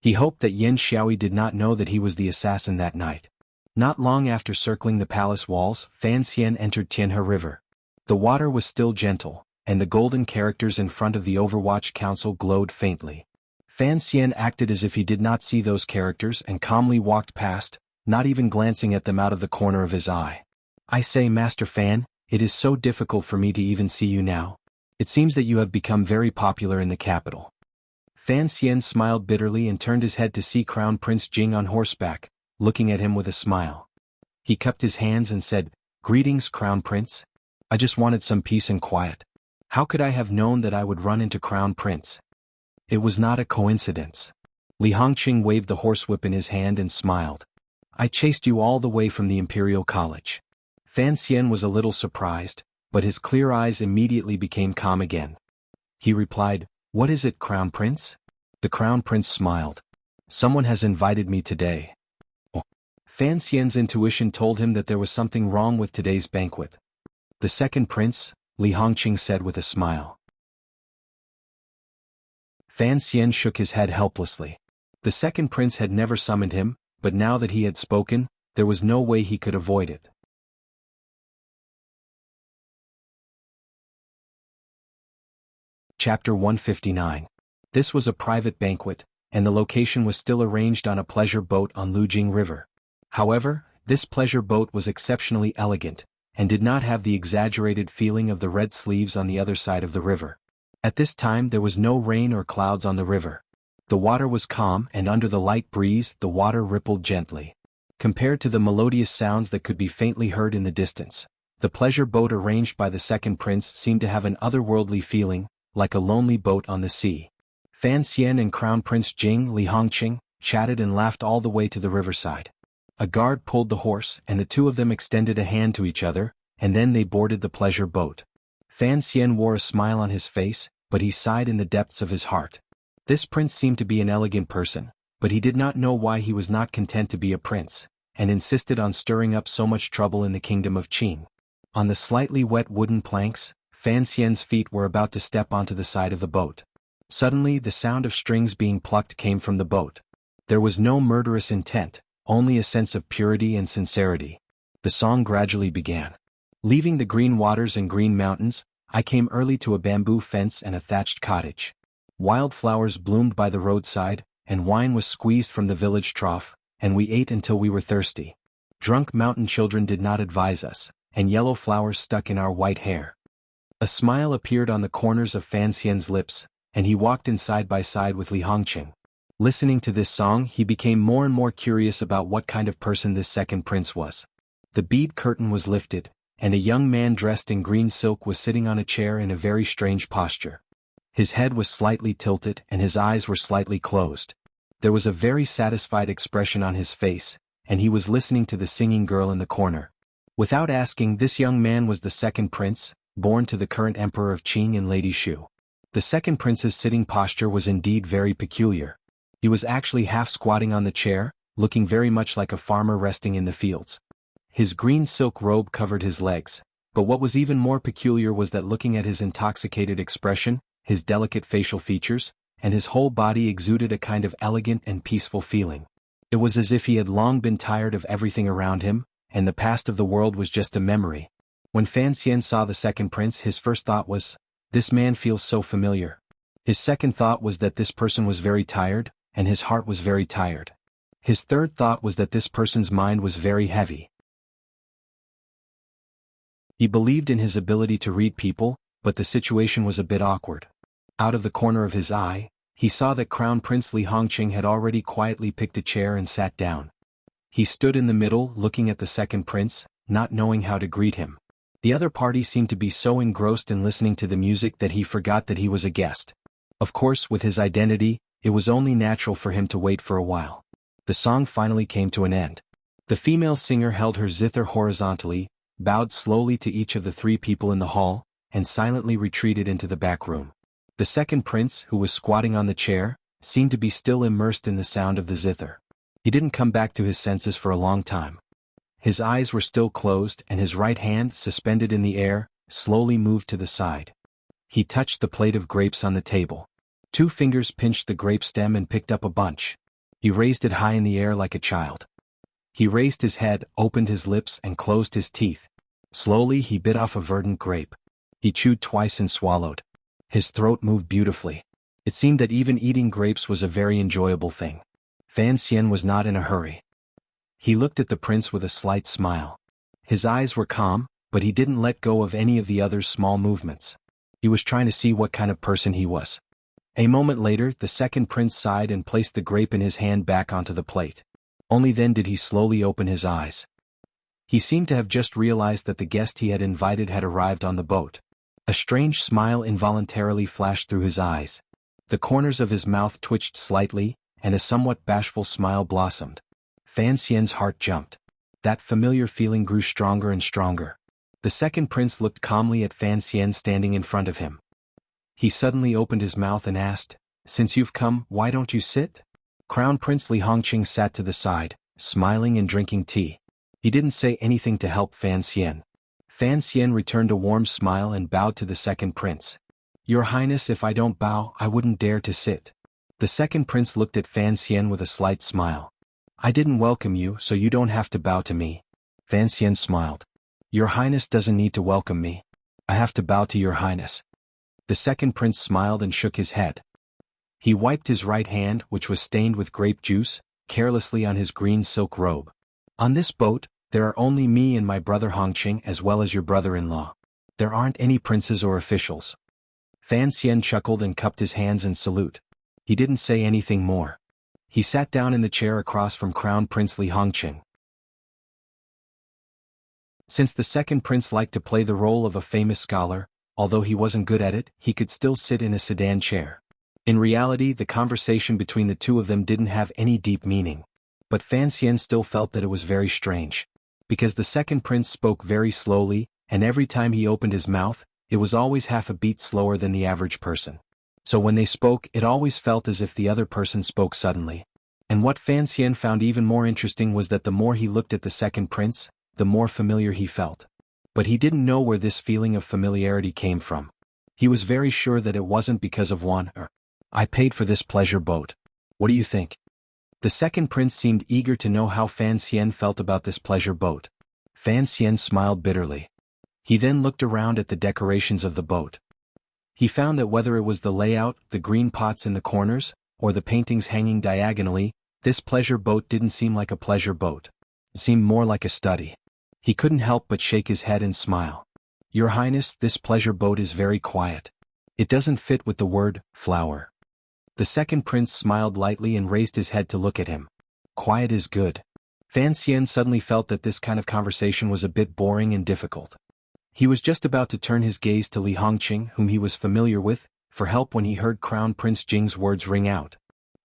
He hoped that Yan Xiaoyi did not know that he was the assassin that night. Not long after circling the palace walls, Fan Xian entered Tianhe River. The water was still gentle, and the golden characters in front of the Overwatch Council glowed faintly. Fan Xian acted as if he did not see those characters and calmly walked past, not even glancing at them out of the corner of his eye. I say, Master Fan, it is so difficult for me to even see you now. It seems that you have become very popular in the capital. Fan Xian smiled bitterly and turned his head to see Crown Prince Jing on horseback, looking at him with a smile. He cupped his hands and said, "Greetings, Crown Prince. I just wanted some peace and quiet. How could I have known that I would run into Crown Prince? It was not a coincidence." Li Hongqing waved the horsewhip in his hand and smiled. "I chased you all the way from the Imperial College." Fan Xian was a little surprised, but his clear eyes immediately became calm again. He replied, "What is it, Crown Prince?" The Crown Prince smiled. "Someone has invited me today." Fan Xian's intuition told him that there was something wrong with today's banquet. "The second prince," Li Hongqing said with a smile. Fan Xian shook his head helplessly. The second prince had never summoned him, but now that he had spoken, there was no way he could avoid it. Chapter 159. This was a private banquet, and the location was still arranged on a pleasure boat on Lujing River. However, this pleasure boat was exceptionally elegant, and did not have the exaggerated feeling of the red sleeves on the other side of the river. At this time there was no rain or clouds on the river. The water was calm, and under the light breeze the water rippled gently. Compared to the melodious sounds that could be faintly heard in the distance, the pleasure boat arranged by the second prince seemed to have an otherworldly feeling, like a lonely boat on the sea. Fan Xian and Crown Prince Jing Li Hongqing chatted and laughed all the way to the riverside. A guard pulled the horse, and the two of them extended a hand to each other, and then they boarded the pleasure boat. Fan Xian wore a smile on his face, but he sighed in the depths of his heart. This prince seemed to be an elegant person, but he did not know why he was not content to be a prince, and insisted on stirring up so much trouble in the kingdom of Qin. On the slightly wet wooden planks, Fan Xian's feet were about to step onto the side of the boat. Suddenly the sound of strings being plucked came from the boat. There was no murderous intent, only a sense of purity and sincerity. The song gradually began. Leaving the green waters and green mountains, I came early to a bamboo fence and a thatched cottage. Wild flowers bloomed by the roadside, and wine was squeezed from the village trough, and we ate until we were thirsty. Drunk mountain children did not advise us, and yellow flowers stuck in our white hair. A smile appeared on the corners of Fan Xian's lips, and he walked in side by side with Li Hongqing. Listening to this song, he became more and more curious about what kind of person this second prince was. The bead curtain was lifted, and a young man dressed in green silk was sitting on a chair in a very strange posture. His head was slightly tilted and his eyes were slightly closed. There was a very satisfied expression on his face, and he was listening to the singing girl in the corner. Without asking, this young man was the second prince, born to the current emperor of Qing and Lady Shu. The second prince's sitting posture was indeed very peculiar. He was actually half squatting on the chair, looking very much like a farmer resting in the fields. His green silk robe covered his legs, but what was even more peculiar was that looking at his intoxicated expression, his delicate facial features, and his whole body exuded a kind of elegant and peaceful feeling. It was as if he had long been tired of everything around him, and the past of the world was just a memory. When Fan Xian saw the second prince, his first thought was, "This man feels so familiar." His second thought was that this person was very tired, and his heart was very tired. His third thought was that this person's mind was very heavy. He believed in his ability to read people, but the situation was a bit awkward. Out of the corner of his eye, he saw that Crown Prince Li Hongqing had already quietly picked a chair and sat down. He stood in the middle, looking at the second prince, not knowing how to greet him. The other party seemed to be so engrossed in listening to the music that he forgot that he was a guest. Of course, with his identity, it was only natural for him to wait for a while. The song finally came to an end. The female singer held her zither horizontally, bowed slowly to each of the three people in the hall, and silently retreated into the back room. The second prince, who was squatting on the chair, seemed to be still immersed in the sound of the zither. He didn't come back to his senses for a long time. His eyes were still closed, and his right hand, suspended in the air, slowly moved to the side. He touched the plate of grapes on the table. 2 fingers pinched the grape stem and picked up a bunch. He raised it high in the air like a child. He raised his head, opened his lips, and closed his teeth. Slowly he bit off a verdant grape. He chewed twice and swallowed. His throat moved beautifully. It seemed that even eating grapes was a very enjoyable thing. Fan Xian was not in a hurry. He looked at the prince with a slight smile. His eyes were calm, but he didn't let go of any of the other's small movements. He was trying to see what kind of person he was. A moment later, the second prince sighed and placed the grape in his hand back onto the plate. Only then did he slowly open his eyes. He seemed to have just realized that the guest he had invited had arrived on the boat. A strange smile involuntarily flashed through his eyes. The corners of his mouth twitched slightly, and a somewhat bashful smile blossomed. Fan Xian's heart jumped. That familiar feeling grew stronger and stronger. The second prince looked calmly at Fan Xian standing in front of him. He suddenly opened his mouth and asked, "Since you've come, why don't you sit?" Crown Prince Li Hongqing sat to the side, smiling and drinking tea. He didn't say anything to help Fan Xian. Fan Xian returned a warm smile and bowed to the second prince. "Your Highness, if I don't bow, I wouldn't dare to sit." The second prince looked at Fan Xian with a slight smile. "I didn't welcome you, so you don't have to bow to me." Fan Xian smiled. "Your Highness doesn't need to welcome me. I have to bow to your Highness." The second prince smiled and shook his head. He wiped his right hand, which was stained with grape juice, carelessly on his green silk robe. "On this boat, there are only me and my brother Hongqing as well as your brother-in-law. There aren't any princes or officials." Fan Xian chuckled and cupped his hands in salute. He didn't say anything more. He sat down in the chair across from Crown Prince Li Hongqing. Since the second prince liked to play the role of a famous scholar, although he wasn't good at it, he could still sit in a sedan chair. In reality, the conversation between the two of them didn't have any deep meaning. But Fan Xian still felt that it was very strange. Because the second prince spoke very slowly, and every time he opened his mouth, it was always half a beat slower than the average person. So when they spoke, it always felt as if the other person spoke suddenly. And what Fan Xian found even more interesting was that the more he looked at the second prince, the more familiar he felt. But he didn't know where this feeling of familiarity came from. He was very sure that it wasn't because of I paid for this pleasure boat. What do you think?" The second prince seemed eager to know how Fan Xian felt about this pleasure boat. Fan Xian smiled bitterly. He then looked around at the decorations of the boat. He found that whether it was the layout, the green pots in the corners, or the paintings hanging diagonally, this pleasure boat didn't seem like a pleasure boat. It seemed more like a study. He couldn't help but shake his head and smile. "Your Highness, this pleasure boat is very quiet. It doesn't fit with the word, flower." The second prince smiled lightly and raised his head to look at him. "Quiet is good." Fan Xian suddenly felt that this kind of conversation was a bit boring and difficult. He was just about to turn his gaze to Li Hongqing, whom he was familiar with, for help when he heard Crown Prince Jing's words ring out.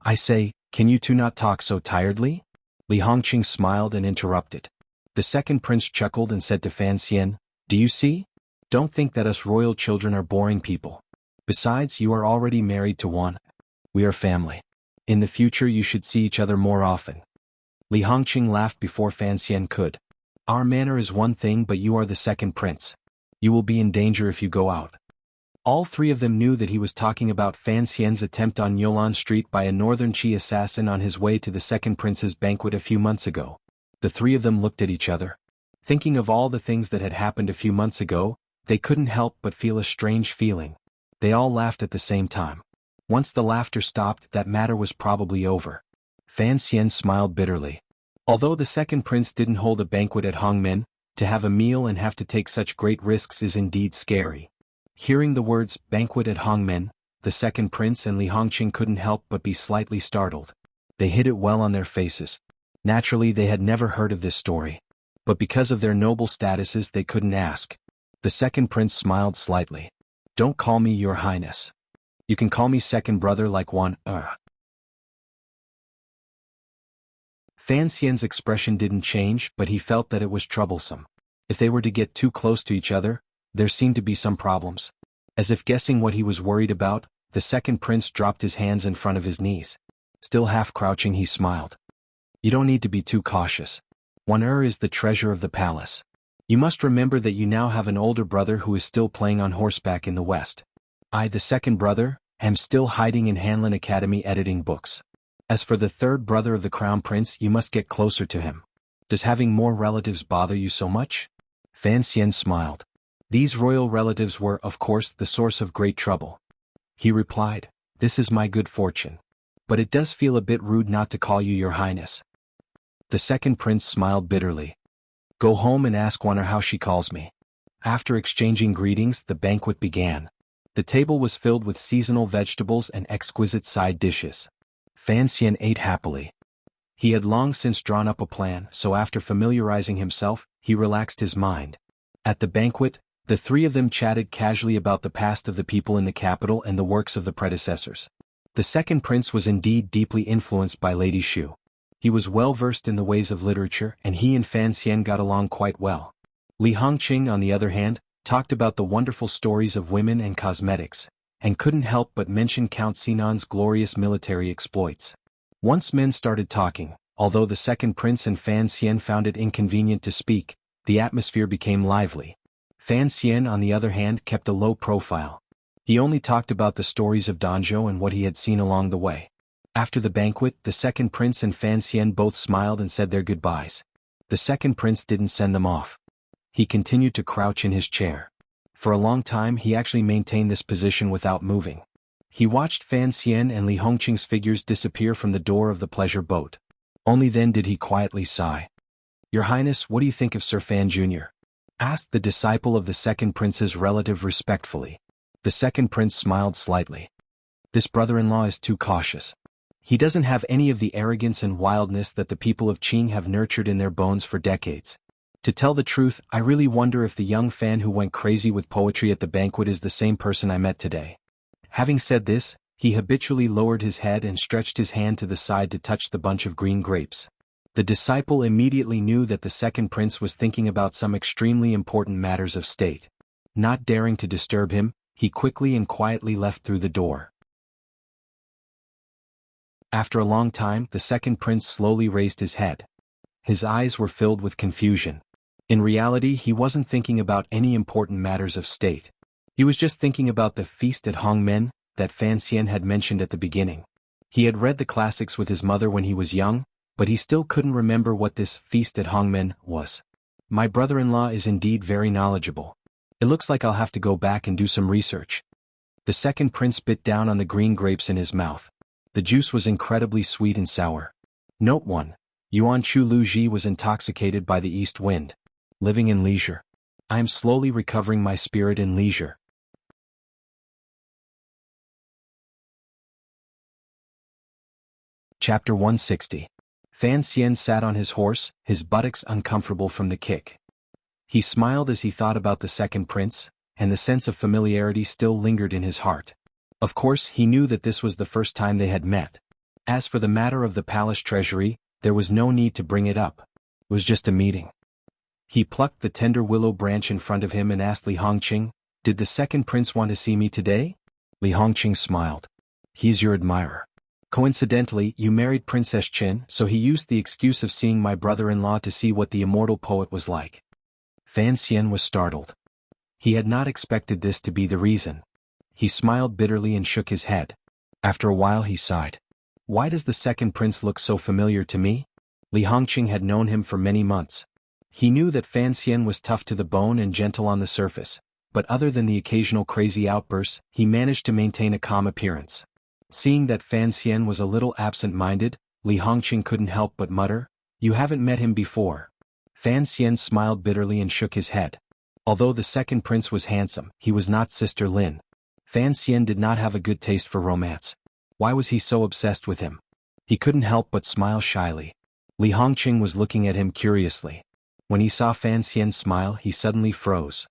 "I say, can you two not talk so tiredly?" Li Hongqing smiled and interrupted. The The second prince chuckled and said to Fan Xian, "Do you see? Don't think that us royal children are boring people. Besides, you are already married to one. We are family. In the future you should see each other more often." Li Hongqing laughed before Fan Xian could. "Our manner is one thing, but you are the second prince. You will be in danger if you go out." All three of them knew that he was talking about Fan Xian's attempt on Yolan Street by a northern Qi assassin on his way to the second prince's banquet a few months ago. The three of them looked at each other. Thinking of all the things that had happened a few months ago, they couldn't help but feel a strange feeling. They all laughed at the same time. Once the laughter stopped, that matter was probably over. Fan Xian smiled bitterly. Although the second prince didn't hold a banquet at Hongmen, to have a meal and have to take such great risks is indeed scary. Hearing the words, banquet at Hongmen, the second prince and Li Hongqing couldn't help but be slightly startled. They hid it well on their faces. Naturally, they had never heard of this story. But because of their noble statuses they couldn't ask. The second prince smiled slightly. "Don't call me your highness. You can call me second brother like one, Fan Xian's expression didn't change, but he felt that it was troublesome. If they were to get too close to each other, there seemed to be some problems. As if guessing what he was worried about, the second prince dropped his hands in front of his knees. Still half crouching, he smiled. "You don't need to be too cautious. One is the treasure of the palace. You must remember that you now have an older brother who is still playing on horseback in the west. I, the second brother, am still hiding in Hanlin Academy editing books. As for the third brother of the crown prince, you must get closer to him. Does having more relatives bother you so much?" Fan Xian smiled. These royal relatives were, of course, the source of great trouble. He replied, "This is my good fortune. But it does feel a bit rude not to call you your highness." The second prince smiled bitterly. "Go home and ask Wonder how she calls me." After exchanging greetings, the banquet began. The table was filled with seasonal vegetables and exquisite side dishes. Fan Xian ate happily. He had long since drawn up a plan, so after familiarizing himself, he relaxed his mind. At the banquet, the three of them chatted casually about the past of the people in the capital and the works of the predecessors. The second prince was indeed deeply influenced by Lady Shu. He was well versed in the ways of literature, and he and Fan Xian got along quite well. Li Hongqing, on the other hand, talked about the wonderful stories of women and cosmetics, and couldn't help but mention Count Sinan's glorious military exploits. Once men started talking, although the second prince and Fan Xian found it inconvenient to speak, the atmosphere became lively. Fan Xian, on the other hand, kept a low profile. He only talked about the stories of Danzhou and what he had seen along the way. After the banquet, the second prince and Fan Xian both smiled and said their goodbyes. The second prince didn't send them off. He continued to crouch in his chair. For a long time he actually maintained this position without moving. He watched Fan Xian and Li Hongqing's figures disappear from the door of the pleasure boat. Only then did he quietly sigh. "Your Highness, what do you think of Sir Fan Jr.?" asked the disciple of the second prince's relative respectfully. The second prince smiled slightly. "This brother-in-law is too cautious. He doesn't have any of the arrogance and wildness that the people of Qing have nurtured in their bones for decades. To tell the truth, I really wonder if the young Fan who went crazy with poetry at the banquet is the same person I met today." Having said this, he habitually lowered his head and stretched his hand to the side to touch the bunch of green grapes. The disciple immediately knew that the second prince was thinking about some extremely important matters of state. Not daring to disturb him, he quickly and quietly left through the door. After a long time, the second prince slowly raised his head. His eyes were filled with confusion. In reality, he wasn't thinking about any important matters of state. He was just thinking about the feast at Hongmen that Fan Xian had mentioned at the beginning. He had read the classics with his mother when he was young, but he still couldn't remember what this feast at Hongmen was. "My brother-in-law is indeed very knowledgeable. It looks like I'll have to go back and do some research." The second prince bit down on the green grapes in his mouth. The juice was incredibly sweet and sour. Note 1. Yuan Chu Lu Ji was intoxicated by the east wind. Living in leisure. I am slowly recovering my spirit in leisure. Chapter 160. Fan Xian sat on his horse, his buttocks uncomfortable from the kick. He smiled as he thought about the second prince, and the sense of familiarity still lingered in his heart. Of course, he knew that this was the first time they had met. As for the matter of the palace treasury, there was no need to bring it up. It was just a meeting. He plucked the tender willow branch in front of him and asked Li Hongqing, "Did the second prince want to see me today?" Li Hongqing smiled. "He's your admirer. Coincidentally, you married Princess Qin, so he used the excuse of seeing my brother-in-law to see what the immortal poet was like." Fan Xian was startled. He had not expected this to be the reason. He smiled bitterly and shook his head. After a while he sighed. "Why does the second prince look so familiar to me?" Li Hongqing had known him for many months. He knew that Fan Xian was tough to the bone and gentle on the surface, but other than the occasional crazy outbursts, he managed to maintain a calm appearance. Seeing that Fan Xian was a little absent-minded, Li Hongqing couldn't help but mutter, "You haven't met him before." Fan Xian smiled bitterly and shook his head. Although the second prince was handsome, he was not Sister Lin. Fan Xian did not have a good taste for romance. Why was he so obsessed with him? He couldn't help but smile shyly. Li Hongqing was looking at him curiously. When he saw Fan Xian smile, he suddenly froze.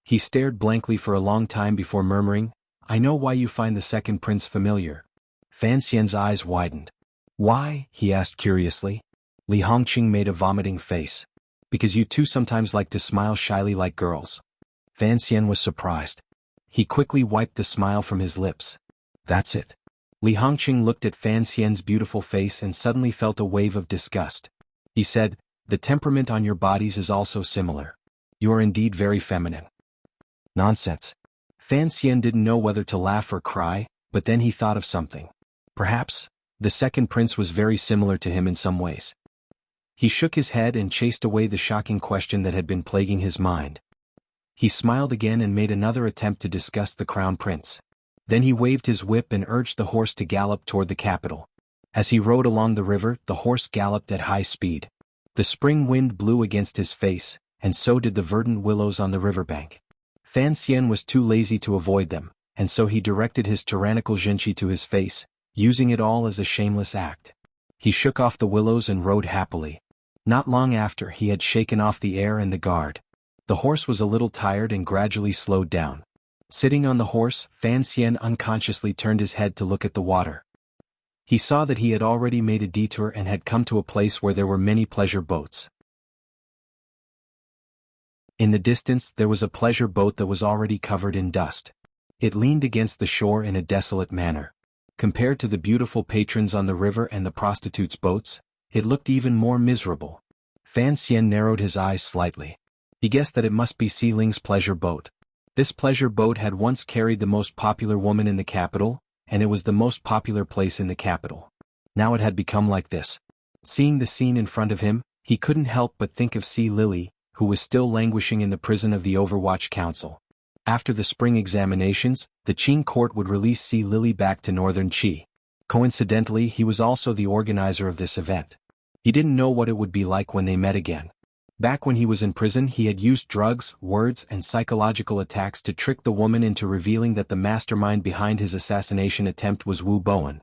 He stared blankly for a long time before murmuring, "I know why you find the second prince familiar." Fan Xian's eyes widened. "Why?" he asked curiously. Li Hongqing made a vomiting face. "Because you two sometimes like to smile shyly like girls." Fan Xian was surprised. He quickly wiped the smile from his lips. "That's it." Li Hongqing looked at Fan Xian's beautiful face and suddenly felt a wave of disgust. He said, "The temperament on your bodies is also similar. You are indeed very feminine." Nonsense. Fan Xian didn't know whether to laugh or cry, but then he thought of something. Perhaps, the second prince was very similar to him in some ways. He shook his head and chased away the shocking question that had been plaguing his mind. He smiled again and made another attempt to discuss the crown prince. Then he waved his whip and urged the horse to gallop toward the capital. As he rode along the river, the horse galloped at high speed. The spring wind blew against his face, and so did the verdant willows on the riverbank. Fan Xian was too lazy to avoid them, and so he directed his tyrannical Jinqi to his face, using it all as a shameless act. He shook off the willows and rode happily. Not long after, he had shaken off the air and the guard. The horse was a little tired and gradually slowed down. Sitting on the horse, Fan Xian unconsciously turned his head to look at the water. He saw that he had already made a detour and had come to a place where there were many pleasure boats. In the distance there was a pleasure boat that was already covered in dust. It leaned against the shore in a desolate manner. Compared to the beautiful patrons on the river and the prostitutes' boats, it looked even more miserable. Fan Xian narrowed his eyes slightly. He guessed that it must be Si Ling's pleasure boat. This pleasure boat had once carried the most popular woman in the capital, and it was the most popular place in the capital. Now it had become like this. Seeing the scene in front of him, he couldn't help but think of Si Lily, who was still languishing in the prison of the Overwatch Council. After the spring examinations, the Qing court would release Si Lily back to northern Qi. Coincidentally, he was also the organizer of this event. He didn't know what it would be like when they met again. Back when he was in prison, he had used drugs, words, and psychological attacks to trick the woman into revealing that the mastermind behind his assassination attempt was Wu Bowen.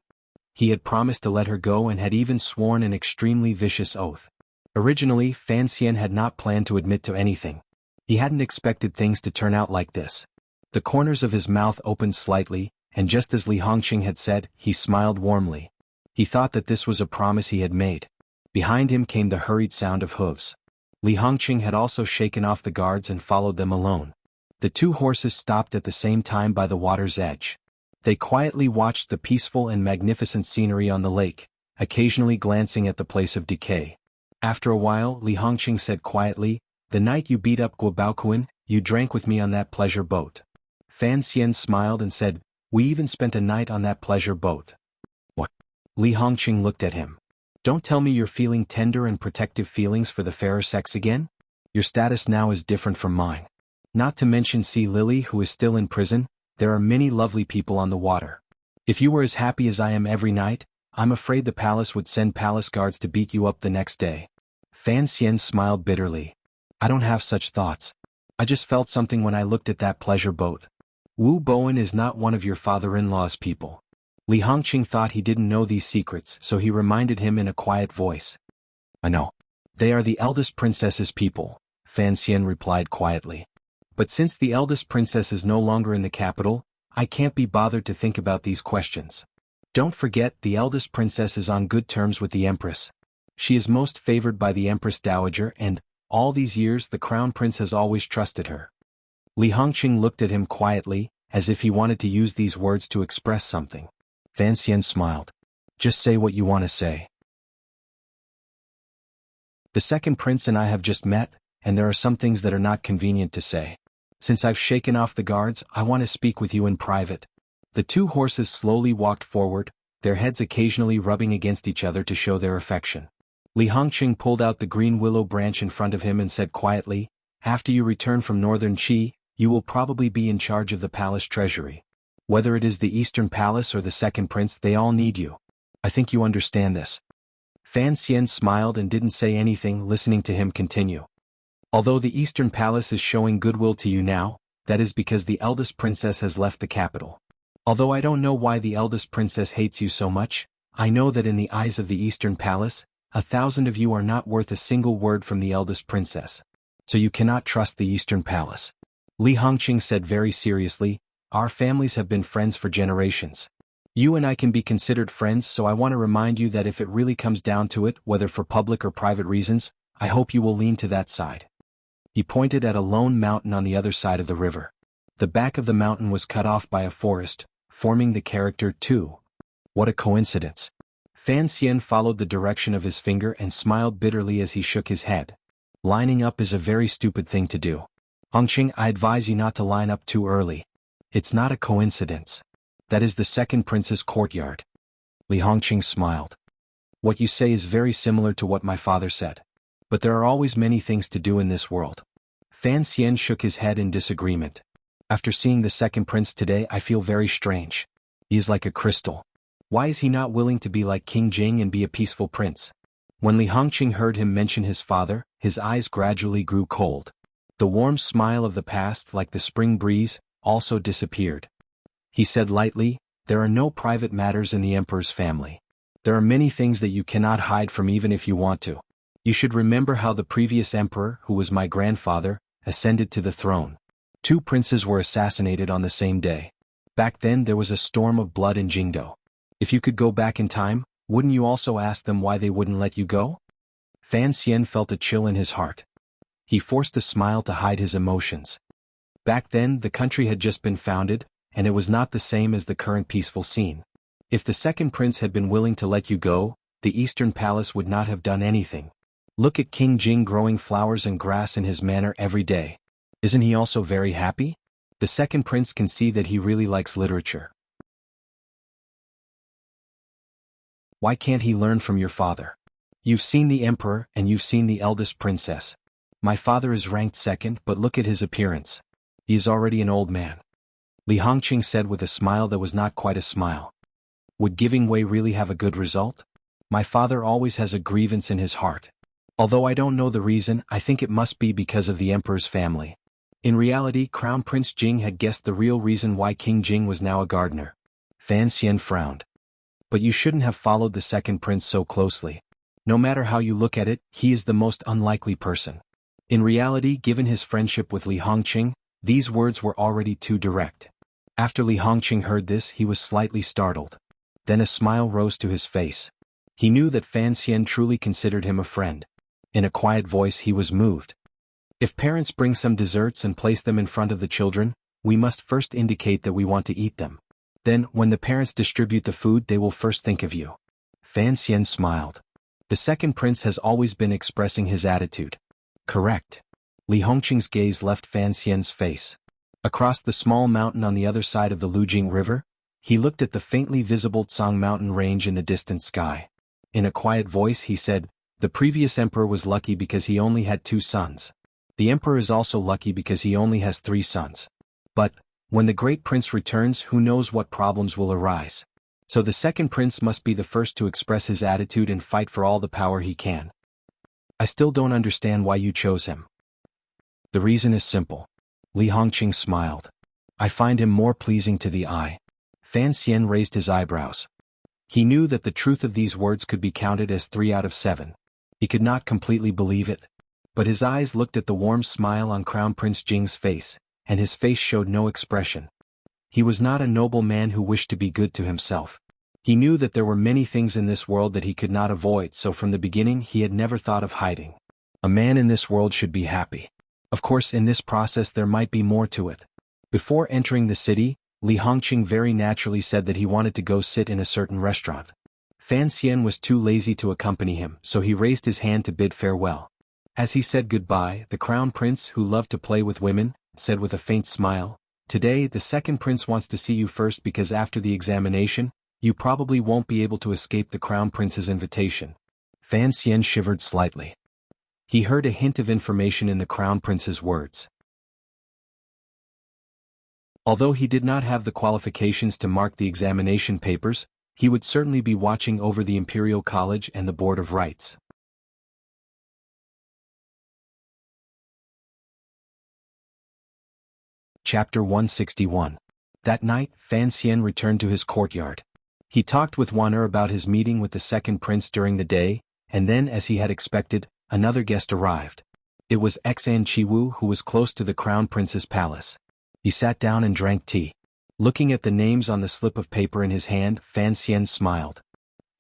He had promised to let her go and had even sworn an extremely vicious oath. Originally, Fan Xian had not planned to admit to anything. He hadn't expected things to turn out like this. The corners of his mouth opened slightly, and just as Li Hongqing had said, he smiled warmly. He thought that this was a promise he had made. Behind him came the hurried sound of hooves. Li Hongqing had also shaken off the guards and followed them alone. The two horses stopped at the same time by the water's edge. They quietly watched the peaceful and magnificent scenery on the lake, occasionally glancing at the place of decay. After a while, Li Hongqing said quietly, "The night you beat up Guo Baoquan, you drank with me on that pleasure boat." Fan Xian smiled and said, "We even spent a night on that pleasure boat." "What?" Li Hongqing looked at him. "Don't tell me you're feeling tender and protective feelings for the fairer sex again? Your status now is different from mine. Not to mention Si Lily, who is still in prison, there are many lovely people on the water. If you were as happy as I am every night, I'm afraid the palace would send palace guards to beat you up the next day." Fan Xian smiled bitterly. "I don't have such thoughts. I just felt something when I looked at that pleasure boat. Wu Bowen is not one of your father-in-law's people." Li Hongqing thought he didn't know these secrets, so he reminded him in a quiet voice. "I know. They are the eldest princess's people," Fan Xian replied quietly. "But since the eldest princess is no longer in the capital, I can't be bothered to think about these questions. Don't forget, the eldest princess is on good terms with the empress. She is most favored by the empress dowager and, All these years the crown prince has always trusted her. Li Hongqing looked at him quietly, as if he wanted to use these words to express something. Fan Xian smiled. Just say what you want to say. The second prince and I have just met, and there are some things that are not convenient to say. Since I've shaken off the guards, I want to speak with you in private. The two horses slowly walked forward, their heads occasionally rubbing against each other to show their affection. Li Hongqing pulled out the green willow branch in front of him and said quietly, after you return from northern Qi, you will probably be in charge of the palace treasury. Whether it is the Eastern Palace or the second prince, they all need you. I think you understand this. Fan Xian smiled and didn't say anything, listening to him continue. Although the Eastern Palace is showing goodwill to you now, that is because the eldest princess has left the capital. Although I don't know why the eldest princess hates you so much, I know that in the eyes of the Eastern Palace, 1,000 of you are not worth a single word from the eldest princess. So you cannot trust the Eastern Palace. Li Hongqing said very seriously, our families have been friends for generations. You and I can be considered friends, so I want to remind you that if it really comes down to it, whether for public or private reasons, I hope you will lean to that side. He pointed at a lone mountain on the other side of the river. The back of the mountain was cut off by a forest, forming the character 2. What a coincidence. Fan Xian followed the direction of his finger and smiled bitterly as he shook his head. Lining up is a very stupid thing to do. Hongqing, I advise you not to line up too early. It's not a coincidence. That is the second prince's courtyard. Li Hongqing smiled. What you say is very similar to what my father said. But there are always many things to do in this world. Fan Xian shook his head in disagreement. After seeing the second prince today, I feel very strange. He is like a crystal. Why is he not willing to be like King Jing and be a peaceful prince? When Li Hongqing heard him mention his father, his eyes gradually grew cold. The warm smile of the past, like the spring breeze, also disappeared. He said lightly, there are no private matters in the emperor's family. There are many things that you cannot hide from even if you want to. You should remember how the previous emperor, who was my grandfather, ascended to the throne. 2 princes were assassinated on the same day. Back then there was a storm of blood in Jingdo. If you could go back in time, wouldn't you also ask them why they wouldn't let you go? Fan Xian felt a chill in his heart. He forced a smile to hide his emotions. Back then the country had just been founded, and it was not the same as the current peaceful scene. If the second prince had been willing to let you go, the Eastern Palace would not have done anything. Look at King Jing growing flowers and grass in his manor every day. Isn't he also very happy? The second prince can see that he really likes literature. Why can't he learn from your father? You've seen the emperor and you've seen the eldest princess. My father is ranked second, but look at his appearance. He is already an old man. Li Hongqing said with a smile that was not quite a smile. Would giving way really have a good result? My father always has a grievance in his heart. Although I don't know the reason, I think it must be because of the emperor's family. In reality, Crown Prince Jing had guessed the real reason why King Jing was now a gardener. Fan Xian frowned. But you shouldn't have followed the second prince so closely. No matter how you look at it, he is the most unlikely person. In reality, given his friendship with Li Hongqing, these words were already too direct. After Li Hongqing heard this, he was slightly startled. Then a smile rose to his face. He knew that Fan Xian truly considered him a friend. In a quiet voice he was moved. If parents bring some desserts and place them in front of the children, we must first indicate that we want to eat them. Then, when the parents distribute the food, they will first think of you. Fan Xian smiled. The second prince has always been expressing his attitude. Correct. Li Hongqing's gaze left Fan Xian's face. Across the small mountain on the other side of the Lujing River, he looked at the faintly visible Tsang mountain range in the distant sky. In a quiet voice he said, the previous emperor was lucky because he only had 2 sons. The emperor is also lucky because he only has 3 sons. But, when the great prince returns, who knows what problems will arise. So the second prince must be the first to express his attitude and fight for all the power he can. I still don't understand why you chose him. The reason is simple. Li Hongqing smiled. I find him more pleasing to the eye. Fan Xian raised his eyebrows. He knew that the truth of these words could be counted as 3 out of 7. He could not completely believe it. But his eyes looked at the warm smile on Crown Prince Jing's face, and his face showed no expression. He was not a noble man who wished to be good to himself. He knew that there were many things in this world that he could not avoid, so from the beginning he had never thought of hiding. A man in this world should be happy. Of course, in this process there might be more to it. Before entering the city, Li Hongqing very naturally said that he wanted to go sit in a certain restaurant. Fan Xian was too lazy to accompany him, so he raised his hand to bid farewell. As he said goodbye, the crown prince, who loved to play with women, said with a faint smile, "Today the second prince wants to see you first because after the examination, you probably won't be able to escape the crown prince's invitation." Fan Xian shivered slightly. He heard a hint of information in the crown prince's words. Although he did not have the qualifications to mark the examination papers, he would certainly be watching over the Imperial College and the Board of Rights. Chapter 161. That night, Fan Xian returned to his courtyard. He talked with Wan about his meeting with the second prince during the day, and then, as he had expected, another guest arrived. It was Xan Chiwu, who was close to the crown prince's palace. He sat down and drank tea. Looking at the names on the slip of paper in his hand, Fan Xian smiled.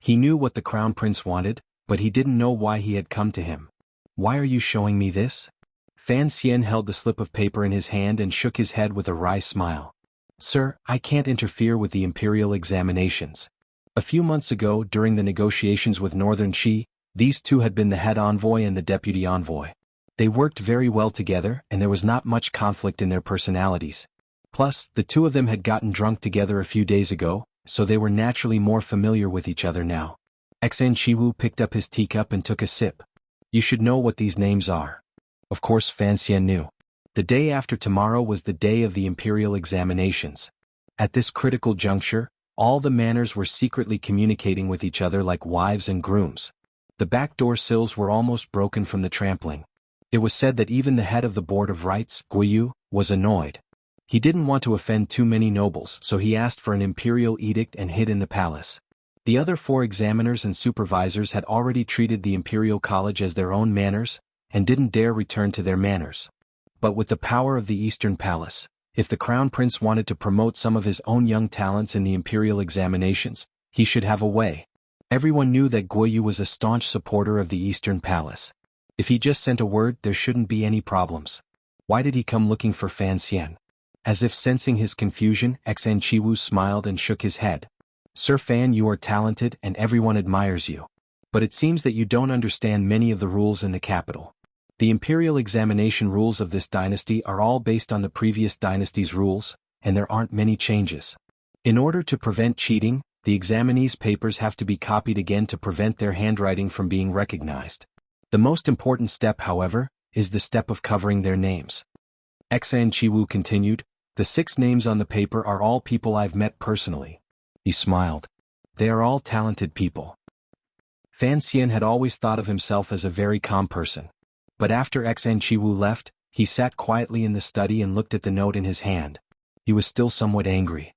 He knew what the crown prince wanted, but he didn't know why he had come to him. "Why are you showing me this?" Fan Xian held the slip of paper in his hand and shook his head with a wry smile. "Sir, I can't interfere with the imperial examinations. A few months ago, during the negotiations with Northern Qi, these two had been the head envoy and the deputy envoy. They worked very well together, and there was not much conflict in their personalities. Plus, the two of them had gotten drunk together a few days ago, so they were naturally more familiar with each other now." Xan Chiwu picked up his teacup and took a sip. "You should know what these names are." Of course Fan Xian knew. The day after tomorrow was the day of the imperial examinations. At this critical juncture, all the manors were secretly communicating with each other like wives and grooms. The back door sills were almost broken from the trampling. It was said that even the head of the Board of Rights, Guiyu, was annoyed. He didn't want to offend too many nobles, so he asked for an imperial edict and hid in the palace. The other 4 examiners and supervisors had already treated the imperial college as their own manors, and didn't dare return to their manors. But with the power of the Eastern Palace, if the crown prince wanted to promote some of his own young talents in the imperial examinations, he should have a way. Everyone knew that Guiyu was a staunch supporter of the Eastern Palace. If he just sent a word, there shouldn't be any problems. Why did he come looking for Fan Xian? As if sensing his confusion, Xan Chiwu smiled and shook his head. "Sir Fan, you are talented and everyone admires you. But it seems that you don't understand many of the rules in the capital. The imperial examination rules of this dynasty are all based on the previous dynasty's rules, and there aren't many changes. In order to prevent cheating, the examinees' papers have to be copied again to prevent their handwriting from being recognized. The most important step, however, is the step of covering their names." Xan Chiwu continued, "The 6 names on the paper are all people I've met personally." He smiled. "They are all talented people." Fan Xian had always thought of himself as a very calm person. But after Xan Chiwu left, he sat quietly in the study and looked at the note in his hand. He was still somewhat angry.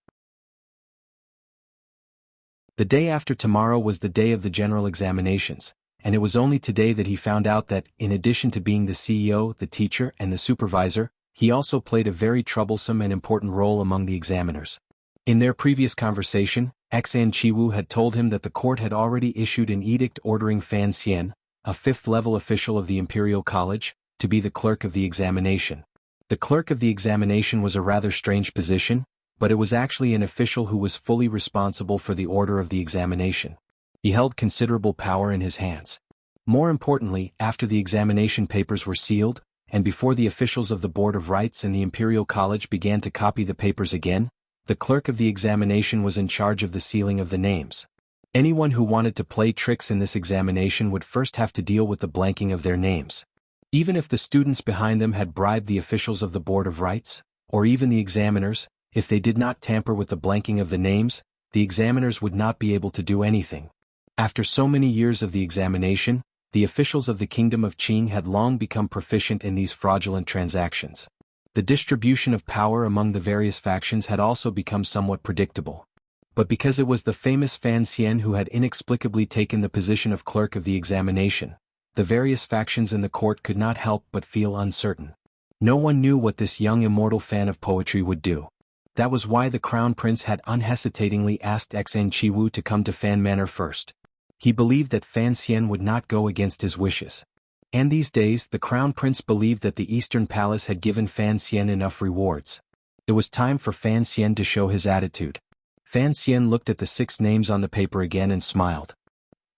The day after tomorrow was the day of the general examinations, and it was only today that he found out that, in addition to being the CEO, the teacher, and the supervisor, he also played a very troublesome and important role among the examiners. In their previous conversation, Xan Chiwu had told him that the court had already issued an edict ordering Fan Xian, a 5th-level official of the Imperial College, to be the clerk of the examination. The clerk of the examination was a rather strange position, but it was actually an official who was fully responsible for the order of the examination. He held considerable power in his hands. More importantly, after the examination papers were sealed, and before the officials of the Board of Rights and the Imperial College began to copy the papers again, the clerk of the examination was in charge of the sealing of the names. Anyone who wanted to play tricks in this examination would first have to deal with the blanking of their names. Even if the students behind them had bribed the officials of the Board of Rights, or even the examiners, if they did not tamper with the blanking of the names, the examiners would not be able to do anything. After so many years of the examination, the officials of the Kingdom of Qing had long become proficient in these fraudulent transactions. The distribution of power among the various factions had also become somewhat predictable. But because it was the famous Fan Xian who had inexplicably taken the position of clerk of the examination, the various factions in the court could not help but feel uncertain. No one knew what this young immortal fan of poetry would do. That was why the Crown Prince had unhesitatingly asked Xan Chiwu to come to Fan Manor first. He believed that Fan Xian would not go against his wishes. And these days the crown prince believed that the Eastern Palace had given Fan Xian enough rewards. It was time for Fan Xian to show his attitude. Fan Xian looked at the 6 names on the paper again and smiled.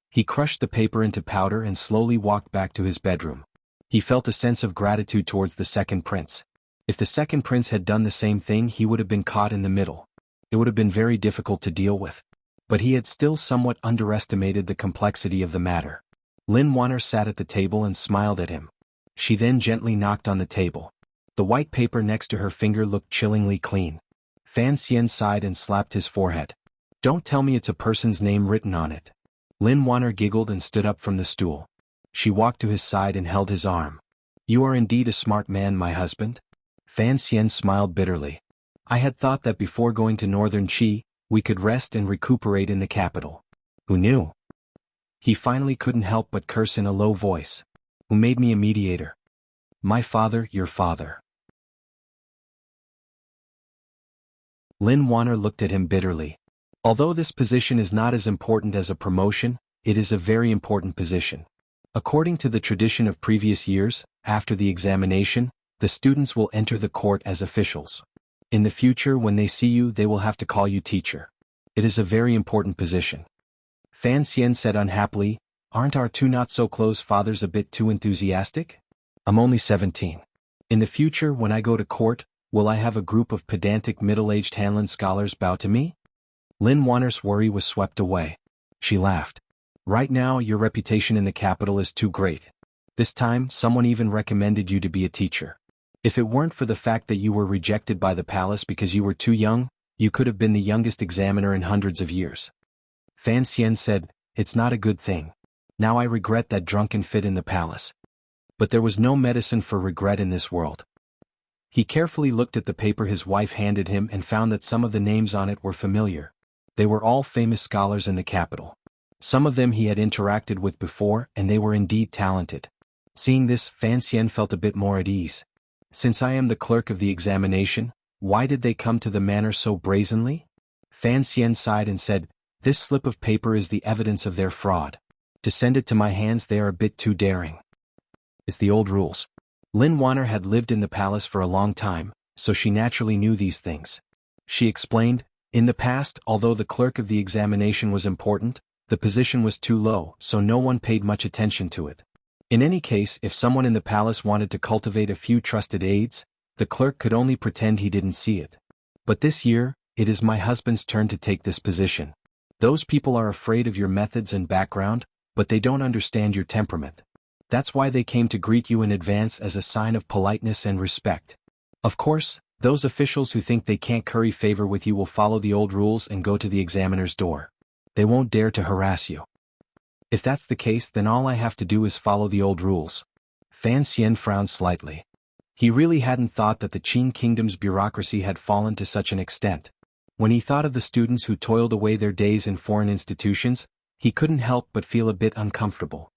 He crushed the paper into powder and slowly walked back to his bedroom. He felt a sense of gratitude towards the second prince. If the second prince had done the same thing, he would have been caught in the middle. It would have been very difficult to deal with. But he had still somewhat underestimated the complexity of the matter. Lin Wanner sat at the table and smiled at him. She then gently knocked on the table. The white paper next to her finger looked chillingly clean. Fan Xian sighed and slapped his forehead. Don't tell me it's a person's name written on it. Lin Wanner giggled and stood up from the stool. She walked to his side and held his arm. You are indeed a smart man, my husband. Fan Xian smiled bitterly. I had thought that before going to Northern Qi, we could rest and recuperate in the capital. Who knew? He finally couldn't help but curse in a low voice. Who made me a mediator? My father, your father. Lin Wanner looked at him bitterly. Although this position is not as important as a promotion, it is a very important position. According to the tradition of previous years, after the examination, the students will enter the court as officials. In the future, when they see you, they will have to call you teacher. It is a very important position. Fan Xian said unhappily, aren't our 2 not-so-close fathers a bit too enthusiastic? I'm only 17. In the future, when I go to court, will I have a group of pedantic middle-aged Hanlin scholars bow to me? Lin Wanner's worry was swept away. She laughed. Right now, your reputation in the capital is too great. This time, someone even recommended you to be a teacher. If it weren't for the fact that you were rejected by the palace because you were too young, you could have been the youngest examiner in hundreds of years. Fan Xian said, it's not a good thing. Now I regret that drunken fit in the palace. But there was no medicine for regret in this world. He carefully looked at the paper his wife handed him and found that some of the names on it were familiar. They were all famous scholars in the capital. Some of them he had interacted with before, and they were indeed talented. Seeing this, Fan Xian felt a bit more at ease. Since I am the clerk of the examination, why did they come to the manor so brazenly? Fan Xian sighed and said, this slip of paper is the evidence of their fraud. To send it to my hands, they are a bit too daring. It's the old rules. Lin Wanner had lived in the palace for a long time, so she naturally knew these things. She explained, in the past, although the clerk of the examination was important, the position was too low, so no one paid much attention to it. In any case, if someone in the palace wanted to cultivate a few trusted aides, the clerk could only pretend he didn't see it. But this year, it is my husband's turn to take this position. Those people are afraid of your methods and background, but they don't understand your temperament. That's why they came to greet you in advance as a sign of politeness and respect. Of course, those officials who think they can't curry favor with you will follow the old rules and go to the examiner's door. They won't dare to harass you. If that's the case, then all I have to do is follow the old rules. Fan Xian frowned slightly. He really hadn't thought that the Qin Kingdom's bureaucracy had fallen to such an extent. When he thought of the students who toiled away their days in foreign institutions, he couldn't help but feel a bit uncomfortable.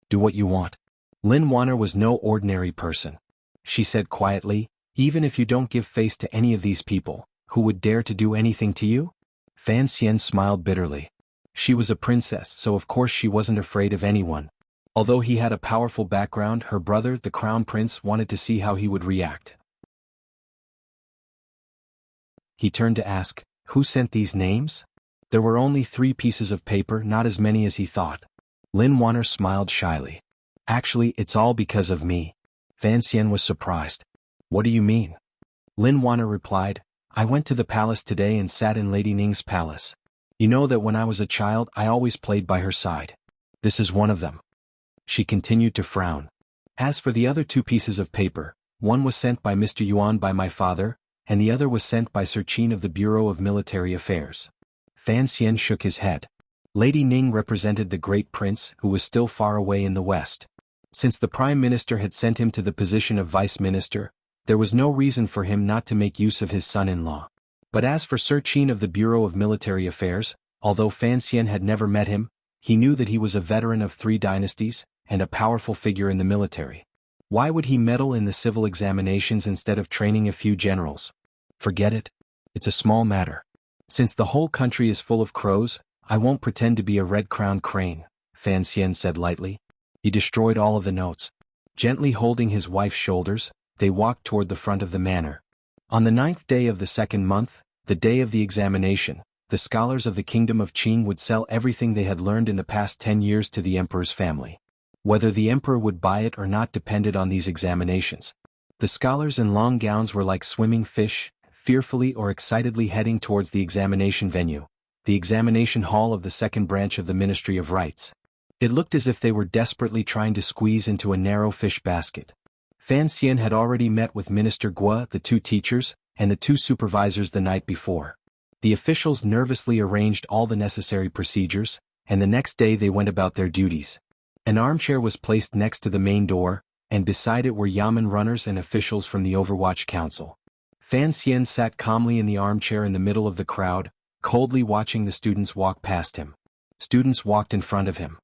Do what you want. Lin Wanner was no ordinary person. She said quietly, even if you don't give face to any of these people, who would dare to do anything to you? Fan Xian smiled bitterly. She was a princess, so of course she wasn't afraid of anyone. Although he had a powerful background, her brother, the crown prince, wanted to see how he would react. He turned to ask, who sent these names? There were only 3 pieces of paper, not as many as he thought. Lin Wanner smiled shyly. Actually, it's all because of me. Fan Xian was surprised. What do you mean? Lin Wanner replied, I went to the palace today and sat in Lady Ning's palace. You know that when I was a child I always played by her side. This is one of them. She continued to frown. As for the other 2 pieces of paper, one was sent by Mr. Yuan by my father, and the other was sent by Sir Qin of the Bureau of Military Affairs. Fan Xian shook his head. Lady Ning represented the great prince who was still far away in the west. Since the prime minister had sent him to the position of vice minister, there was no reason for him not to make use of his son-in-law. But as for Sir Qin of the Bureau of Military Affairs, although Fan Xian had never met him, he knew that he was a veteran of 3 dynasties, and a powerful figure in the military. Why would he meddle in the civil examinations instead of training a few generals? Forget it. It's a small matter. Since the whole country is full of crows, I won't pretend to be a red-crowned crane, Fan Xian said lightly. He destroyed all of the notes. Gently holding his wife's shoulders, they walked toward the front of the manor. On the 9th day of the 2nd month, the day of the examination, the scholars of the kingdom of Qing would sell everything they had learned in the past 10 years to the emperor's family. Whether the emperor would buy it or not depended on these examinations. The scholars in long gowns were like swimming fish, fearfully or excitedly heading towards the examination venue, the examination hall of the second branch of the Ministry of Rites. It looked as if they were desperately trying to squeeze into a narrow fish basket. Fan Xian had already met with Minister Guo, the 2 teachers, and the 2 supervisors the night before. The officials nervously arranged all the necessary procedures, and the next day they went about their duties. An armchair was placed next to the main door, and beside it were yamen runners and officials from the Overwatch Council. Fan Xian sat calmly in the armchair in the middle of the crowd, coldly watching the students walk past him. Students walked in front of him.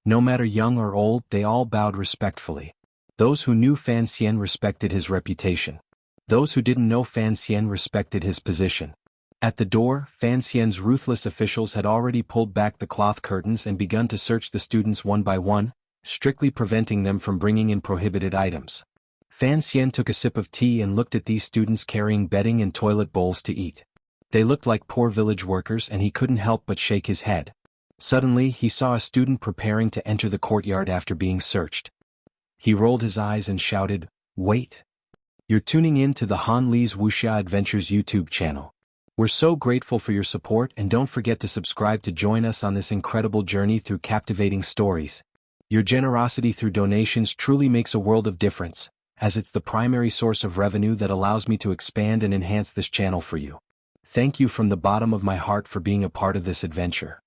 No matter young or old, they all bowed respectfully. Those who knew Fan Xian respected his reputation. Those who didn't know Fan Xian respected his position. At the door, Fan Xian's ruthless officials had already pulled back the cloth curtains and begun to search the students one by one, strictly preventing them from bringing in prohibited items. Fan Xian took a sip of tea and looked at these students carrying bedding and toilet bowls to eat. They looked like poor village workers and he couldn't help but shake his head. Suddenly, he saw a student preparing to enter the courtyard after being searched. He rolled his eyes and shouted, "Wait! You're tuning in to the Han Li's Wuxia Adventures YouTube channel. We're so grateful for your support and don't forget to subscribe to join us on this incredible journey through captivating stories. Your generosity through donations truly makes a world of difference, as it's the primary source of revenue that allows me to expand and enhance this channel for you. Thank you from the bottom of my heart for being a part of this adventure."